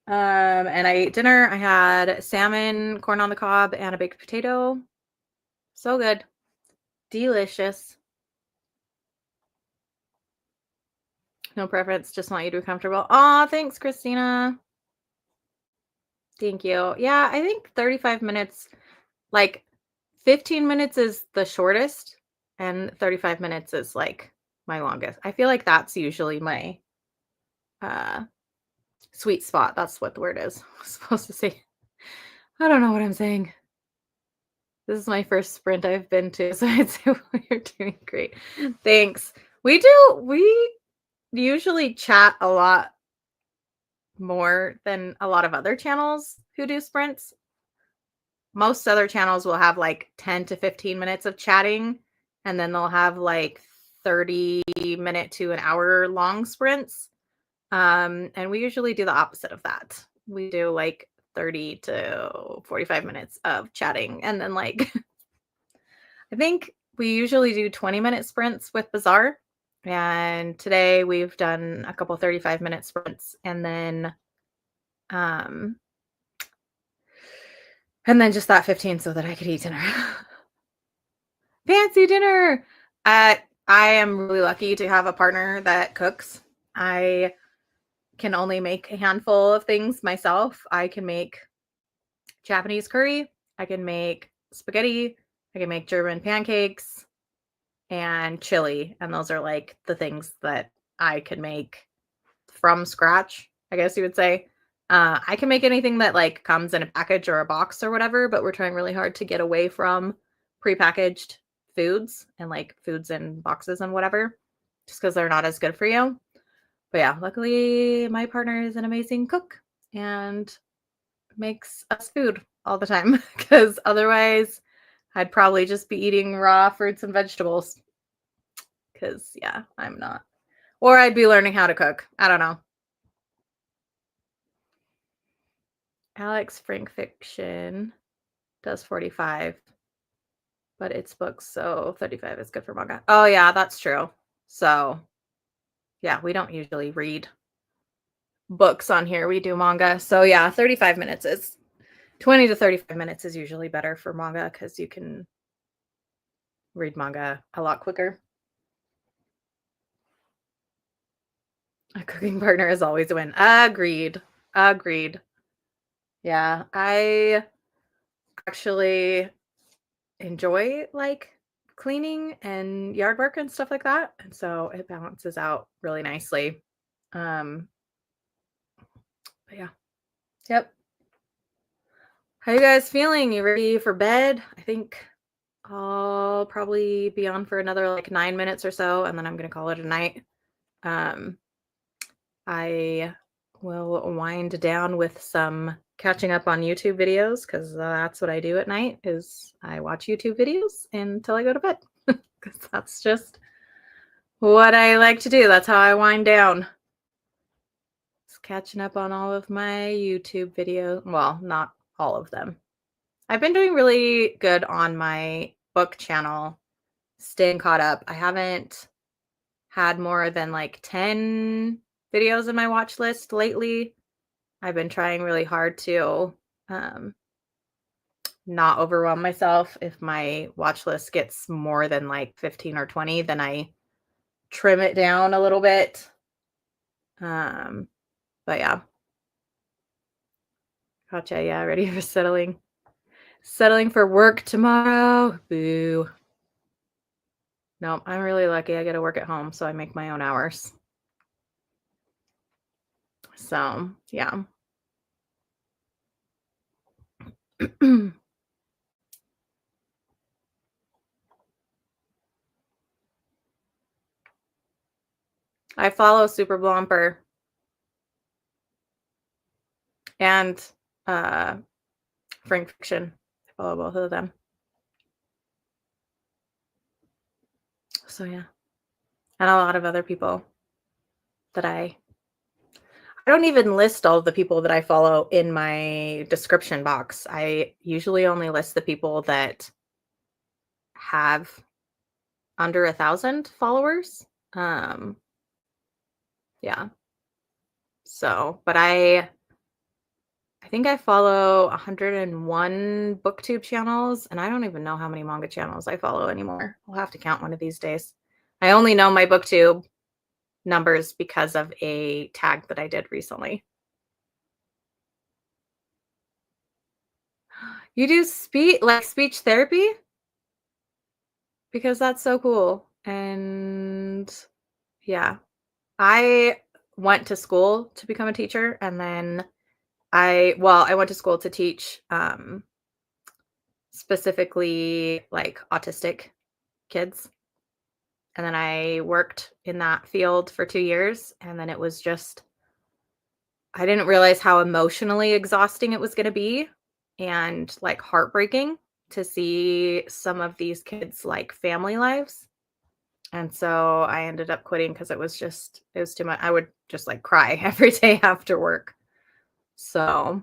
And I ate dinner. I had salmon, corn on the cob, and a baked potato. So good. Delicious. No preference. Just want you to be comfortable. Aw, thanks, Christina. Thank you. Yeah, I think 35 minutes, like 15 minutes is the shortest, and 35 minutes is like my longest. I feel like that's usually my sweet spot. That's what the word is. I was supposed to say. I don't know what I'm saying. This is my first sprint I've been to, so I'd say you're doing great. Thanks. We usually chat a lot more than a lot of other channels who do sprints. Most other channels will have like 10 to 15 minutes of chatting, and then they'll have like 30-minute to an hour long sprints. And we usually do the opposite of that. We do like 30 to 45 minutes of chatting, and then like I think we usually do 20-minute sprints with Bazaar. And today we've done a couple 35-minute sprints, and then just that 15 so that I could eat dinner. Fancy dinner. I am really lucky to have a partner that cooks. I can only make a handful of things myself. I can make Japanese curry. I can make spaghetti. I can make German pancakes and chili. And those are like the things that I can make from scratch, I guess you would say. I can make anything that like comes in a package or a box or whatever, but we're trying really hard to get away from prepackaged foods and like foods in boxes and whatever, just because they're not as good for you. But yeah, luckily my partner is an amazing cook and makes us food all the time, because otherwise I'd probably just be eating raw fruits and vegetables, because yeah, I'm not. Or I'd be learning how to cook. I don't know. Alex Frank Fiction does 45, but it's books, so 35 is good for manga. Oh yeah, that's true. So yeah, we don't usually read books on here. We do manga. So yeah, 35 minutes is 20 to 35 minutes is usually better for manga, because you can read manga a lot quicker. A cooking partner is always a win. Agreed. Yeah, I actually enjoy like cleaning and yard work and stuff like that. And so it balances out really nicely. But yeah. Yep. How you guys feeling? You ready for bed? I think I'll probably be on for another like 9 minutes or so, and then I'm gonna call it a night. Um, I will wind down with some catching up on YouTube videos because that's what I do at night is I watch YouTube videos until I go to bed because that's just what I like to do. That's how I wind down. Just catching up on all of my YouTube videos. Well, not all of them. I've been doing really good on my book channel, staying caught up. I haven't had more than like 10 videos in my watch list lately. I've been trying really hard to not overwhelm myself. If my watch list gets more than like 15 or 20, then I trim it down a little bit. But yeah. Gotcha. Yeah, ready for settling. Settling for work tomorrow. Boo. No, I'm really lucky. I get to work at home, so I make my own hours. So, yeah. I follow Super Blomper and Frank Fiction. I follow both of them. So, yeah. And a lot of other people that I don't even list all the people that I follow in my description box. I usually only list the people that have under 1,000 followers. Yeah. So, but I think I follow 101 booktube channels, and I don't even know how many manga channels I follow anymore. I'll have to count one of these days. I only know my booktube numbers because of a tag that I did recently. You do speech therapy? Because that's so cool. And yeah, I went to school to become a teacher, and then I went to school to teach specifically like autistic kids. And then I worked in that field for 2 years, and then it was just I didn't realize how emotionally exhausting it was going to be and like heartbreaking to see some of these kids like family lives. And so I ended up quitting because it was too much. I would just like cry every day after work. So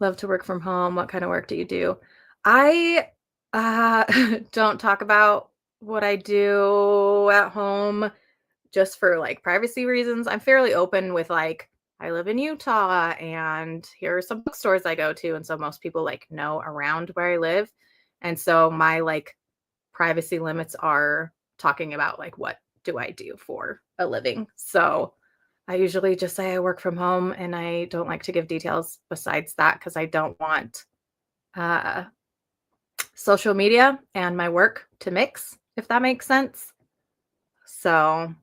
love to work from home. What kind of work do you do? I don't talk about what I do at home just for like privacy reasons. I'm fairly open with like I live in Utah and here are some bookstores I go to. And so most people like know around where I live. And so my like privacy limits are talking about like what do I do for a living. So I usually just say I work from home, and I don't like to give details besides that because I don't want social media and my work to mix, if that makes sense. So,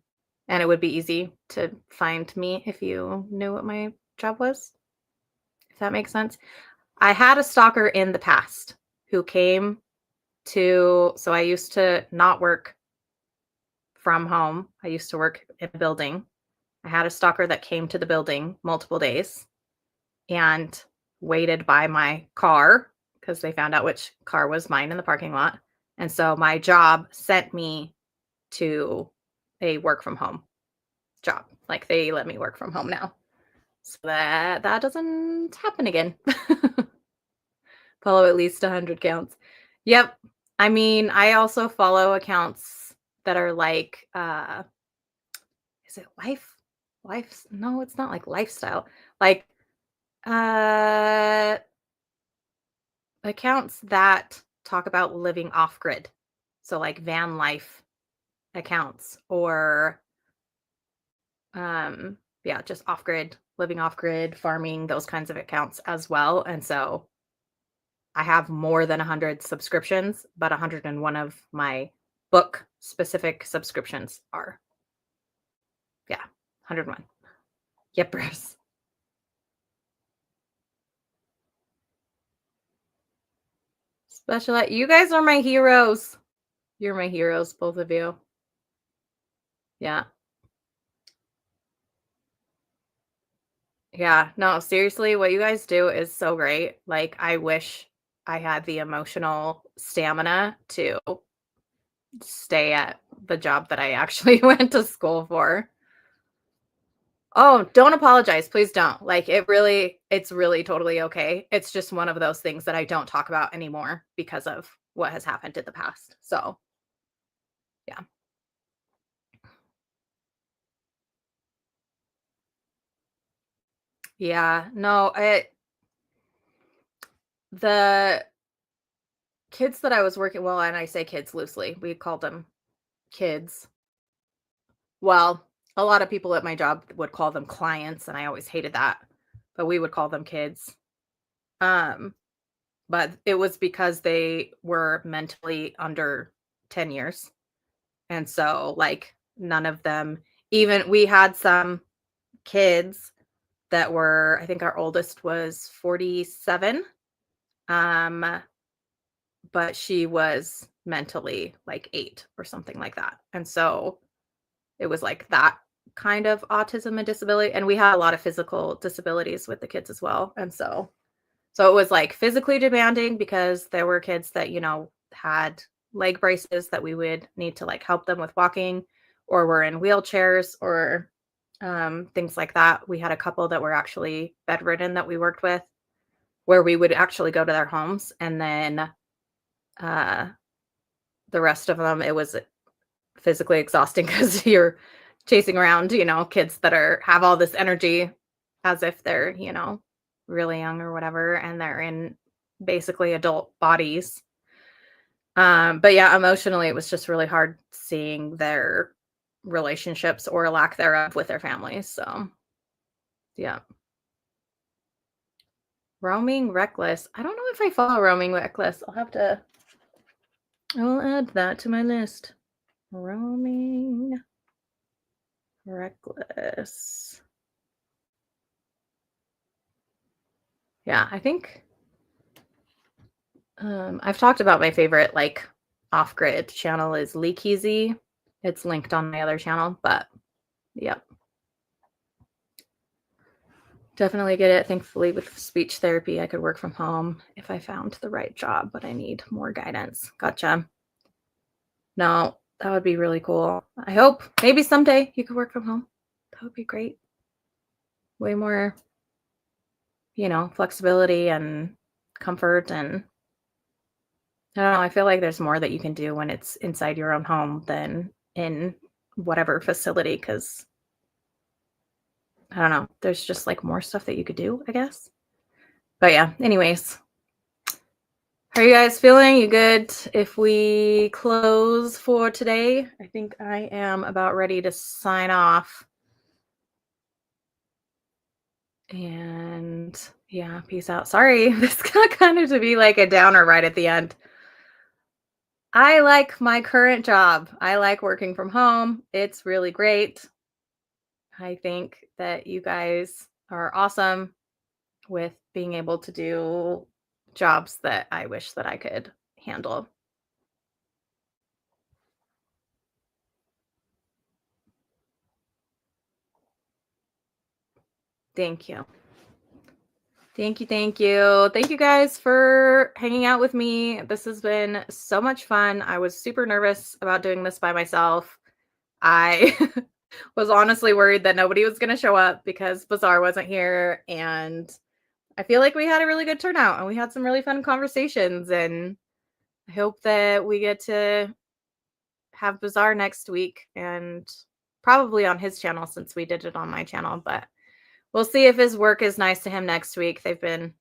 and it would be easy to find me if you knew what my job was, if that makes sense. I had a stalker in the past who came so I used to not work from home. I used to work in a building. I had a stalker that came to the building multiple days and waited by my car because they found out which car was mine in the parking lot. And so my job sent me to a work from home job. Like they let me work from home now. So that doesn't happen again. Follow at least 100 counts. Yep. I mean, I also follow accounts that are like is it life no, it's not like lifestyle. Like accounts that talk about living off grid. So like van life accounts or yeah, just off grid, living off grid, farming, those kinds of accounts as well. And so I have more than 100 subscriptions, but 101 of my book specific subscriptions are. Yeah, 101. Yep, Bruce. Special ed. You guys are my heroes. You're my heroes, both of you. Yeah. Yeah. No, seriously, what you guys do is so great. Like, I wish I had the emotional stamina to stay at the job that I actually went to school for. Oh, don't apologize. Please don't. Like, it's really totally okay. It's just one of those things that I don't talk about anymore because of what has happened in the past. So, yeah. Yeah. No, the kids that I was working, well, and I say kids loosely. We called them kids. Well, a lot of people at my job would call them clients, and I always hated that. But we would call them kids. Um, but it was because they were mentally under 10 years. And so, like, none of them, even we had some kids that were, I think our oldest was 47. Um, but she was mentally like 8 or something like that. And so it was like that kind of autism and disability. And we had a lot of physical disabilities with the kids as well. And so it was like physically demanding because there were kids that, had leg braces that we would need to like help them with walking or were in wheelchairs or things like that. We had a couple that were actually bedridden that we worked with where we would actually go to their homes and then uh, the rest of them, it was physically exhausting because you're chasing around, kids that have all this energy as if they're, really young or whatever, and they're in basically adult bodies. But yeah, emotionally, it was just really hard seeing their relationships or lack thereof with their families. So yeah. Roaming Reckless. I don't know if I follow Roaming Reckless. I'll add that to my list. Roaming Reckless. Yeah, I think I've talked about my favorite like off-grid channel is Leakeasy. It's linked on my other channel, but yep. Definitely get it. Thankfully, with speech therapy, I could work from home if I found the right job, but I need more guidance. Gotcha. No, that would be really cool. I hope maybe someday you could work from home. That would be great. Way more, flexibility and comfort. And I don't know. I feel like there's more that you can do when it's inside your own home than in whatever facility because I don't know. There's just like more stuff that you could do, I guess. But yeah, anyways. How are you guys feeling? You good if we close for today? I think I am about ready to sign off. And yeah, peace out. Sorry, this got kind of to be like a downer right at the end. I like my current job. I like working from home. It's really great. I think that you guys are awesome with being able to do jobs that I wish that I could handle. Thank you. Thank you. Thank you. Thank you guys for hanging out with me. This has been so much fun. I was super nervous about doing this by myself. I was honestly worried that nobody was going to show up because Bazaar wasn't here. And I feel like we had a really good turnout and we had some really fun conversations. And I hope that we get to have Bazaar next week and probably on his channel since we did it on my channel. But we'll see if his work is nice to him next week. They've been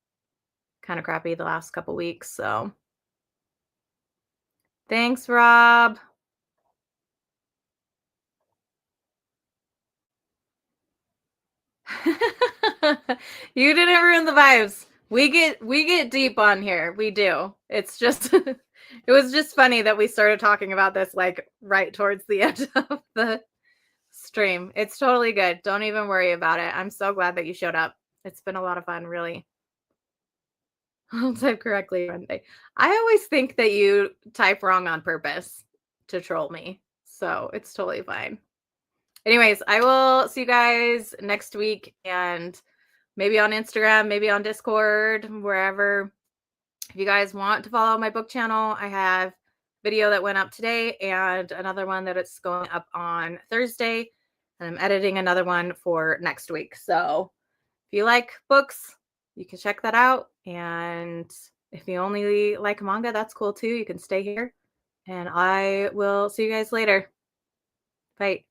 kind of crappy the last couple weeks. So thanks, Rob. You didn't ruin the vibes. We get deep on here. We do. It's just it was just funny that we started talking about this like right towards the end of the stream. It's totally good. Don't even worry about it. I'm so glad that you showed up. It's been a lot of fun, really. I'll type correctly Monday. I always think that you type wrong on purpose to troll me. So it's totally fine. Anyways, I will see you guys next week and maybe on Instagram, maybe on Discord, wherever. If you guys want to follow my book channel, I have video that went up today and another one that it's going up on Thursday. And I'm editing another one for next week. So if you like books, you can check that out. And if you only like manga, that's cool too. You can stay here. And I will see you guys later. Bye.